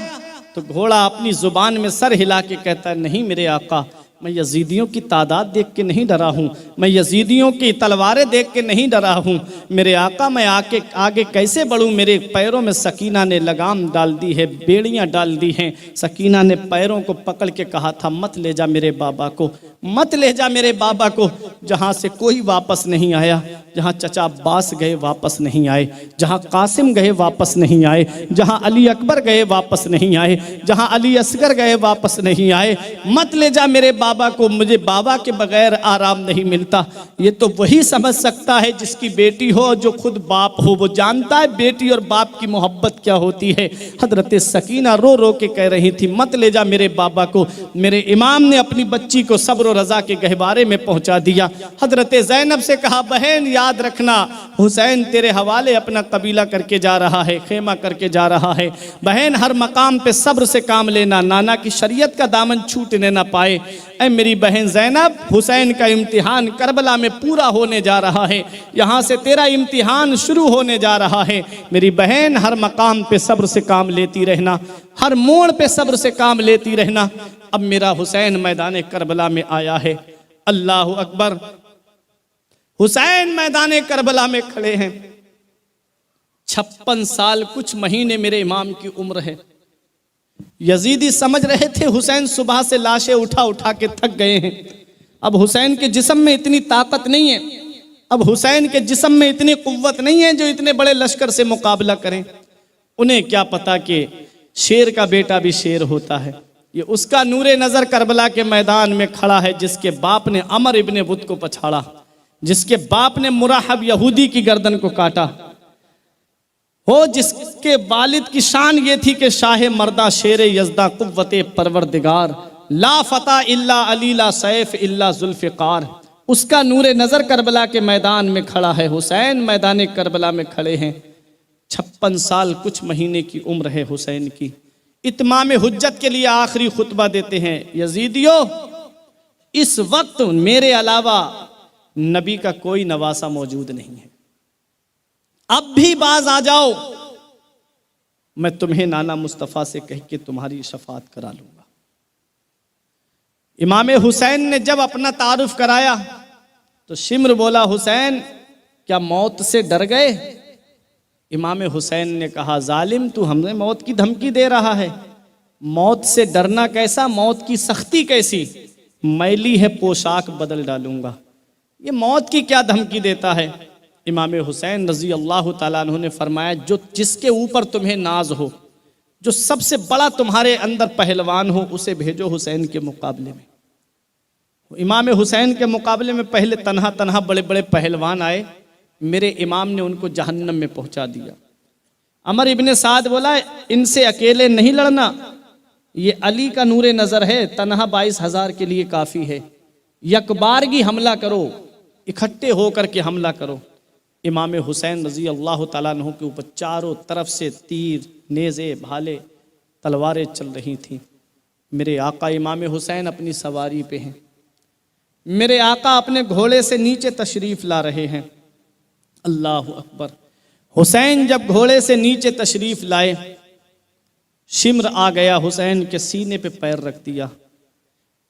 तो घोड़ा अपनी जुबान में सर हिला के कहता है, नहीं मेरे आका, मैं यजीदियों की तादाद देख के नहीं डरा हूँ, मैं यजीदियों की तलवारें देख के नहीं डरा हूँ। मेरे आका, मैं आगे कैसे बढ़ूँ? मेरे पैरों में सकीना ने लगाम डाल दी है, बेड़ियाँ डाल दी हैं। सकीना ने पैरों को पकड़ के कहा था, मत ले जा मेरे बाबा को, मत ले जा मेरे बाबा को। जहाँ से कोई वापस नहीं आया, जहाँ चचा अब्बास गए वापस नहीं आए, जहाँ कासिम गए वापस नहीं आए, जहाँ अली अकबर गए वापस नहीं आए, जहाँ अली असगर गए वापस नहीं आए। मत ले जा मेरे बाबा को, मुझे बाबा के बगैर आराम नहीं मिलता। ये तो वही समझ सकता है जिसकी बेटी हो, जो खुद बाप हो। वो जानता है बेटी और बाप की मोहब्बत क्या होती है। हजरत सकीना रो रो के कह रही थी, मत ले जा मेरे बाबा को। मेरे इमाम ने अपनी बच्ची को सब्र और रजा के गहवारे में पहुंचा दिया। हजरत ज़ैनब से कहा, बहन याद रखना, हुसैन तेरे हवाले अपना कबीला करके जा रहा है, खेमा करके जा रहा है। बहन हर मकाम पे सब्र से काम लेना, नाना की शरीयत का दामन छूटने ना पाए। ऐ मेरी बहन ज़ैनब, हुसैन का इम्तिहान करबला में पूरा होने जा रहा है, यहाँ से तेरा इम्तिहान शुरू होने जा रहा है। मेरी बहन हर मकाम पे सब्र से काम लेती रहना, हर मोड़ पे सब्र से काम लेती रहना। अब मेरा हुसैन मैदान करबला में आया है। अल्लाह अकबर। हुसैन मैदान करबला में खड़े हैं। 56 साल कुछ महीने मेरे इमाम की उम्र है। यजीदी समझ रहे थे हुसैन सुबह से लाशें उठा उठा के थक गए हैं, अब हुसैन के जिस्म में इतनी ताकत नहीं है, अब हुसैन के जिस्म में इतनी कुव्वत नहीं है जो इतने बड़े लश्कर से मुकाबला करें। उन्हें क्या पता कि शेर का बेटा भी शेर होता है। ये उसका नूरे नज़र करबला के मैदान में खड़ा है, जिसके बाप ने अमर इब्ने बुत को पछाड़ा, जिसके बाप ने मुराहब यहूदी की गर्दन को काटा हो, जिसके वालिद की शान ये थी कि शाह मर्दा शेर यज़दा कुव्वते परवरदिगार, ला फता इल्ला अली ला सैफ इल्ला जुल्फ़िकार। उसका नूरे नज़र करबला के मैदान में खड़ा है। हुसैन मैदान करबला में खड़े हैं। 56 साल कुछ महीने की उम्र है हुसैन की। इत्माम हुज्जत के लिए आखिरी खुतबा देते हैं, यजीदियों, इस वक्त मेरे अलावा नबी का कोई नवासा मौजूद नहीं है, अब भी बाज आ जाओ, मैं तुम्हें नाना मुस्तफ़ा से कह के तुम्हारी शफात करा लूंगा। इमाम हुसैन ने जब अपना तारुफ कराया तो शिम्र बोला, हुसैन क्या मौत से डर गए? इमाम हुसैन ने कहा, जालिम तू हमें मौत की धमकी दे रहा है। मौत से डरना कैसा, मौत की सख्ती कैसी, मैली है पोशाक बदल डालूंगा। ये मौत की क्या धमकी देता है? इमाम हुसैन रजी अल्लाह ताला अन्हु ने फरमाया, जो जिसके ऊपर तुम्हें नाज हो, जो सबसे बड़ा तुम्हारे अंदर पहलवान हो, उसे भेजो हुसैन के मुकाबले में। इमाम हुसैन के मुकाबले में पहले तन्हा तन्हा बड़े बड़े पहलवान आए, मेरे इमाम ने उनको जहन्नम में पहुंचा दिया। अमर इब्ने साद बोला, इनसे अकेले नहीं लड़ना, ये अली का नूरे नज़र है, तन्हा 22,000 के लिए काफ़ी है। यकबारगी हमला करो, इकट्ठे होकर के हमला करो। इमाम हुसैन रजी अल्लाह ताला अन्हु के ऊपर चारों तरफ से तीर, नेज़े, भाले, तलवारें चल रही थीं। मेरे आका इमाम हुसैन अपनी सवारी पे हैं। मेरे आका अपने घोड़े से नीचे तशरीफ़ ला रहे हैं। अल्लाह अकबर। हुसैन जब घोड़े से नीचे तशरीफ़ लाए, शिम्र आ गया, हुसैन के सीने पे पैर रख दिया,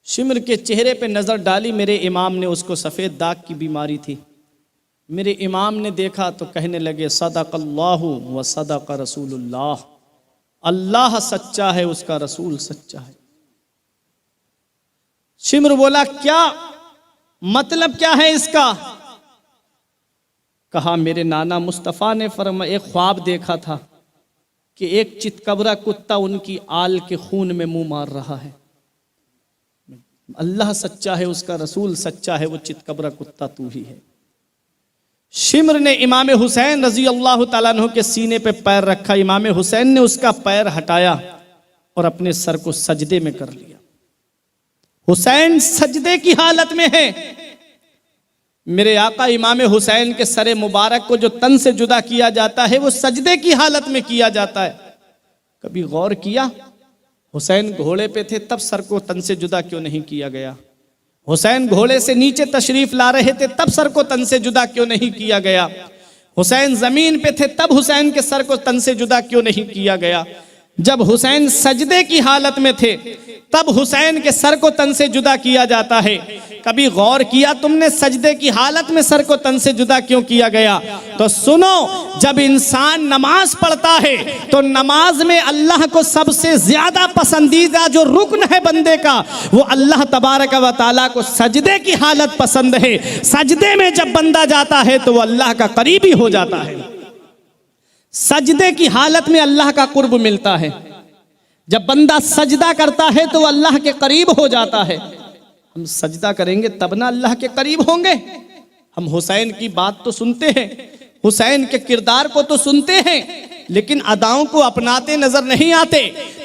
शिम्र के चेहरे पे नज़र डाली। मेरे इमाम ने, उसको सफ़ेद दाग की बीमारी थी। मेरे इमाम ने देखा तो कहने लगे, सदक़ल्लाहु व सदक़ रसूलुल्लाह, अल्लाह सच्चा है, उसका रसूल सच्चा है। शिम्र बोला, क्या मतलब क्या है इसका? कहा, मेरे नाना मुस्तफ़ा ने फरमाया, एक ख्वाब देखा था कि एक चितकबरा कुत्ता उनकी आल के खून में मुंह मार रहा है। अल्लाह सच्चा है, उसका रसूल सच्चा है, वो चितकबरा कुत्ता तू ही है। शिम्र ने इमाम हुसैन रजी अल्लाह ताला अन्हु के सीने पे पैर रखा। इमाम हुसैन ने उसका पैर हटाया और अपने सर को सजदे में कर लिया। हुसैन सजदे की हालत में है। मेरे आका इमाम हुसैन के सरे मुबारक को जो तन से जुदा किया जाता है, वो सजदे की हालत में किया जाता है। कभी गौर किया हुसैन घोड़े पे थे तब सर को तन से जुदा क्यों नहीं किया गया? हुसैन घोड़े से नीचे तशरीफ ला रहे थे तब सर को तन से जुदा क्यों नहीं किया गया? हुसैन जमीन पे थे तब हुसैन के सर को तन से जुदा क्यों नहीं किया गया? जब हुसैन सजदे की हालत में थे तब हुसैन के सर को तन से जुदा किया जाता है। कभी गौर किया तुमने सजदे की हालत में सर को तन से जुदा क्यों किया गया? तो सुनो, जब इंसान नमाज पढ़ता है तो नमाज में अल्लाह को सबसे ज्यादा पसंदीदा जो रुकन है बंदे का, वो अल्लाह तबारक व तआला को सजदे की हालत पसंद है। सजदे में जब बंदा जाता है तो वो अल्लाह का करीबी हो जाता है। सजदे की हालत में अल्लाह का कुर्ब मिलता है। जब बंदा सजदा करता है तो अल्लाह के करीब हो जाता है। हम सजदा करेंगे तब ना अल्लाह के करीब होंगे। हम हुसैन की बात तो सुनते हैं, हुसैन के किरदार को तो सुनते हैं, लेकिन अदाओं को अपनाते नजर नहीं आते।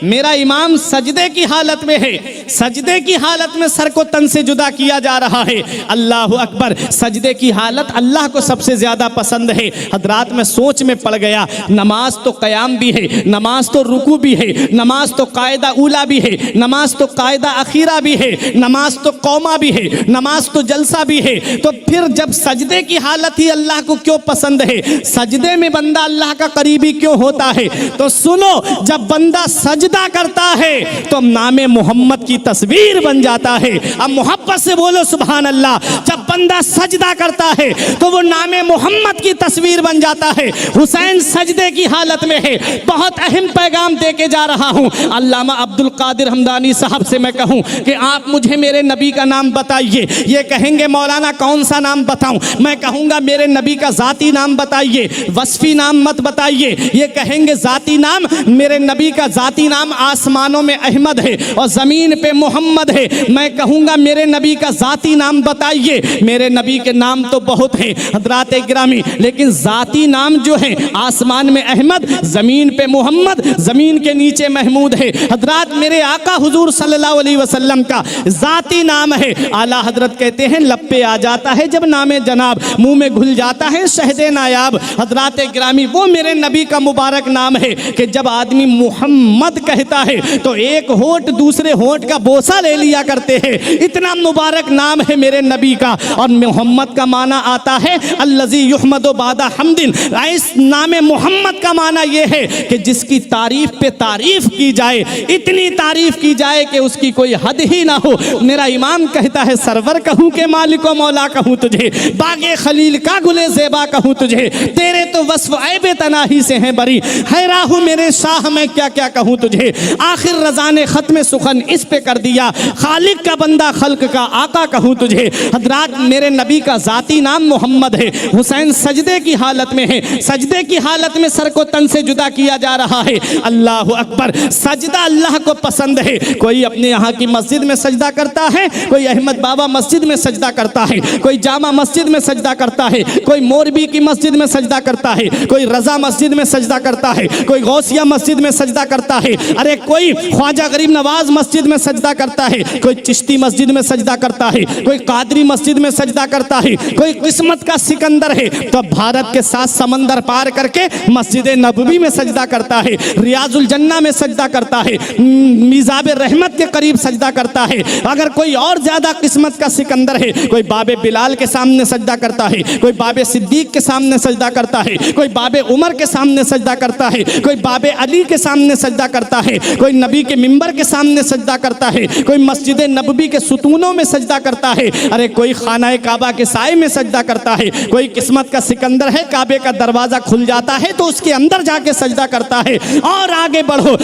मेरा इमाम सजदे की हालत में है, सजदे की हालत में सर को तन से जुदा किया जा रहा है। अल्लाह अकबर, सजदे की हालत अल्लाह को सबसे ज्यादा पसंद है। हजरात में सोच में पड़ गया, नमाज तो कयाम भी है, नमाज तो रुकू भी है, नमाज तो कायदा उला भी है, नमाज तो कायदा अखीरा भी है, नमाज तो कौमा भी है, नमाज तो जलसा भी है। तो फिर जब सजदे की हालत ही अल्लाह को क्यों पसंद है, सजदे में बंदा अल्लाह का करीबी क्यों होता है? तो सुनो, जब बंदा सजदा करता है तो नामे मोहम्मद की तस्वीर बन जाता है। अब मोहब्बत से बोलो सुभान अल्लाह। जब बंदा सजदा करता है तो वो नामे मोहम्मद की तस्वीर बन जाता है। हुसैन सजदे की हालत में है। बहुत अहम पैगाम दे के जा रहा हूं। अल्लामा अब्दुल कादिर हमदानी साहब से मैं कहूं कि आप मुझे मेरे नबी का नाम बताइए। ये कहेंगे मौलाना कौन सा नाम बताऊं? मैं कहूंगा मेरे नबी का जाती नाम बताइए, वस्फी नाम मत बताइए। ये कहेंगे जाती नाम, मेरे नबी का जाती नाम आसमानों में अहमद है और जमीन पे मोहम्मद है। मैं कहूंगा मेरे नबी का जाती नाम बताइए। मेरे नबी के नाम तो बहुत हैं हजरात गिरामी, लेकिन जाती नाम जो है आसमान में अहमद, जमीन पे मोहम्मद, जमीन के नीचे महमूद है। हजरात मेरे आका हुजूर सल्लल्लाहु अलैहि वसल्लम का जाती नाम है। आला हजरत कहते हैं लब पे आ जाता है जब नामे जनाब, मुंह में घुल जाता है शहदे नायाब। हजरात गिरामी, वो मेरे नबी का मुबारक नाम है कि जब आदमी मुहम्मद कहता है तो एक होठ दूसरे होठ का बोसा ले लिया करते हैं। इतना मुबारक नाम है मेरे नबी का। और मोहम्मद का माना आता है अल्लज़ी युहमदु बादा हम्दिन। इस नामे मोहम्मद का माना यह है कि जिसकी तारीफ पे तारीफ की जाए, इतनी तारीफ की जाए कि उसकी कोई हद ही ना हो। मेरा इमाम कहता है सरवर कहूँ के मालिको मौला कहूँ तुझे, बागे खलील का गुले ज़ेबा कहूँ तुझे, तेरे तो वस्फ ऐबे तनाही से हैं बरी, है राहु मेरे शाह मैं क्या क्या कहूँ तुझे। आखिर रज़ा ने ख़त्म सुखन इस पे कर दिया, खालिक का बंदा खल्क का आका कहूँ तुझे। हजरात मेरे नबी का ज़ाती नाम मोहम्मद है। हुसैन सजदे की हालत में है, सजदे की हालत में सर को तन से जुदा किया जा रहा है। अल्लाह अकबर, सजदा अल्लाह को पसंद है। कोई अपने यहाँ की मस्जिद में सजदा करता है, कोई अहमद बाबा मस्जिद में सजदा करता है, कोई जामा मस्जिद में सजदा करता है, कोई मोरबी की मस्जिद में सजदा करता है, कोई रजा मस्जिद में सजदा करता है, कोई गौसिया मस्जिद में सजदा करता है, अरे कोई ख्वाजा गरीब नवाज मस्जिद में सजदा करता है, कोई चिश्ती मस्जिद में सजदा करता है, कोई कादरी मस्जिद में सजदा करता है, कोई किस्मत का सिकंदर है तो भारत के 7 समंदर पार करके मस्जिद नबवी में सजदा करता है, रियाजुल जन्ना में सजदा करता है, मिजाब रहमत के करीब सजदा करता है। अगर कोई और ज्यादा किस्मत का सिकंदर है, कोई बाबे बिलाल के सामने सजदा करता है, कोई बाबे सिद्दीक के सामने सजदा करता है, कोई बाबे उमर के सामने सजदा करता है, कोई बाबे अली के सामने सजदा करता है, कोई नबी के मिंबर के सामने सजदा करता है, कोई मस्जिद नबवी के सुतूनों में सजदा करता है, अरे कोई खाना काबा के साए में सजदा करता है, कोई किस्मत का सिकंदर है, काबे का दरवाजा खुल जाता है तो उसके अंदर जाके सजदा करता है। और आगे बढ़ो,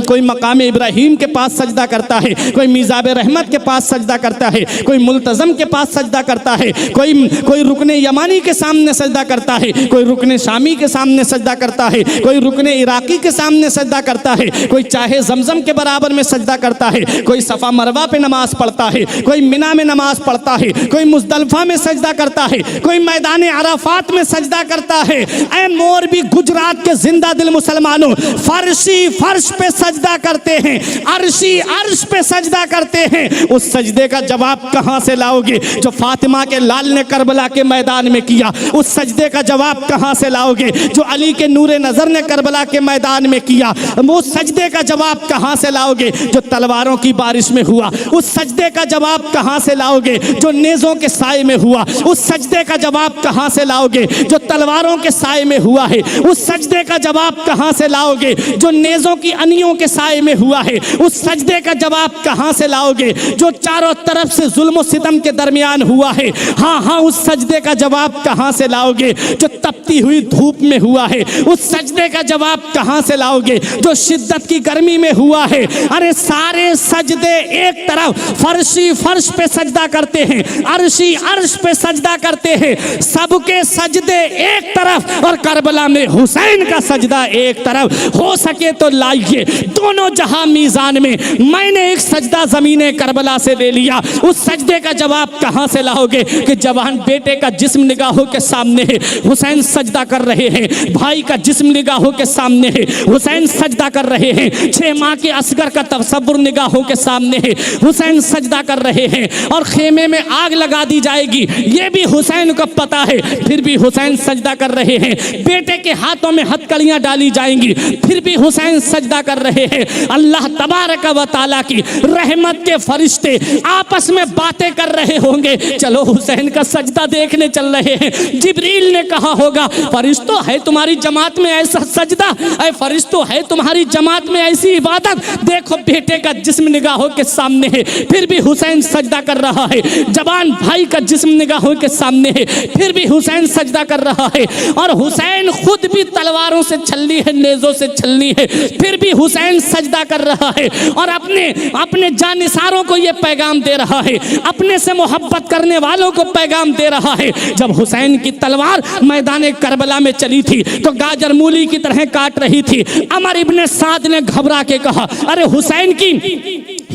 कोई मकाम इब्राहिम के पास सजदा करता है, कोई मिजाब रहमत के पास सजदा करता है, कोई मुल्तज़म के पास सजदा करता है, कोई रुकने यमानी के सामने सजदा करता है, कोई रुकने शामी के सामने सजदा करता है, कोई रुकने इराकी के सामने सजदा करता है, कोई चाहे जमजम के बराबर में सजदा करता है, है, कोई सफ़ा मरवा पे नमाज पढ़ता है, कोई मिना में नमाज पढ़ता है, कोई मुज़दलिफ़ा में सजदा करता है, कोई मैदान अराफात में सजदा करता है। ऐ मोरबी गुजरात के जिंदा दिल मुसलमानों, फर्शी फर्श पे सजदा करते हैं, अर्शी अर्श पे सजदा करते हैं। उस सजदे का जवाब कहां से लाओगे जो फातिमा के लाल ने करबला के मैदान में किया? उस सजदे का जवाब कहां से लाओगे जो अली के नूरे नजर ने करबला के मैदान में किया? उस सजदे का जवाब कहां से लाओगे जो तलवारों की बारिश में हुआ? उस सजदे का जवाब कहां से लाओगे जो नेज़ों के साए में हुआ? उस सजदे का जवाब कहां से लाओगे जो तलवारों के साए में हुआ है? उस सजदे का जवाब कहां से लाओगे जो नेज़ों की अनियों के साए में हुआ है? उस सजदे का जवाब कहां से लाओगे जो चारों तरफ से जुल्म सितम के दरमियान हुआ है? हाँ हाँ, उस सजदे का जवाब कहां से लाओगे जो तपती हुई धूप में हुआ है? उस सजदे का जवाब कहां से लाओगे जो शिद्दत की गर्मी में हुआ है? अरे सारे सजदे एक तरफ फर्शी फर्श पे सजदा करते हैं, अर्शी अर्श पे सजदा करते हैं, सबके सजदे एक तरफ, और करबला में हुसैन का सजदा एक तरफ। हो सके तो लाइए दोनों जहां मीजान में। मैंने एक सजदा ज़मीने करबला से ले लिया, उस सजदे का जवाब कहां से लाओगे कि जवान बेटे का जिस्म निगाहों के सामने है, हुसैन सजदा कर रहे हैं, भाई का जिस्म निगाहों के सामने है, हुसैन सजदा कर रहे हैं, 6 माह के असगर का तसव्वुर निगाहों के सामने है, हुसैन सजदा कर रहे हैं, और खेमे में आग लगा दी जाएगी ये भी हुसैन को पता है, फिर भी हुसैन सजदा कर रहे हैं। बेटे के हाथों में हथकड़ियां डाली जाएंगी, फिर भी हुसैन सजदा कर रहे हैं। अल्लाह तबारक व तआला की रहमत के फरिश्ते आपस में बातें कर रहे होंगे, चलो हुसैन का सजदा देखने चल रहे हैं। जिब्रील ने कहा होगा, फरिश्तों है तुम्हारी जमात में ऐसा सजदा, ऐ फरिश्तों है तुम्हारी जमात में ऐसी इबादत, देखो बेटे का जिस्म निगाहों के सामने है, फिर भी हुसैन सजदा कर रहा है। जवान भाई का जिस्म निगाहों के सामने है, फिर भी हुसैन सजदा कर रहा है। और हुसैन खुद भी तलवारों से छलनी है, नेज़ों से छलनी है, फिर भी हुसैन सजदा कर रहा है, और अपने जानिसारों को यह पैगाम दे रहा है, अपने से मोहब्बत करने वालों को पैगाम दे रहा है। जब हुसैन की तलवार मैदान करबला में चली थी तो गाजर मूली की तरह काट रही थी। अमर इब्ने साद ने घबरा के कहा, अरे हुसैन की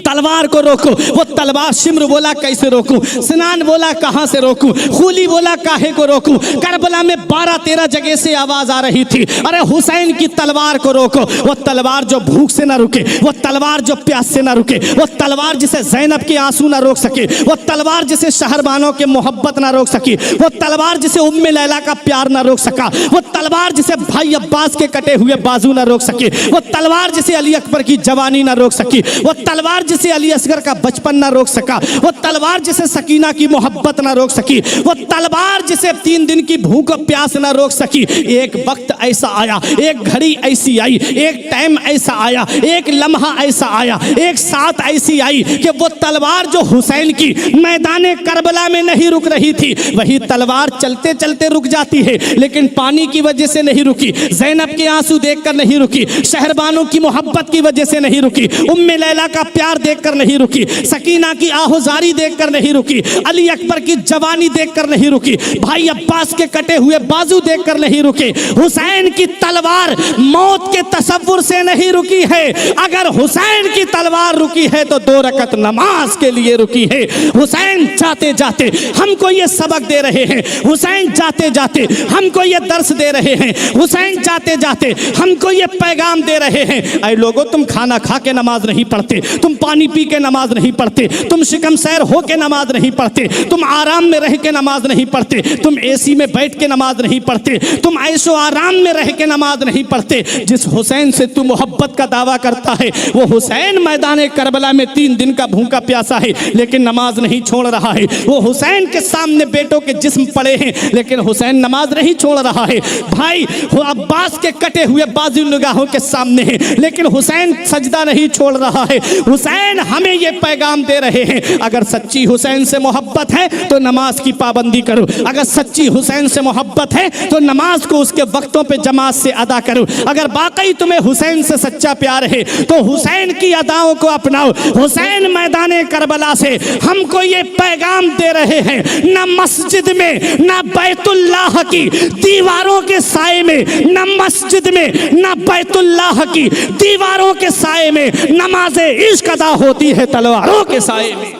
तलवार को रोको। वो तलवार, शिम्र बोला कैसे रोकूं, सिनान बोला कहां से रोकूं, खूली बोला काहे को रोकूं। करबला में 12-13 जगह से आवाज आ रही थी, अरे हुसैन की तलवार को रोको। वो तलवार जो भूख से ना रुके, वो तलवार जो प्यास से ना रुके, वो तलवार जिसे ज़ैनब के आंसू ना रोक सके, वो तलवार जिसे शहरबानों के मोहब्बत ना रोक सकी, वो तलवार जिसे उम्मे लैला का प्यार ना रोक सका, वो तलवार जिसे भाई अब्बास के कटे हुए बाजू ना रोक सके, वो तलवार जिसे अली अकबर की जवानी ना रोक सकी, वो तलवार जिसे अली असगर का बचपन ना रोक सका, वो तलवार जिसे सकीना की मोहब्बत ना रोक सकी, वो तलवार जिसे 3 दिन की भूख और प्यास ना रोक सकी। एक वक्त ऐसा आया, एक घड़ी ऐसी आई, एक टाइम ऐसा आया, एक लम्हा ऐसा आया, एक साथ ऐसी आई कि वो तलवार जो हुसैन की मैदान करबला में नहीं रुक रही थी, वही तलवार चलते चलते रुक जाती है, लेकिन पानी की वजह से नहीं रुकी, ज़ैनब के आंसू देखकर नहीं रुकी, शहरबानों की मोहब्बत की वजह से नहीं रुकी, उम्मे लैला का प्यार देखकर नहीं रुकी, सकीना की आहोजारी देखकर नहीं रुकी, अली अकबर की जवानी देखकर नहीं रुकी, भाई अब्बास के कटे हुए बाजू देखकर नहीं रुकी। हुसैन की तलवार मौत के तसव्वुर से नहीं रुकी है। अगर हुसैन की तलवार रुकी है तो 2 रकत नमाज के लिए रुकी है। हुसैन जाते जाते हमको ये सबक दे रहे हैं, हुसैन जाते जाते हमको ये दर्स दे रहे हैं, हुसैन जाते जाते हमको ये पैगाम दे रहे हैं। ऐ लोगों, तुम खाना खा के नमाज नहीं पढ़ते, तुम पानी पी के नमाज नहीं पढ़ते, तुम शिकम सैर हो के नमाज नहीं पढ़ते, तुम आराम में रह के नमाज नहीं पढ़ते, तुम एसी में बैठ के नमाज नहीं पढ़ते, तुम ऐशो आराम में रह के नमाज नहीं पढ़ते। जिस हुसैन से तू मोहब्बत का दावा करता है, वो हुसैन मैदान करबला में 3 दिन का भूखा प्यासा है, लेकिन नमाज नहीं छोड़ रहा है। वो हुसैन के सामने बेटों के जिस्म पड़े हैं, लेकिन हुसैन नमाज नहीं छोड़ रहा है। भाई अब्बास के कटे हुए बाजू निगाहों के सामने है, लेकिन हुसैन सजदा नहीं छोड़ रहा है। हुसैन हमें ये पैगाम दे रहे हैं, अगर सच्ची हुसैन से मोहब्बत है तो नमाज की पाबंदी करो, अगर सच्ची हुसैन से मोहब्बत है तो नमाज को उसके वक्तों पे जमात से अदा करो, अगर वाकई तुम्हें हुसैन से सच्चा प्यार है तो हुसैन की अदाओं को अपनाओ। हुसैन मैदान करबला से हमको ये पैगाम दे रहे हैं, न मस्जिद में, न बैतुल्लाह की दीवारों के साए में, न मस्जिद में, न बैतुल्लाह की दीवारों के साए में नमाज इश्क अदा होती है तलवारों के साए में,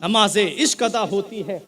नमाज़े इश्क अदा होती है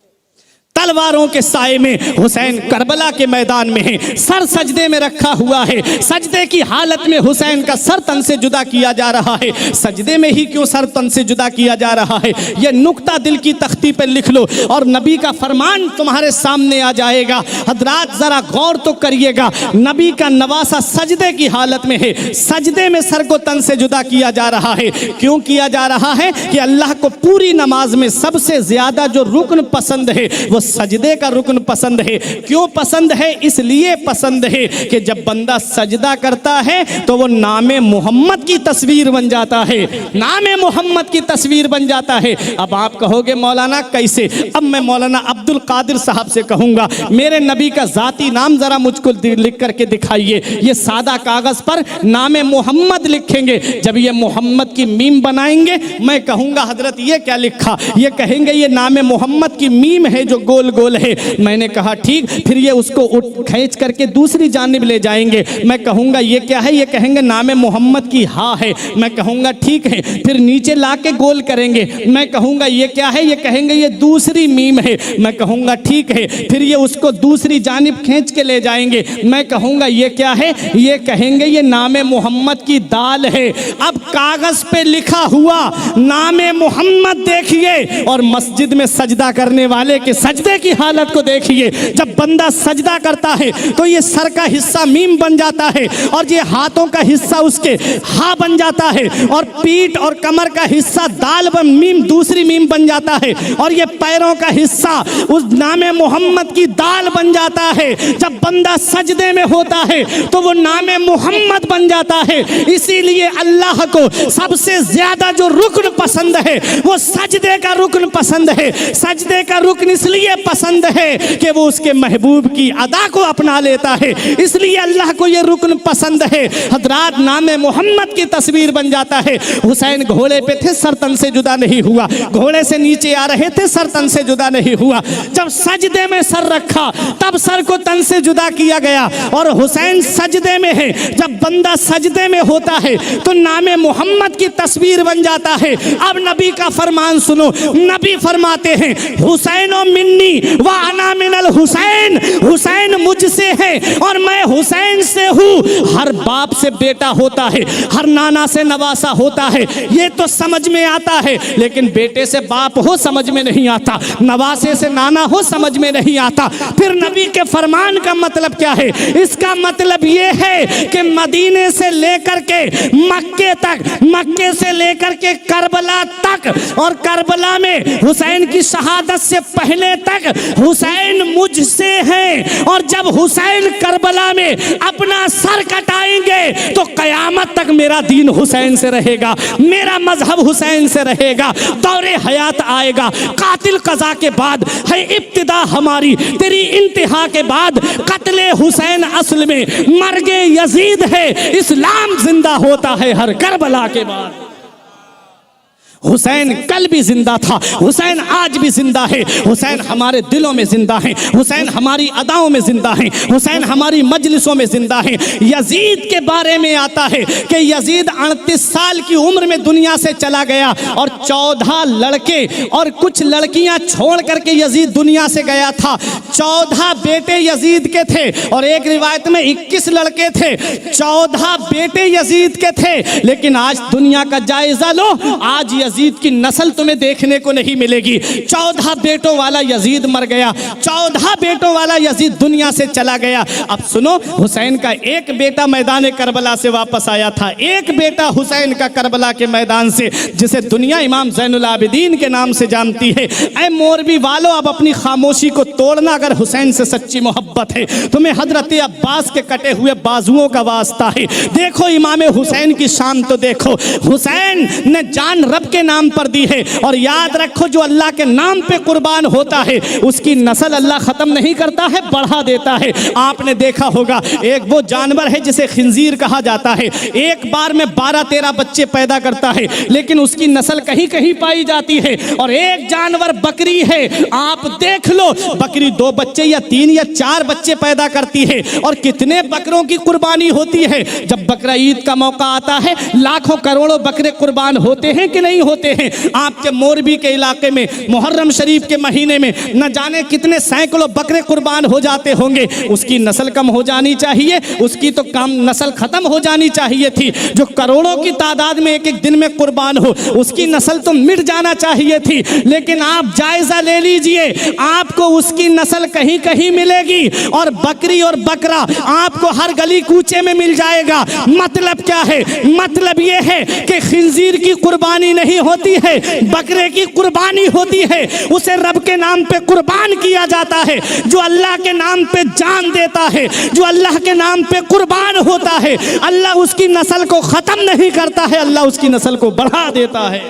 तलवारों के साए में। हुसैन करबला के मैदान में है, सर सजदे में रखा हुआ है, सजदे की हालत में हुसैन का सर तन से जुदा किया जा रहा है। सजदे में ही क्यों सर तन से जुदा किया जा रहा है, यह नुक्ता दिल की तख्ती पर लिख लो और नबी का फरमान तुम्हारे सामने आ जाएगा। हजरात जरा गौर तो करिएगा, नबी का नवासा सजदे की हालत में है, सजदे में सर को तन से जुदा किया जा रहा है। क्यों किया जा रहा है कि अल्लाह को पूरी नमाज में सबसे ज्यादा जो रुकन पसंद है वो सजदे का रुकन पसंद है। क्यों पसंद है, इसलिए पसंद है कि जब बंदा सजदा करता है तो वो नामे मोहम्मद की तस्वीर बन जाता है, नामे मोहम्मद की तस्वीर बन जाता है। अब आप कहोगे मौलाना कैसे, अब मैं मौलाना अब्दुल कादिर साहब से कहूंगा मेरे नबी का जाती नाम जरा मुझको लिख करके दिखाइए। ये सादा कागज पर नामे मोहम्मद लिखेंगे, जब ये मोहम्मद की मीम बनाएंगे मैं कहूंगा हजरत ये क्या लिखा, ये कहेंगे ये नामे मोहम्मद की मीम है जो गोल गोल है। मैंने कहा ठीक, फिर ये उसको खींच करके दूसरी जानिब ले जाएंगे, मैं कहूंगा ये क्या है, ये कहेंगे नामे मोहम्मद की हा है, मैं कहूंगा ठीक है। फिर नीचे लाके गोल करेंगे, मैं कहूंगा ये क्या है, ये कहेंगे ये दूसरी मीम है, मैं कहूंगा ठीक है। फिर ये उसको दूसरी जानिब खींच के ले जाएंगे, मैं कहूंगा ये क्या है, ये कहेंगे ये नामे मोहम्मद की दाल है। अब कागज पे लिखा हुआ नामे मोहम्मद देखिए और मस्जिद में सजदा करने वाले के सजदे की हालत को देखिए। जब बंदा सजदा करता है तो ये सर का हिस्सा मीम बन जाता है और ये हाथों का हिस्सा उसके हा बन जाता है और पीठ और कमर का हिस्सा दाल मीम दूसरी मीम बन जाता है और ये पैरों का हिस्सा उस नामे मोहम्मद की दाल बन जाता है। जब बंदा सजदे में होता है तो वो नामे मोहम्मद बन जाता है। इसीलिए अल्लाह को सबसे ज्यादा जो रुकन पसंद है वो सजदे का रुकन पसंद है। सजदे का रुकन इसलिए पसंद है कि वो उसके महबूब की अदा को अपना लेता है, इसलिए अल्लाह को ये रुकन पसंद है। हजरात नामे मोहम्मद की तस्वीर बन जाता है। हुसैन घोड़े पे थे, सर तन से जुदा नहीं हुआ, घोड़े से नीचे आ रहे थे, सर तन से जुदा नहीं हुआ। जब सजदे में सर रखा तब सर को तन से जुदा किया गया और हुसैन सजदे में है। जब बंदा सजदे में होता है तो नामे मोहम्मद की तस्वीर बन जाता है। अब नबी का फरमान सुनो, नबी फरमाते हैं हुसैन मिन्नी व अना मिनल हुसैन, हुसैन मुझसे है और मैं हुसैन से हूँ। हर बाप से बेटा होता है, हर नाना से नवासा होता है, ये तो समझ में आता है, लेकिन बेटे से बाप हो समझ में नहीं आता, नवासे से नाना हो समझ में नहीं आता। फिर नबी के फरमान का मतलब क्या है? इसका मतलब ये है कि मदीने से लेकर के मक्के तक, मक्के से लेकर के करबला तक और करबला में हुसैन की शहादत से पहले तक हुसैन मुझसे है और जब हुसैन करबला में अपना सर कटाएंगे तो कयामत तक मेरा दीन हुसैन से रहेगा, मेरा मजहब हुसैन से रहेगा। दौरे हयात आएगा, कातिल कज़ा के बाद है इब्तिदा हमारी, तेरी इंतहा के बाद कत्ले हुसैन असल में मर्गे यजीद है, इस्लाम जिंदा होता है हर करबला के बाद। हुसैन कल भी जिंदा था, हुसैन आज भी जिंदा है, हुसैन हमारे दिलों में जिंदा है, हुसैन हमारी अदाओं में जिंदा है, हुसैन हमारी मजलिसों में जिंदा है। यजीद के बारे में आता है कि यजीद 38 साल की उम्र में दुनिया से चला गया और 14 लड़के और कुछ लड़कियां छोड़ करके यजीद दुनिया से गया था। 14 बेटे यजीद के थे और एक रिवायत में 21 लड़के थे, 14 बेटे यजीद के थे। लेकिन आज दुनिया का जायजा लो, आज यजीद की नस्ल तुम्हें देखने को नहीं मिलेगी। 14 बेटों वाला यजीद मर गया, 14 बेटों वाला यजीद दुनिया से चला गया। अब सुनो, हुसैन का एक बेटा मैदान करबला से वापस आया था, एक बेटा हुसैन का करबला के मैदान से, जिसे दुनिया इमाम ज़ैनुल आबिदीन के नाम से जानती है। ऐ मोरबी वालों, अब अपनी खामोशी को तोड़ना, अगर हुसैन से सच्ची मोहब्बत है, तुम्हें हजरत अब्बास के कटे हुए बाजुओं का वास्ता है। देखो इमाम हुसैन की शान तो देखो, हुसैन ने जान रब के नाम पर दी है। और याद रखो, जो अल्लाह के नाम पे कुर्बान होता है उसकी नस्ल अल्लाह ख़त्म नहीं करता है, बढ़ा देता है। आपने देखा होगा, एक वो जानवर है जिसे खिंजीर कहा जाता है, एक बार में 12-13 बच्चे पैदा करता है, लेकिन उसकी नस्ल कहीं कहीं पाई जाती है। और एक जानवर बकरी है, आप देख लो, बकरी 2 बच्चे या 3 या 4 बच्चे पैदा करती है, और कितने बकरों की कुर्बानी होती है। जब बकरा ईद का मौका आता है, लाखों करोड़ों बकरे कुर्बान होते हैं कि नहीं होते हैं। आपके मोरबी के इलाके में मुहर्रम शरीफ के महीने में न जाने कितने सैकड़ों बकरे कुर्बान हो जाते होंगे। उसकी नस्ल कम हो जानी चाहिए, उसकी तो कम नस्ल खत्म हो जानी चाहिए थी। जो करोड़ों की तादाद में एक एक दिन में कुर्बान हो, उसकी नस्ल तो मिट जाना चाहिए थी। लेकिन आप जायजा ले लीजिए, आपको उसकी नस्ल कहीं कहीं मिलेगी, और बकरी और बकरा आपको हर गली कूचे में मिल जाएगा। मतलब क्या है? मतलब यह है कि खिंजीर की कुर्बानी नहीं होती है, बकरे की कुर्बानी होती है। उसे रब के नाम पे कुर्बान किया जाता है। जो अल्लाह के नाम पे जान देता है, जो अल्लाह के नाम पे कुर्बान होता है, अल्लाह उसकी नस्ल को खत्म नहीं करता है, अल्लाह उसकी नस्ल को बढ़ा देता है।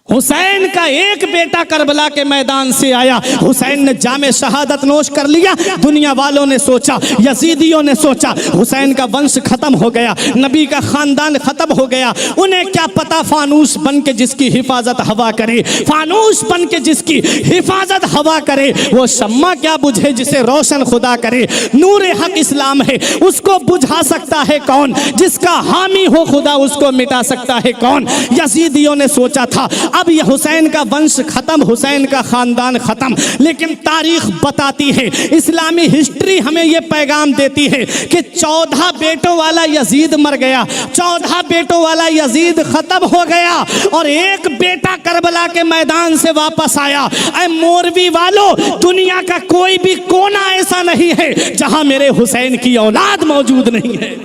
हुसैन का एक बेटा करबला के मैदान से आया, हुसैन ने जामे शहादत नोश कर लिया। दुनिया वालों ने सोचा, यजीदियों ने सोचा, हुसैन का वंश खत्म हो गया, नबी का खानदान खत्म हो गया। उन्हें क्या पता, फानूस बन के जिसकी हिफाजत हवा करे, फानूस बन के जिसकी हिफाजत हवा करे, वो शम्मा क्या बुझे जिसे रोशन खुदा करे। नूर हक इस्लाम है, उसको बुझा सकता है कौन? जिसका हामी हो खुदा, उसको मिटा सकता है कौन? यजीदियों ने सोचा था अब ये हुसैन का वंश खत्म, हुसैन का खानदान खत्म। लेकिन तारीख बताती है, इस्लामी हिस्ट्री हमें ये पैगाम देती है कि 14 बेटों वाला यजीद मर गया, 14 बेटों वाला यजीद खत्म हो गया, और एक बेटा करबला के मैदान से वापस आया। ऐ मोरवी वालों, दुनिया का कोई भी कोना ऐसा नहीं है जहां मेरे हुसैन की औलाद मौजूद नहीं है।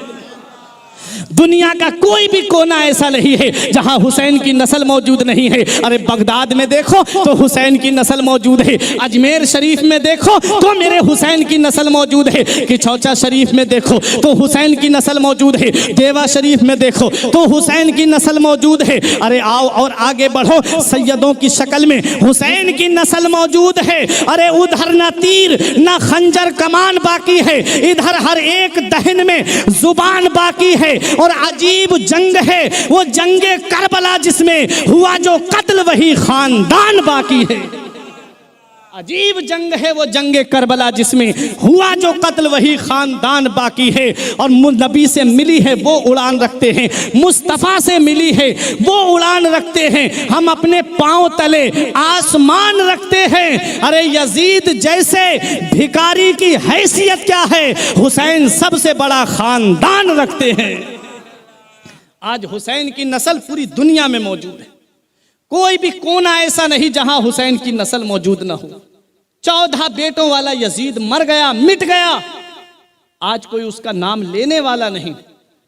दुनिया का कोई भी कोना ऐसा नहीं है जहां हुसैन की नस्ल मौजूद नहीं है। अरे बगदाद में देखो तो हुसैन की नस्ल मौजूद है, अजमेर शरीफ में देखो तो मेरे हुसैन की नस्ल मौजूद है, किचौचा शरीफ में देखो तो हुसैन की नस्ल मौजूद है, देवा शरीफ में देखो तो हुसैन की नस्ल मौजूद है। अरे आओ और आगे बढ़ो, सैयदों की शक्ल में हुसैन की नस्ल मौजूद है। अरे उधर ना तीर ना खंजर कमान बाकी है, इधर हर एक दहन में जुबान बाकी है। और अजीब जंग है वो जंगे करबला जिसमें हुआ जो कत्ल, वही खानदान बाकी है। अजीब जंग है वो जंगे करबला जिसमें हुआ जो कत्ल, वही खानदान बाकी है। और नबी से मिली है वो उड़ान रखते हैं, मुस्तफ़ा से मिली है वो उड़ान रखते हैं। हम अपने पांव तले आसमान रखते हैं। अरे यजीद जैसे भिखारी की हैसियत क्या है, हुसैन सबसे बड़ा खानदान रखते हैं। आज हुसैन की नस्ल पूरी दुनिया में मौजूद है, कोई भी कोना ऐसा नहीं जहां हुसैन की नस्ल मौजूद ना हो। 14 बेटों वाला यजीद मर गया, मिट गया, आज कोई उसका नाम लेने वाला नहीं।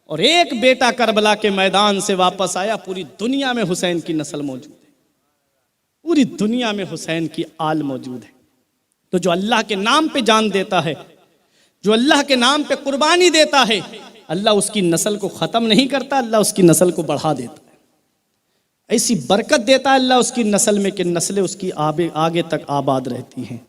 और एक बेटा करबला के मैदान से वापस आया, पूरी दुनिया में हुसैन की नस्ल मौजूद है, पूरी दुनिया में हुसैन की आल मौजूद है। तो जो अल्लाह के नाम पे जान देता है, जो अल्लाह के नाम पे कुर्बानी देता है, अल्लाह उसकी नस्ल को ख़त्म नहीं करता, अल्लाह उसकी नस्ल को बढ़ा देता है। ऐसी बरकत देता है अल्लाह उसकी नस्ल में कि नस्लें उसकी आगे तक आबाद रहती हैं।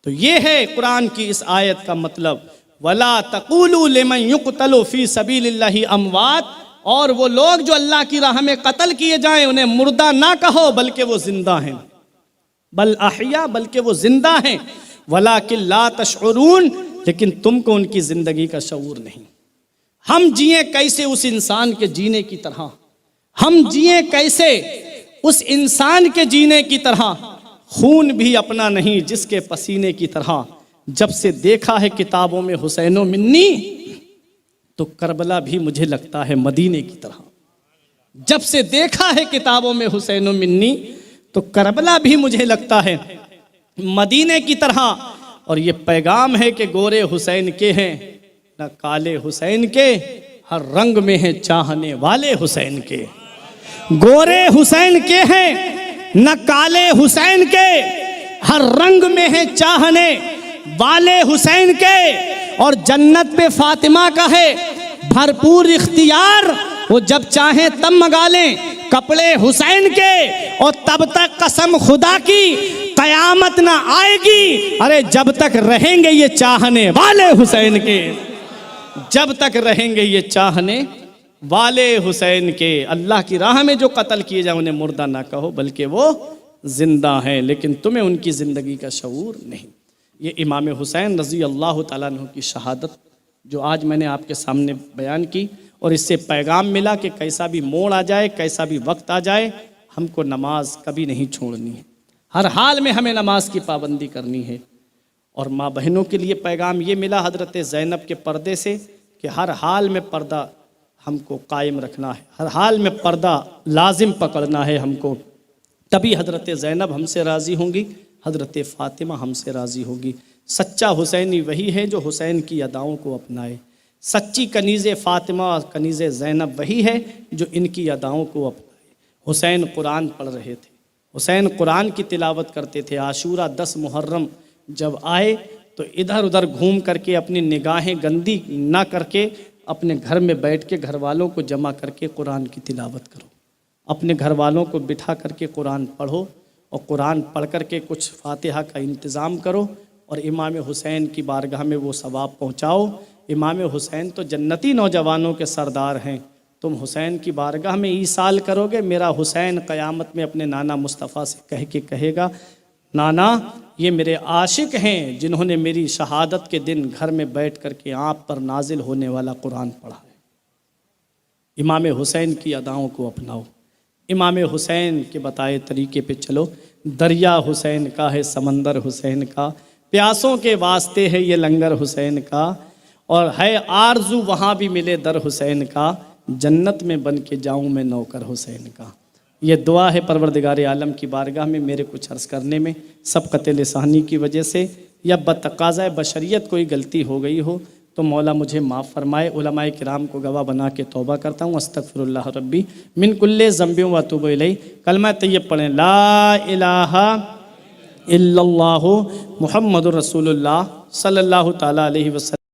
तो ये है कुरान की इस आयत का मतलब, वला तक़ूलू लिमन युक़तलु फ़ी सबीलिल्लाहि अमवात। और वो लोग जो अल्लाह की राह में कत्ल किए जाएं, उन्हें मुर्दा ना कहो बल्कि वो जिंदा हैं, बल अहया, बल्कि वो जिंदा हैं। वलाकिन ला तशउरून, लेकिन तुमको उनकी ज़िंदगी का शऊर नहीं। हम जिए कैसे उस इंसान के जीने की तरह, हम जिए कैसे उस इंसान के जीने की तरह। खून भी अपना नहीं जिसके पसीने की तरह। जब से देखा है किताबों में हुसैनो मिन्नी, तो करबला भी मुझे लगता है मदीने की तरह। जब से देखा है किताबों में हुसैनो मिन्नी, तो करबला भी मुझे लगता है मदीने की तरह। और ये पैगाम है कि गोरे हुसैन के हैं न काले हुसैन के, हर रंग में है चाहने वाले हुसैन के। गोरे हुसैन के हैं न काले हुसैन के, हर रंग में है चाहने वाले हुसैन के। और जन्नत पे फातिमा का है भरपूर इख्तियार, वो जब चाहें तब मंगा लें, कपड़े हुसैन के, और तब तक कसम खुदा की कयामत ना आएगी, अरे जब तक रहेंगे ये चाहने वाले हुसैन के, जब तक रहेंगे ये चाहने वाले हुसैन के। अल्लाह की राह में जो कत्ल किए जाए उन्हें मुर्दा ना कहो, बल्कि वो जिंदा हैं, लेकिन तुम्हें उनकी ज़िंदगी का शऊर नहीं। ये इमाम हुसैन रज़ी अल्लाह तआला अन्हु की शहादत जो आज मैंने आपके सामने बयान की, और इससे पैगाम मिला कि कैसा भी मोड़ आ जाए, कैसा भी वक्त आ जाए, हमको नमाज कभी नहीं छोड़नी है, हर हाल में हमें नमाज की पाबंदी करनी है। और माँ बहनों के लिए पैगाम ये मिला हज़रत ज़ैनब के पर्दे से कि हर हाल में पर्दा हमको कायम रखना है, हर हाल में पर्दा लाजिम पकड़ना है हमको, तभी हज़रत ज़ैनब हमसे राज़ी होंगी, हज़रत फ़ातिमा हमसे राज़ी होगी। सच्चा हुसैनी वही है जो हुसैन की अदाओं को अपनाए, सच्ची कनीज़ फ़ातिमा और कनीज़ ज़ैनब वही है जो इनकी अदाओं को अपनाए। हुसैन कुरान पढ़ रहे थे, हुसैन कुरान की तिलावत करते थे। आशूरा 10 मुहर्रम जब आए तो इधर उधर घूम करके अपनी निगाहें गंदी ना करके अपने घर में बैठ के घर वालों को जमा करके कुरान की तिलावत करो, अपने घर वालों को बिठा करके कुरान पढ़ो, और कुरान पढ़ करके कुछ फातिहा का इंतज़ाम करो, और इमाम हुसैन की बारगाह में वो सवाब पहुँचाओ। इमाम हुसैन तो जन्नती नौजवानों के सरदार हैं। तुम हुसैन की बारगाह में ईसाल करोगे, मेरा हुसैन क़यामत में अपने नाना मुस्तफ़ा से कह के कहेगा, नाना ये मेरे आशिक हैं जिन्होंने मेरी शहादत के दिन घर में बैठ कर के आप पर नाजिल होने वाला कुरान पढ़ा है। इमाम हुसैन की अदाओं को अपनाओ, इमाम हुसैन के बताए तरीके पे चलो। दरिया हुसैन का है, समंदर हुसैन का, प्यासों के वास्ते है ये लंगर हुसैन का, और है आरजू वहाँ भी मिले दर हुसैन का, जन्नत में बन के जाऊँ मैं नौकर हुसैन का। ये दुआ है परवरदिगार आलम की बारगाह में। मेरे कुछ अर्ज़ करने में सबक़त लिसानी की वजह से या बतक़ाज़ा बशरियत कोई गलती हो गई हो तो मौला मुझे माफ़ फरमाए। उलमाए किराम को गवाह बना के तौबा करता हूँ। अस्तग़फिरुल्लाह रब्बी मिन कुल्ले ज़ंबिन व अतूबु इलैह। कलमा तय्यब पढ़ें, ला इलाहा इल्लल्लाहु मुहम्मदुर रसूलुल्लाह सल्लल्लाहु तआला अलैहि वसल्लम।